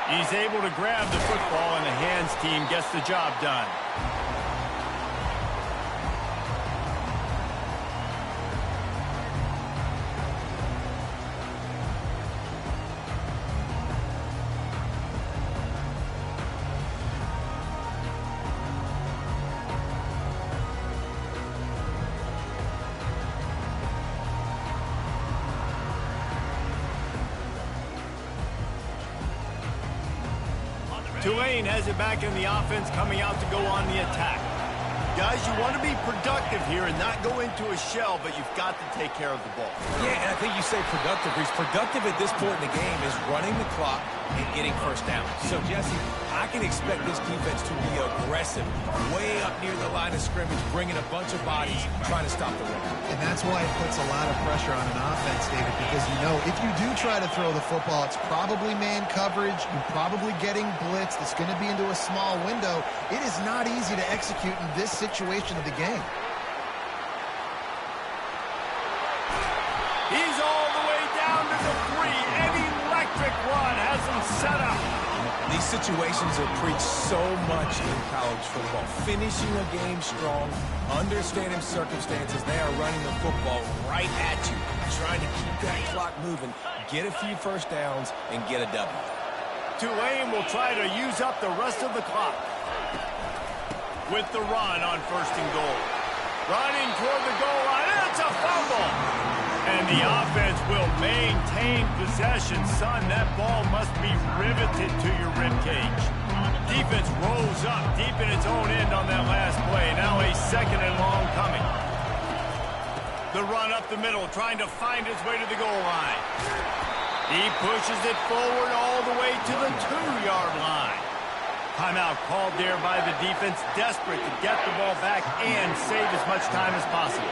He's able to grab the football, and the hands team gets the job done. Tulane has it back in the offense, coming out to go on the attack. Guys, you want to be productive here and not go into a shell, but you've got to take care of the ball. Yeah, and I think you say productive, Reese. Productive at this point in the game is running the clock and getting first down. So, Jesse, I can expect this defense to be aggressive, way up near the line of scrimmage, bringing a bunch of bodies, trying to stop the run. And that's why it puts a lot of pressure on an offense, David, because you know if you do try to throw the football, it's probably man coverage. You're probably getting blitzed. It's going to be into a small window. It is not easy to execute in this situation of the game. He's all the way down to the 3. An electric run has him set up. These situations are preached so much in college football. Finishing a game strong, understanding circumstances. They are running the football right at you, trying to keep that clock moving, get a few first downs, and get a W. Tulane will try to use up the rest of the clock with the run on 1st and goal. Running toward the goal line. It's a fumble. And the offense will maintain possession. Son, that ball must be riveted to your ribcage. Defense rolls up deep in its own end on that last play. Now a 2nd and long coming. The run up the middle, trying to find its way to the goal line. He pushes it forward all the way to the 2-yard line. Timeout called there by the defense, desperate to get the ball back and save as much time as possible.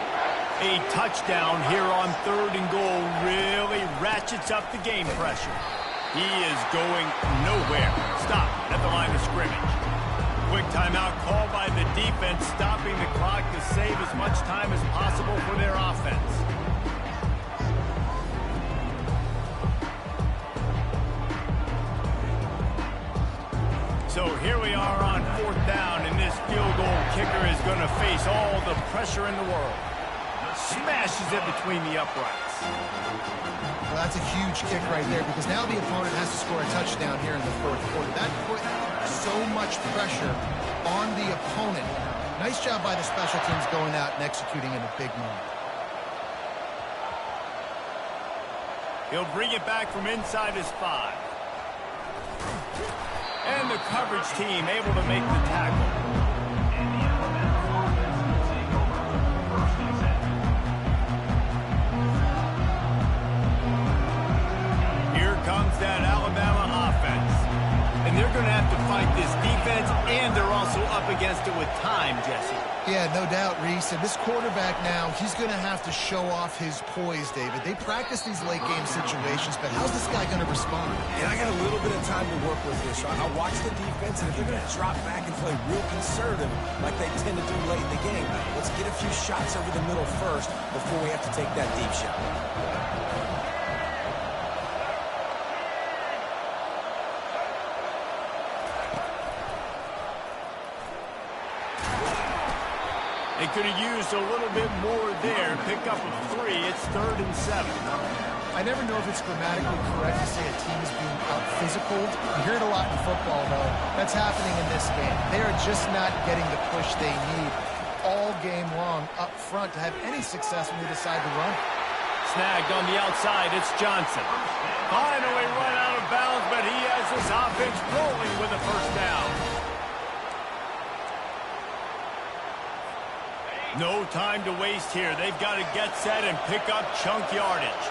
A touchdown here on 3rd and goal really ratchets up the game pressure. He is going nowhere. Stop at the line of scrimmage. Quick timeout called by the defense, stopping the clock to save as much time as possible for their offense. So here we are on 4th down, and this field goal kicker is going to face all the pressure in the world. Smashes it between the uprights. Well, that's a huge kick right there because now the opponent has to score a touchdown here in the 4th quarter. That put so much pressure on the opponent. Nice job by the special teams going out and executing in a big moment. He'll bring it back from inside his 5. And the coverage team able to make the tackle. Here comes that Alabama offense. And they're going to have to fight this defense, and they're also up against it with time, Jesse. Yeah, no doubt, Reese. And this quarterback now, he's going to have to show off his poise, David. They practice these late-game situations, but how's this guy going to respond? And I got a little bit of time to work with this. I watch the defense, and if they're going to drop back and play real conservative like they tend to do late in the game, let's get a few shots over the middle first before we have to take that deep shot. They could have used a little bit more there. Pick up a 3. It's 3rd and 7. I never know if it's grammatically correct to say a team is being out-physical. You hear it a lot in football, though. That's happening in this game. They are just not getting the push they need all game long up front to have any success when they decide to run. Snagged on the outside, it's Johnson. Finally run out of bounds, but he has this offense rolling with a first down. No time to waste here. They've got to get set and pick up chunk yardage.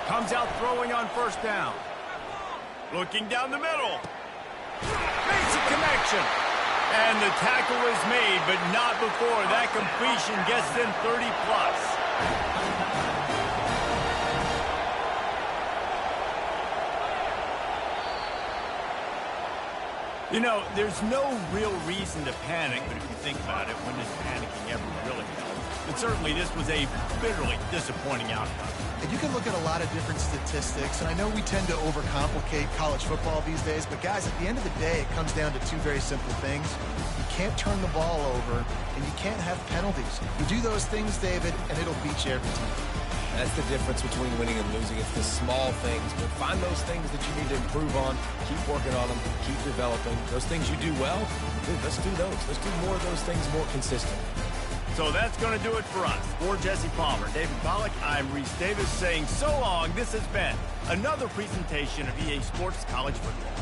Comes out throwing on first down. Looking down the middle. Makes a connection. And the tackle is made, but not before that completion gets them 30+. You know, there's no real reason to panic, but if you think about it, when does panicking ever really help? But certainly this was a bitterly disappointing outcome. And you can look at a lot of different statistics, and I know we tend to overcomplicate college football these days, but guys, at the end of the day, it comes down to two very simple things. You can't turn the ball over, and you can't have penalties. You do those things, David, and it'll beat you every time. That's the difference between winning and losing. It's the small things, but find those things that you need to improve on. Keep working on them. Keep developing. Those things you do well, dude, let's do those. Let's do more of those things more consistently. So that's going to do it for us. For Jesse Palmer, David Pollack, I'm Reese Davis saying so long. This has been another presentation of EA Sports College Football.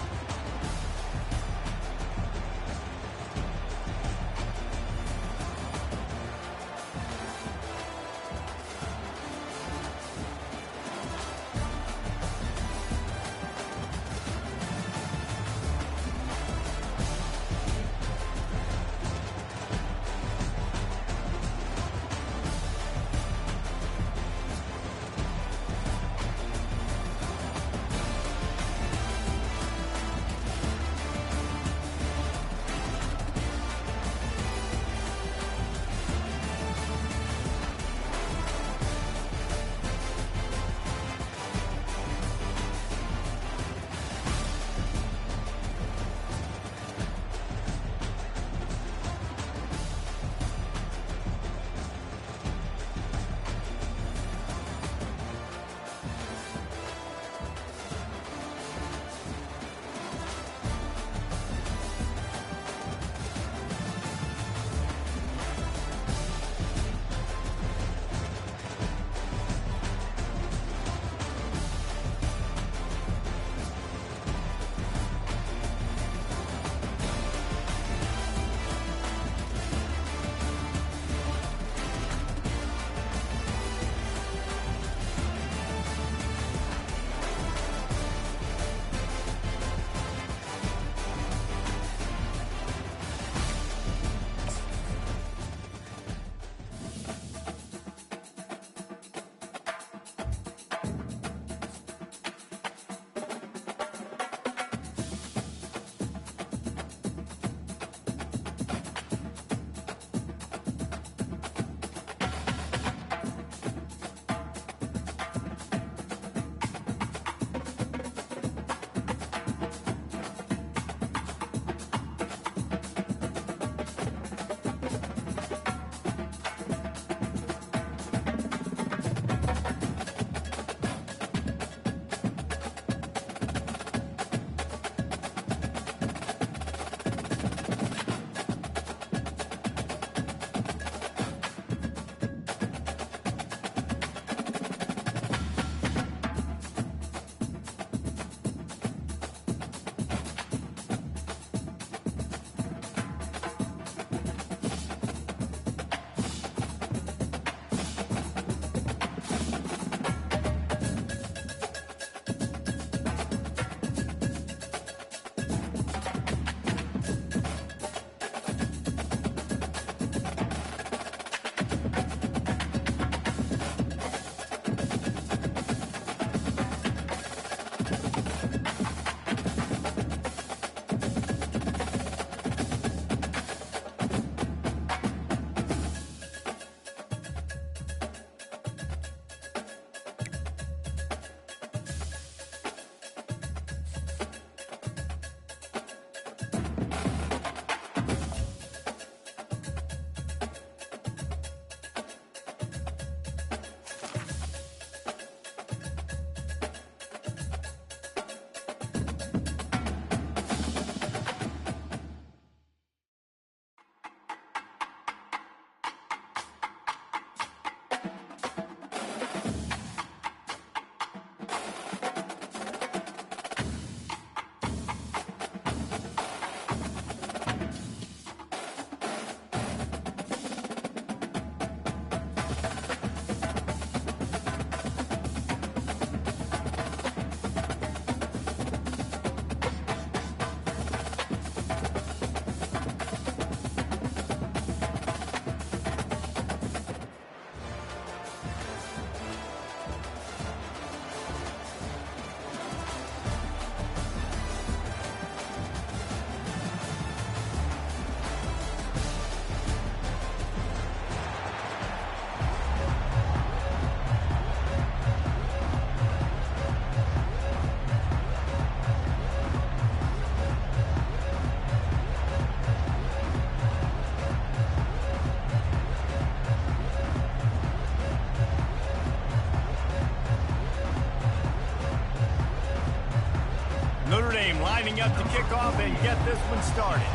team lining up to kick off and get this one started.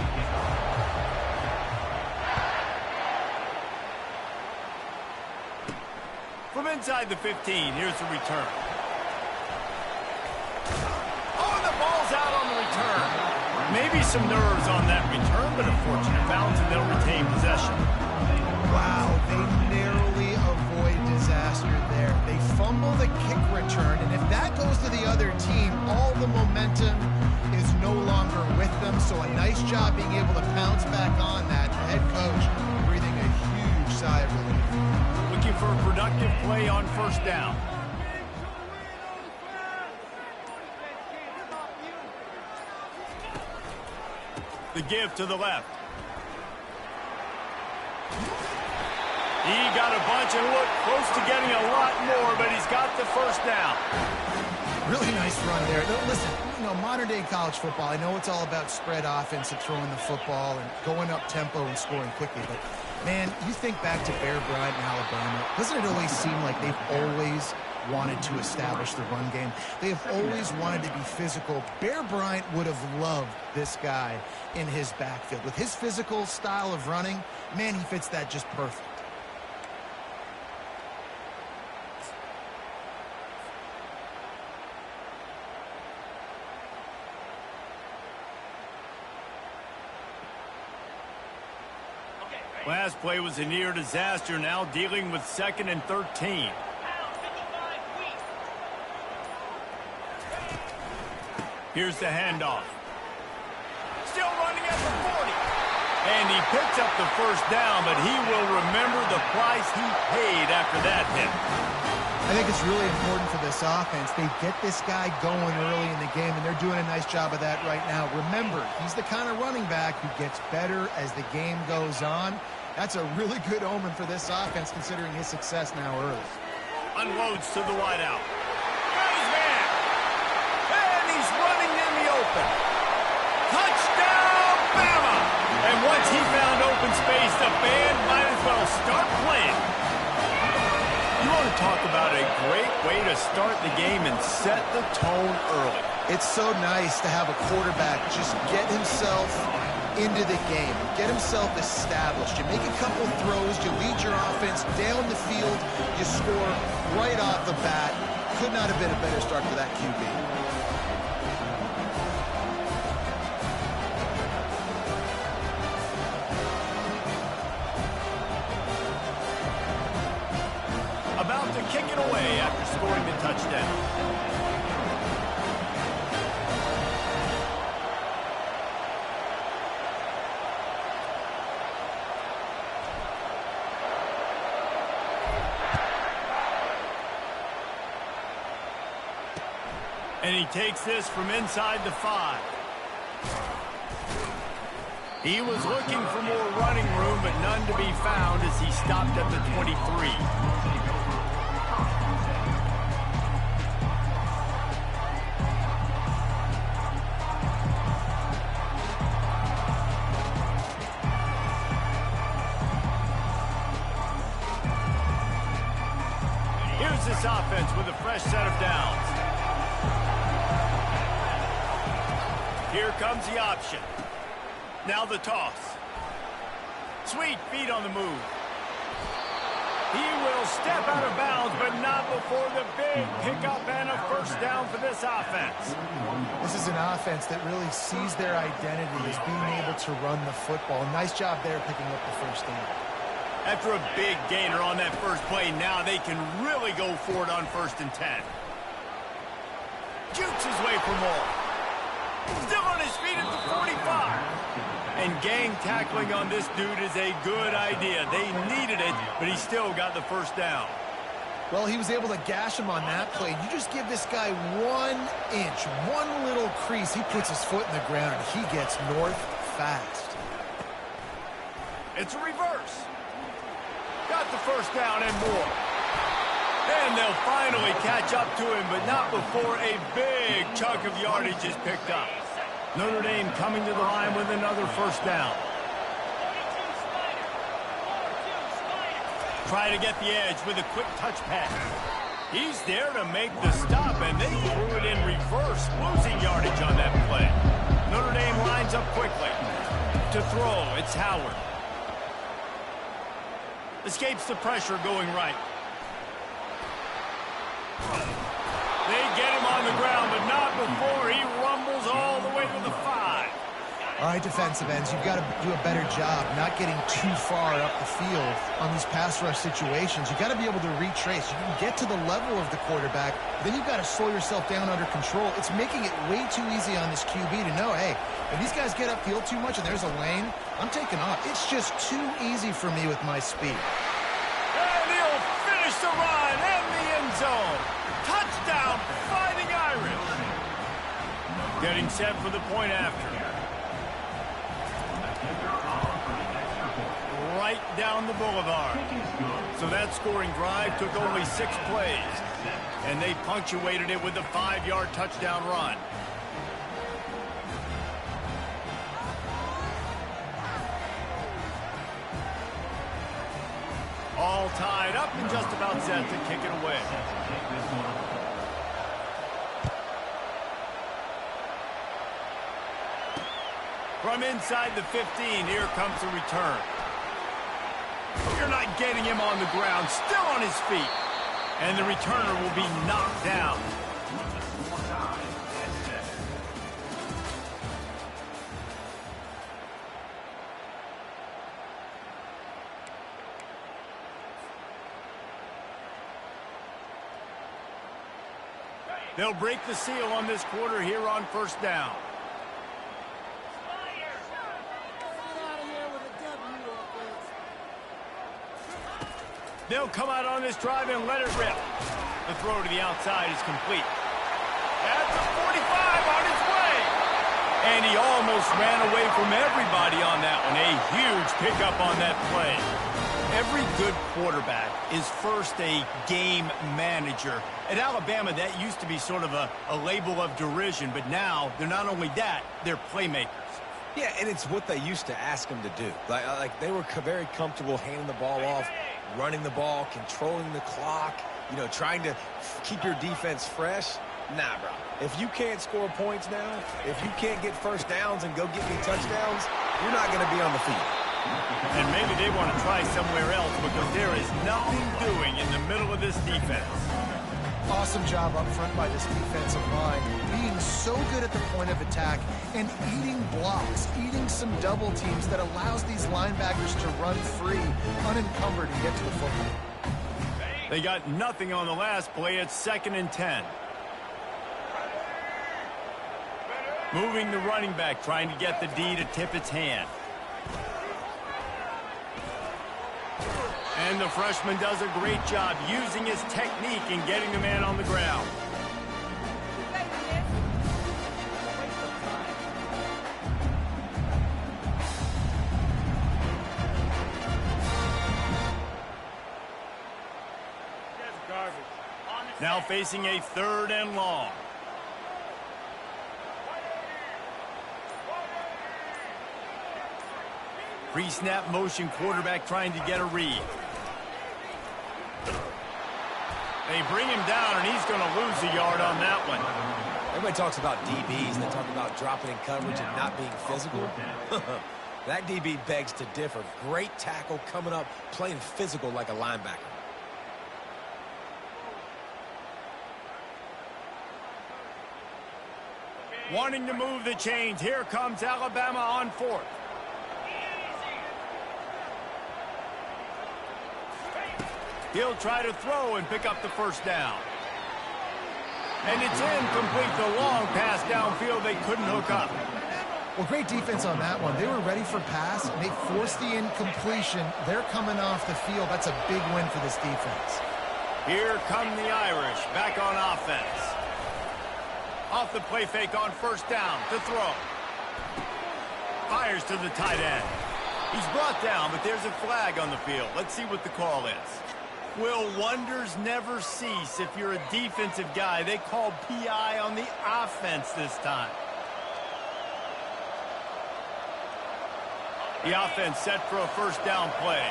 From inside the 15, here's the return. Oh, the ball's out on the return. Maybe some nerves on that return, but a fortunate bounce, and they'll retain possession. Wow, they narrowly avoid disaster there. They fumble the kick return, and if that goes to the other team, all the momentum is no longer with them. So a nice job being able to pounce back on that. The head coach breathing a huge sigh of relief. Looking for a productive play on first down. The give to the left. He got a bunch and looked close to getting a lot more, but he's got the first down. Really nice run there. Listen, modern-day college football, I know it's all about spread offense and throwing the football and going up tempo and scoring quickly, but, man, you think back to Bear Bryant in Alabama, doesn't it always seem like they've always wanted to establish the run game? They have always wanted to be physical. Bear Bryant would have loved this guy in his backfield. With his physical style of running, man, he fits that just perfect. Last play was a near disaster, now dealing with 2nd and 13. Here's the handoff. Still running at the 40. And he picks up the first down, but he will remember the price he paid after that hit. I think it's really important for this offense. They get this guy going early in the game, and they're doing a nice job of that right now. Remember, he's the kind of running back who gets better as the game goes on. That's a really good omen for this offense, considering his success now early. Unloads to the wideout. Got his man. And he's running in the open. Touchdown, Bama! And once he found open space, the band might as well start playing. You want to talk about a great way to start the game and set the tone early. It's so nice to have a quarterback just get himself into the game, get himself established. You make a couple throws, you lead your offense down the field, you score right off the bat. Could not have been a better start for that QB. About to kick it away after scoring the touchdown. And he takes this from inside the 5. He was looking for more running room, but none to be found as he stopped at the 23. Here's this offense with a fresh set of downs. Here comes the option. Now the toss. Sweet feet on the move. He will step out of bounds, but not before the big pickup and a first down for this offense. This is an offense that really sees their identity as being able to run the football. Nice job there picking up the first down. After a big gainer on that first play, now they can really go for it on 1st and 10. Jukes his way for more. Still on his feet at the 45. And gang tackling on this dude is a good idea. They needed it, but he still got the first down. Well, he was able to gash him on that play. You just give this guy 1 inch, one little crease. He puts his foot in the ground, and he gets north fast. It's a reverse. Got the first down and more. And they'll finally catch up to him, but not before a big chunk of yardage is picked up. Notre Dame coming to the line with another first down. Try to get the edge with a quick touch pass. He's there to make the stop, and they threw it in reverse, losing yardage on that play. Notre Dame lines up quickly. To throw, it's Howard. Escapes the pressure going right. They get him on the ground, but not before he rumbles all the way to the 5. All right, defensive ends, you've got to do a better job not getting too far up the field on these pass rush situations. You've got to be able to retrace. You can get to the level of the quarterback, then you've got to slow yourself down under control. It's making it way too easy on this QB to know, hey, if these guys get upfield too much and there's a lane, I'm taking off. It's just too easy for me with my speed. And he'll finish the run in the end zone. Touchdown, Fighting Irish. Getting set for the point after. Right down the boulevard. So that scoring drive took only 6 plays, and they punctuated it with a 5-yard touchdown run. All tied up and just about set to kick it away. From inside the 15, here comes the return. You're not getting him on the ground, still on his feet. And the returner will be knocked down. They'll break the seal on this quarter here on first down. They'll come out on this drive and let it rip. The throw to the outside is complete. At the 45 on his way. And he almost ran away from everybody on that one. A huge pickup on that play. Every good quarterback is first a game manager. At Alabama, that used to be sort of a label of derision, but now they're not only that, they're playmakers. Yeah, and it's what they used to ask them to do. Like they were very comfortable handing the ball off, running the ball, controlling the clock, trying to keep your defense fresh. Nah, bro. If you can't score points now, if you can't get first downs and go get me touchdowns, you're not going to be on the field. And maybe they want to try somewhere else because there is nothing doing in the middle of this defense. Awesome job up front by this defensive line, being so good at the point of attack and eating blocks, eating some double teams that allows these linebackers to run free, unencumbered, and get to the football. They got nothing on the last play. It's 2nd and 10. Moving the running back, trying to get the D to tip its hand. And the freshman does a great job using his technique and getting the man on the ground. Now facing a 3rd and long. Pre-snap motion quarterback trying to get a read. They bring him down, and he's going to lose a yard on that one. Everybody talks about DBs, and they talk about dropping in coverage and not being physical. That DB begs to differ. Great tackle coming up, playing physical like a linebacker. Wanting to move the chains. Here comes Alabama on 4th. He'll try to throw and pick up the first down. And it's incomplete. The long pass downfield they couldn't hook up. Well, great defense on that one. They were ready for pass, and they forced the incompletion. They're coming off the field. That's a big win for this defense. Here come the Irish back on offense. Off the play fake on first down to throw. Fires to the tight end. He's brought down, but there's a flag on the field. Let's see what the call is. Will wonders never cease if you're a defensive guy? They called PI on the offense this time. The offense set for a first down play.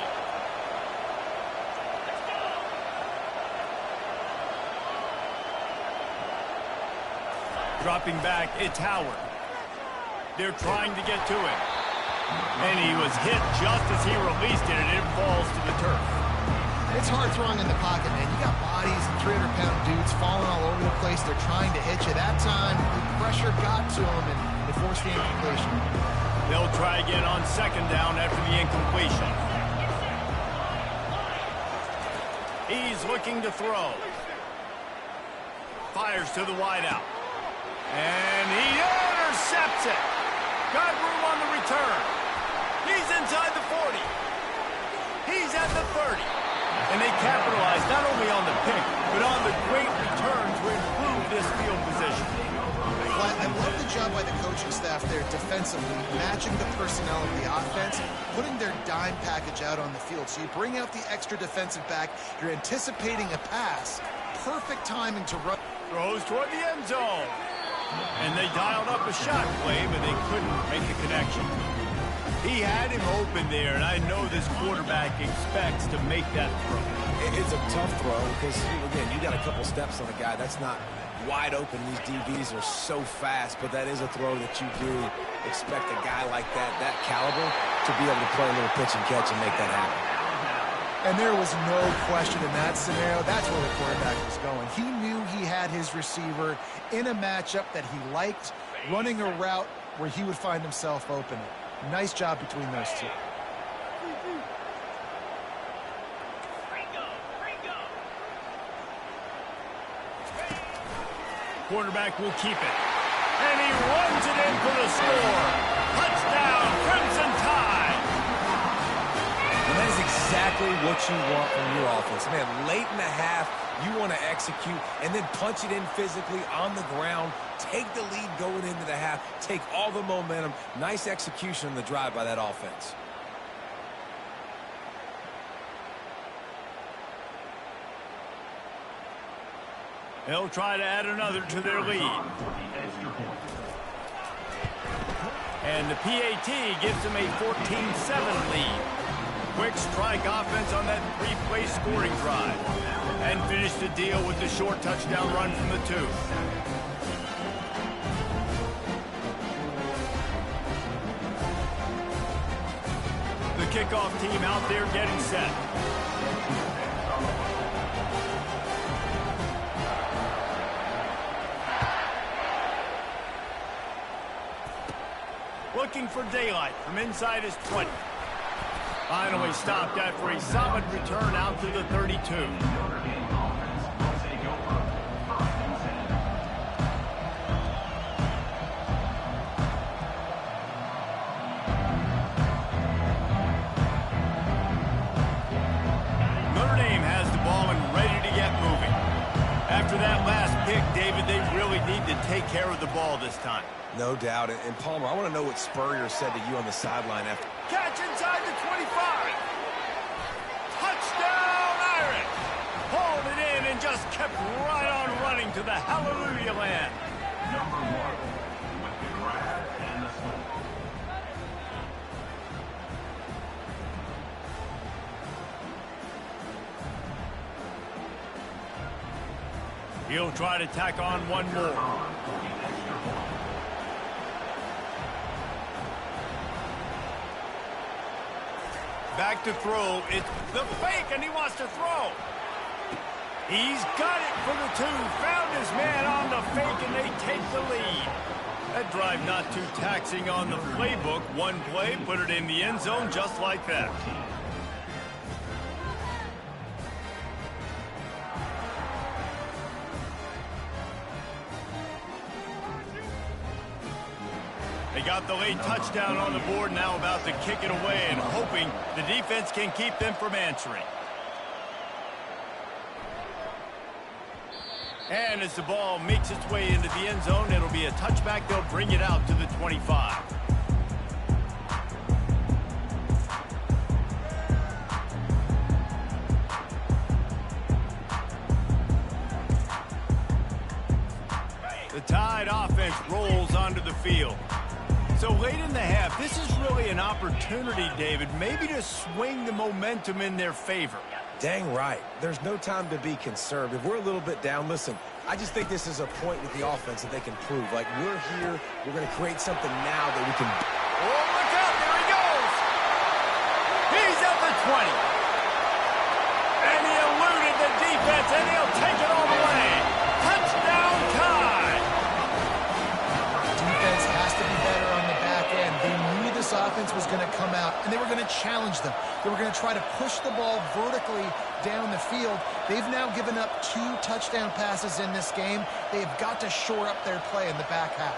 Dropping back, it's Howard. They're trying to get to him. And he was hit just as he released it, and it falls to the turf. It's hard throwing in the pocket, man. You got bodies and 300-pound dudes falling all over the place. They're trying to hit you. That time, the pressure got to him, and they forced the incompletion. They'll try again on second down after the incompletion. He's looking to throw. Fires to the wideout. And he intercepts it. Got room on the return. He's inside the 40. He's at the 30. And they capitalize not only on the pick, but on the great return to improve this field position. I love the job by the coaching staff there defensively, matching the personnel of the offense, putting their dime package out on the field. So you bring out the extra defensive back, you're anticipating a pass, perfect timing to run. Throws toward the end zone. And they dialed up a shot play, but they couldn't make the connection. He had him open there, and I know this quarterback expects to make that throw. It's a tough throw because, again, you got a couple steps on a guy. That's not wide open. These DBs are so fast, but that is a throw that you do expect a guy like that caliber, to be able to play a little pitch and catch and make that happen. And there was no question in that scenario. That's where the quarterback was going. He knew he had his receiver in a matchup that he liked, running a route where he would find himself open. Nice job between those two. Quarterback will keep it. And he runs it in for the score. Touchdown, Crimson Tide. And that is exactly what you want from your offense. Man, late in the half, you want to execute and then punch it in physically on the ground. Take the lead going into the half. Take all the momentum. Nice execution on the drive by that offense. They'll try to add another to their lead. And the PAT gives them a 14-7 lead. Quick strike offense on that three-play scoring drive. And finish the deal with the short touchdown run from the 2. The kickoff team out there getting set. Looking for daylight from inside his 20. Finally stopped after a solid return out to the 32. Notre Dame has the ball and ready to get moving. After that last pick, David, they really need to take care of the ball this time. No doubt. And Palmer, I want to know what Spurrier said to you on the sideline after. Catch inside the 25. Touchdown, Irish. Hauled it in and just kept right on running to the hallelujah land. Number 1 with the grab and the score. He'll try to tack on one more. Back to throw. It's the fake, and he wants to throw. He's got it for the 2. Found his man on the fake, and they take the lead. That drive not too taxing on the playbook. One play, put it in the end zone just like that. They got the late touchdown on the board, now about to kick it away and hoping the defense can keep them from answering. And as the ball makes its way into the end zone, it'll be a touchback. They'll bring it out to the 25. The Tide offense rolls onto the field. So late in the half, this is really an opportunity, David, maybe to swing the momentum in their favor. Dang right. There's no time to be conservative. We're a little bit down. Listen, I just think this is a point with the offense that they can prove. Like, we're here. We're going to create something now that we can. Oh, look out. There he goes. He's at the 20. And he eluded the defense, and he'll take it all the way. Touchdown tie. Defense has to be better on the back end. They knew this offense was going to come out, and they were going to challenge them. They were going to try to push the ball vertically down the field. They've now given up 2 touchdown passes in this game. They've got to shore up their play in the back half.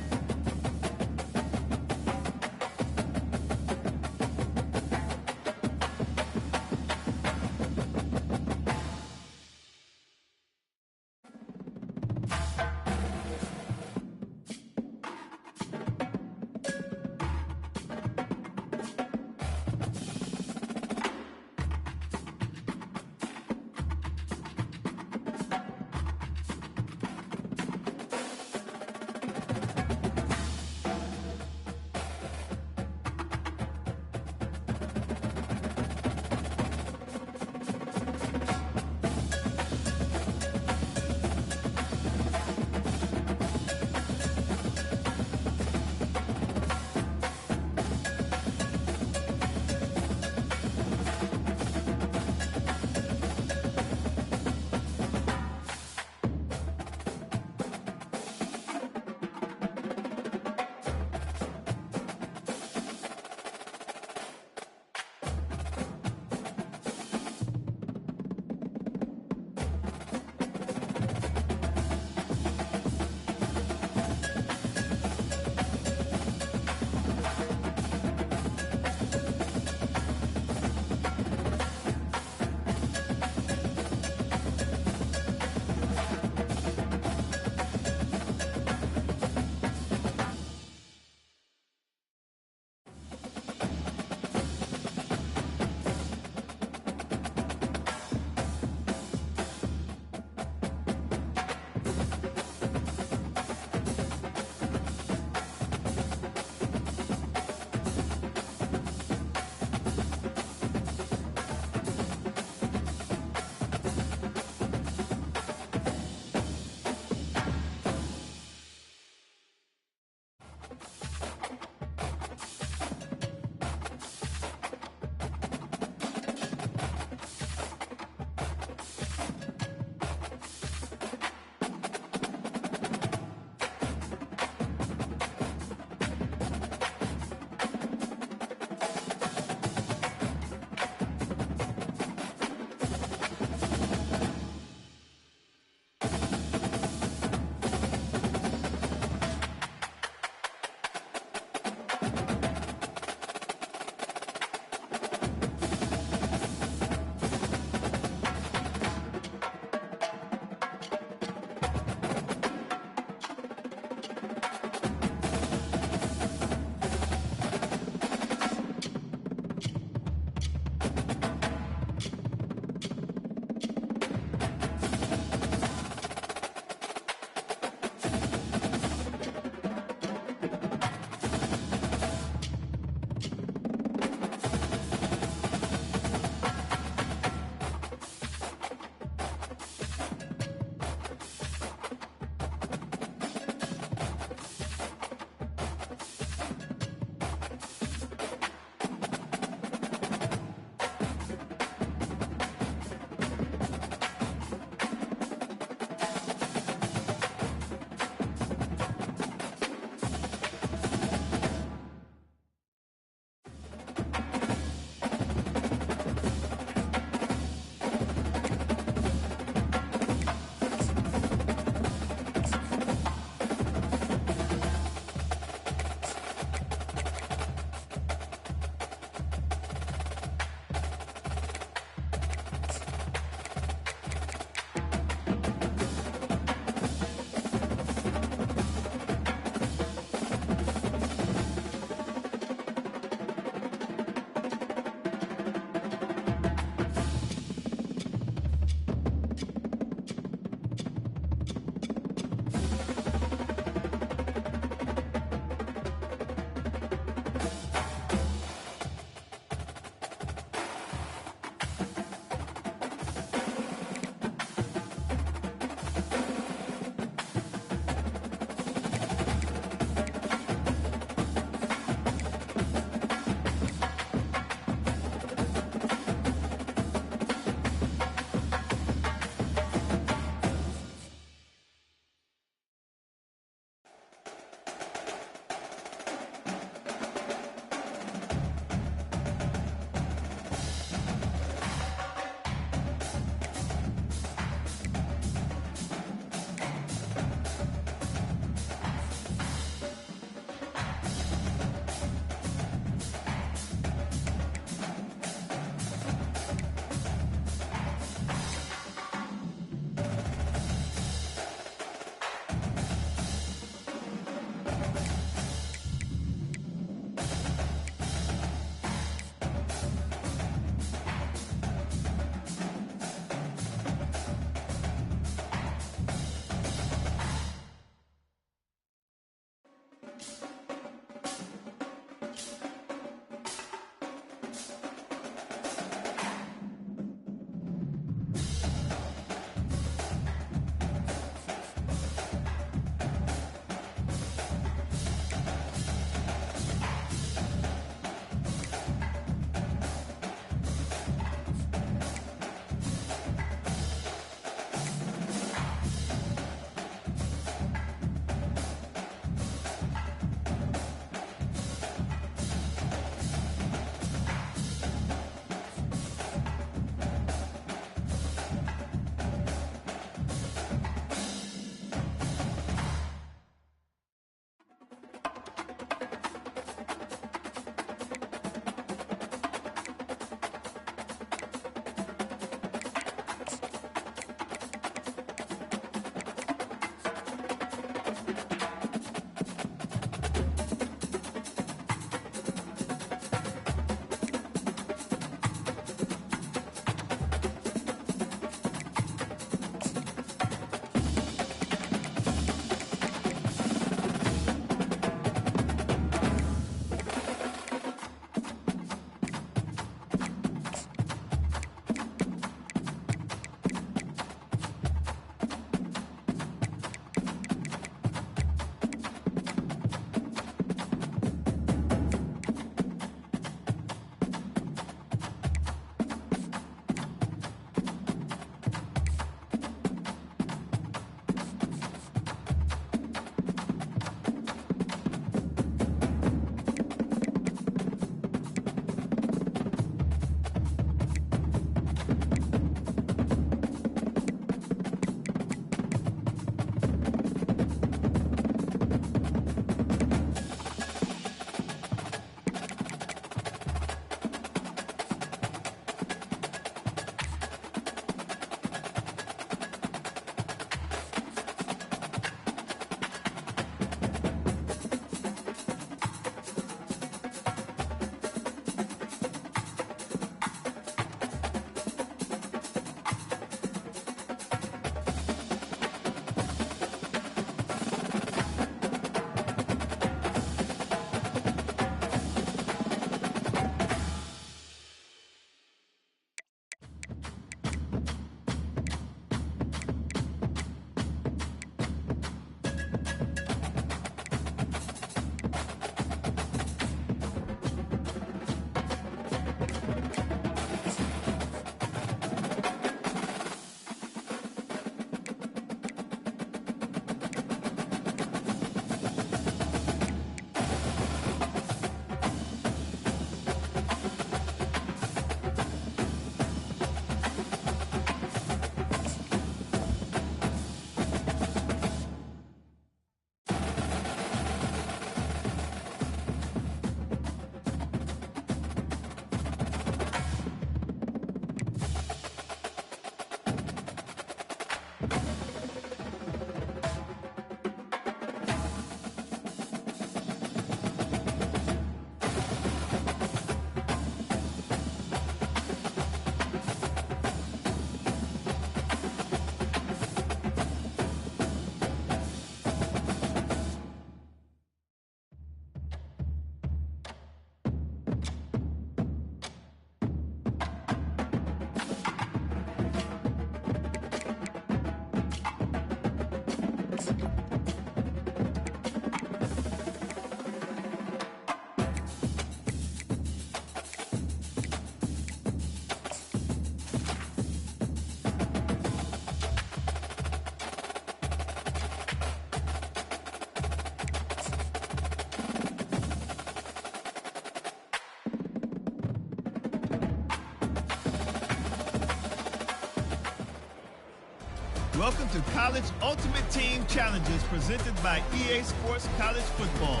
Welcome to College Ultimate Team Challenges presented by EA Sports College Football.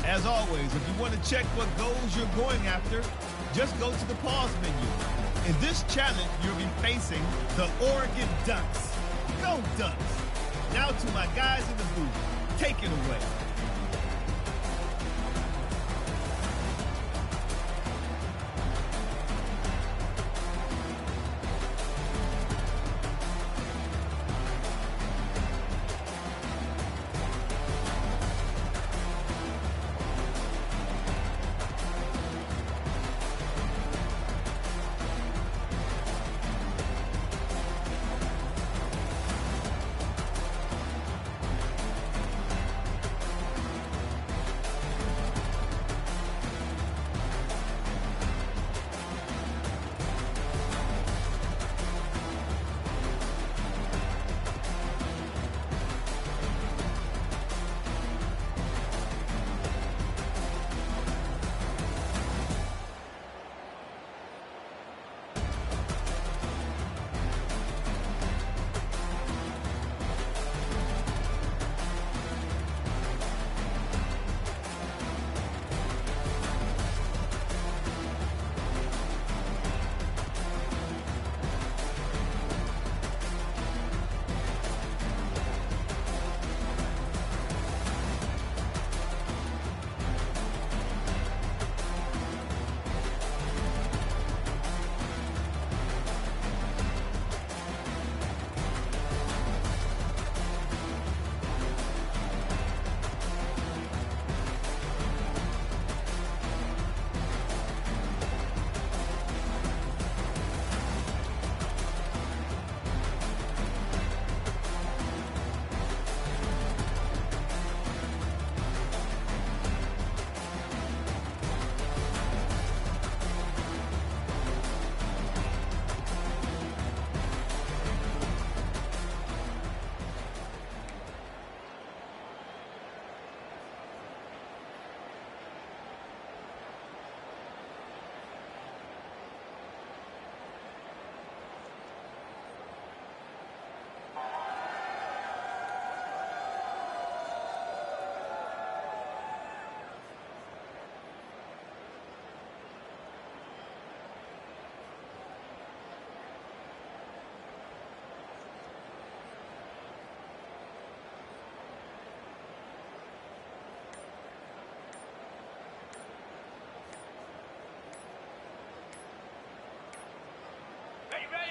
As always, if you want to check what goals you're going after, just go to the pause menu. In this challenge, you'll be facing the Oregon Ducks. Go Ducks! Now to my guys in the booth. Take it away.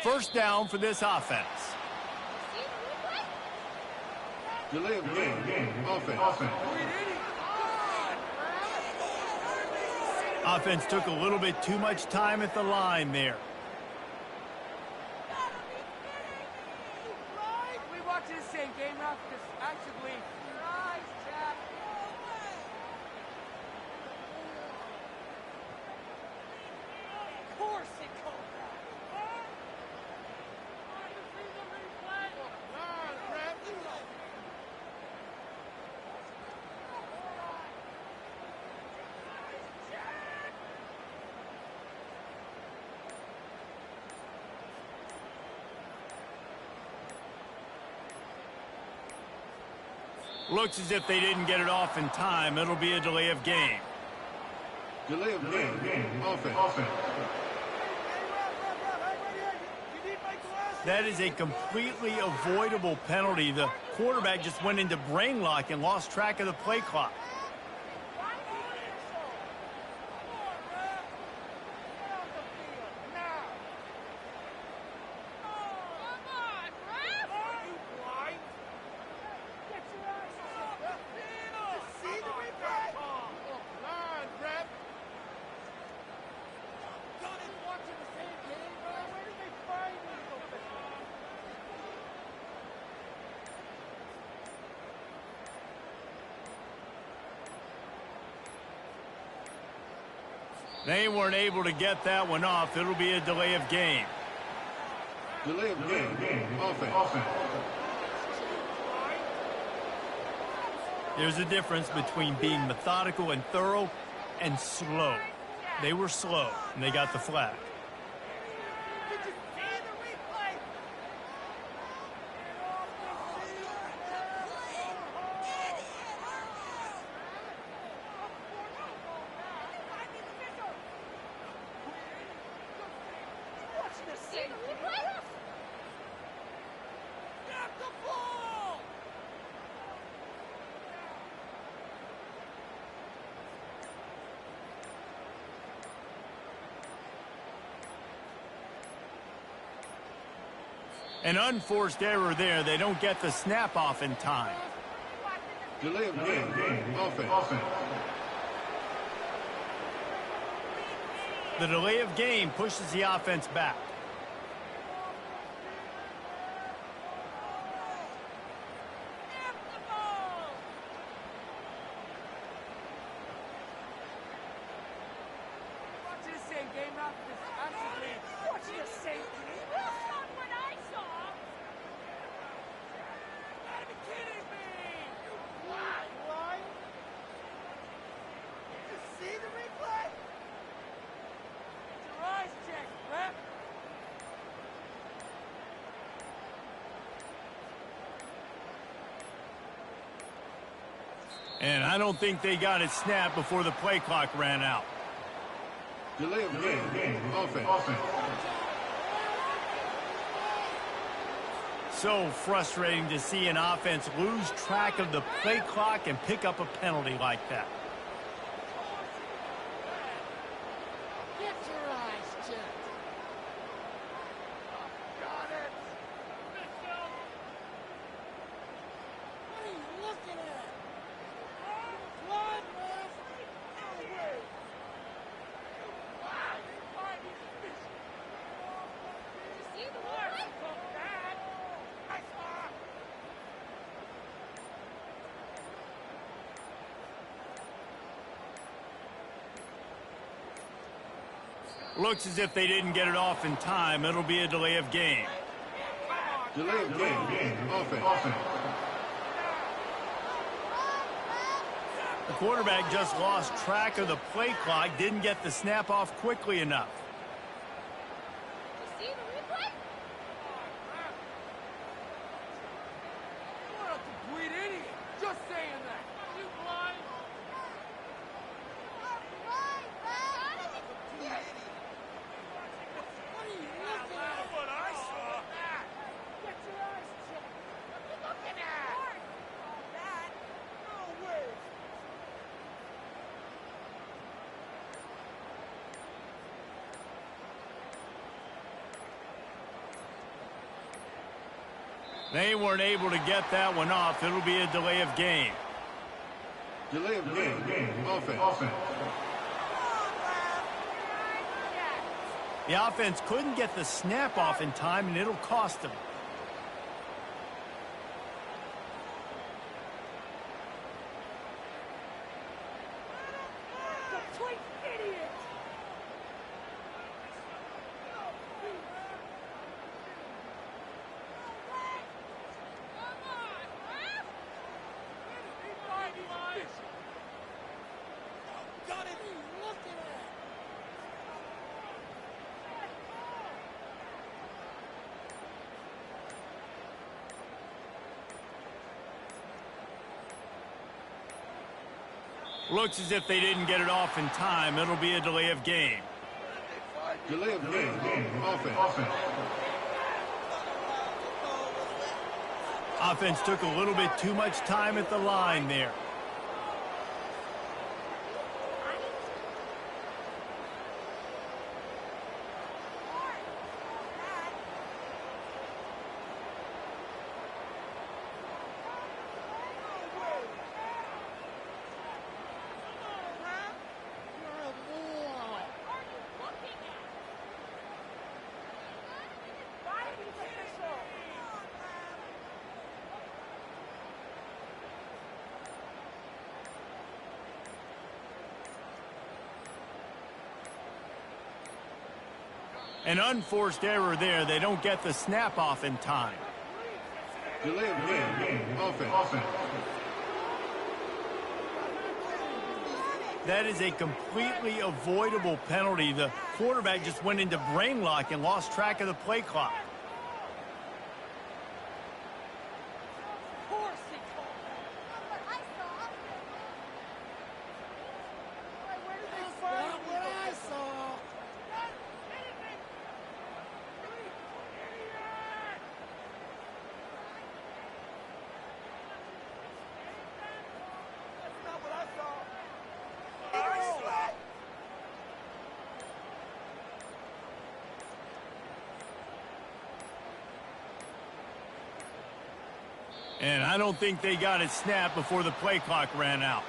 First down for this offense. Delay of game. Offense. Offense took a little bit too much time at the line there. We watching the same game, Ralph? Because actually, your eyes, Jack. Of course it called that. Looks as if they didn't get it off in time. It'll be a delay of game. Delay of game. Offense. That is a completely avoidable penalty. The quarterback just went into brain lock and lost track of the play clock. They weren't able to get that one off. It'll be a delay of game. Delay of game. Offense. There's a difference between being methodical and thorough and slow. They were slow, and they got the flag. An unforced error there. They don't get the snap off in time. Delay of game. Offense. The delay of game pushes the offense back. And I don't think they got it snapped before the play clock ran out. Delay of game. Offense. So frustrating to see an offense lose track of the play clock and pick up a penalty like that. Get your eyes checked. Got it. What are you looking at? What, ref? No way. You see the mark? Looks as if they didn't get it off in time. It'll be a delay of game. Delay of game. Offense. The quarterback just lost track of the play clock, didn't get the snap off quickly enough. You see the replay? You're a complete idiot. Just saying that. Are you blind? What are you looking at? What I saw. Get your eyes checked. What are you looking at? That? No way. They weren't able to get that one off. It'll be a delay of game. Delay of game. Offense. The offense couldn't get the snap off in time, and it'll cost them. Complete idiot. Got it. Looking at. Looks as if they didn't get it off in time. It'll be a delay of game. Delay of game. Offense. Offense took a little bit too much time at the line there. An unforced error there. They don't get the snap off in time. Delay of game. Offense. That is a completely avoidable penalty. The quarterback just went into brain lock and lost track of the play clock. Of course he called that. Where did they find what I saw? That's not what I saw. And I don't think they got it snapped before the play clock ran out.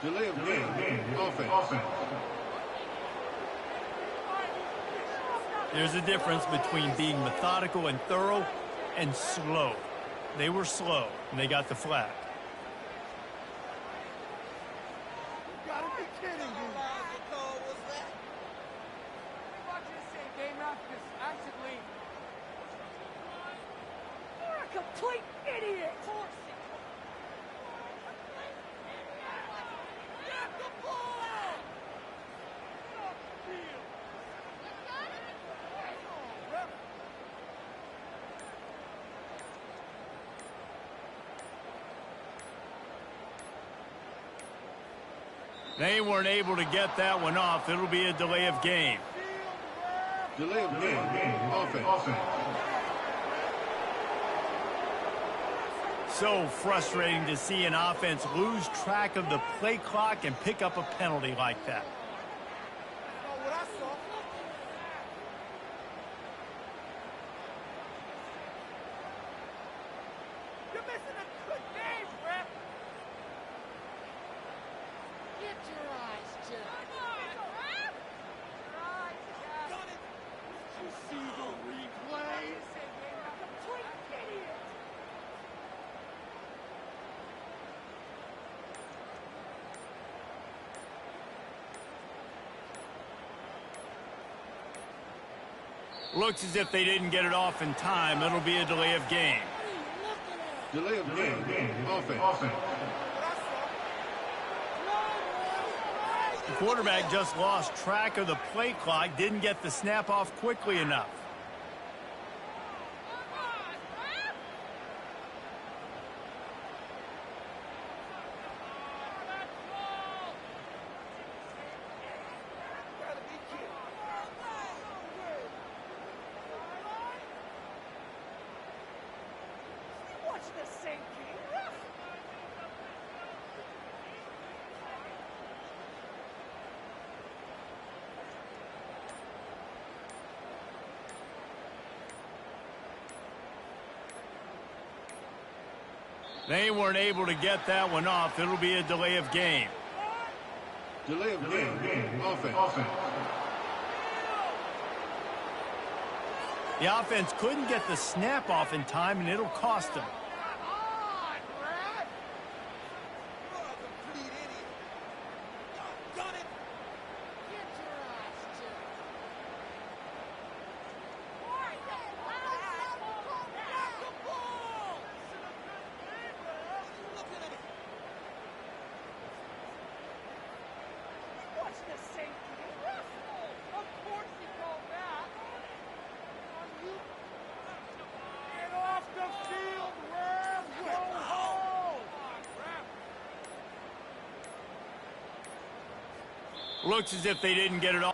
Delay of game. Offense. There's a difference between being methodical and thorough and slow. They were slow, and they got the flag. You gotta be kidding me. What call was that? I want you to say game out because actually, you're a complete idiot. Get the ball! Get off the field. They weren't able to get that one off. It'll be a delay of game. Delay of game. Offense. So frustrating to see an offense lose track of the play clock and pick up a penalty like that. What I saw. You're missing a good game, ref. Get your eyes checked. Come on, ref. Your eyes checked. Did you see the replay? Complete idiot. Looks as if they didn't get it off in time. It'll be a delay of game. Delay of game. Offense. The quarterback just lost track of the play clock, didn't get the snap off quickly enough. Watch the same game, ref. They weren't able to get that one off. It'll be a delay of game. Delay of game. Offense. The offense couldn't get the snap off in time, and it'll cost them. Watch the same game, ref. Of course he called that. Get off the field, ref! Go home! Looks as if they didn't get it off.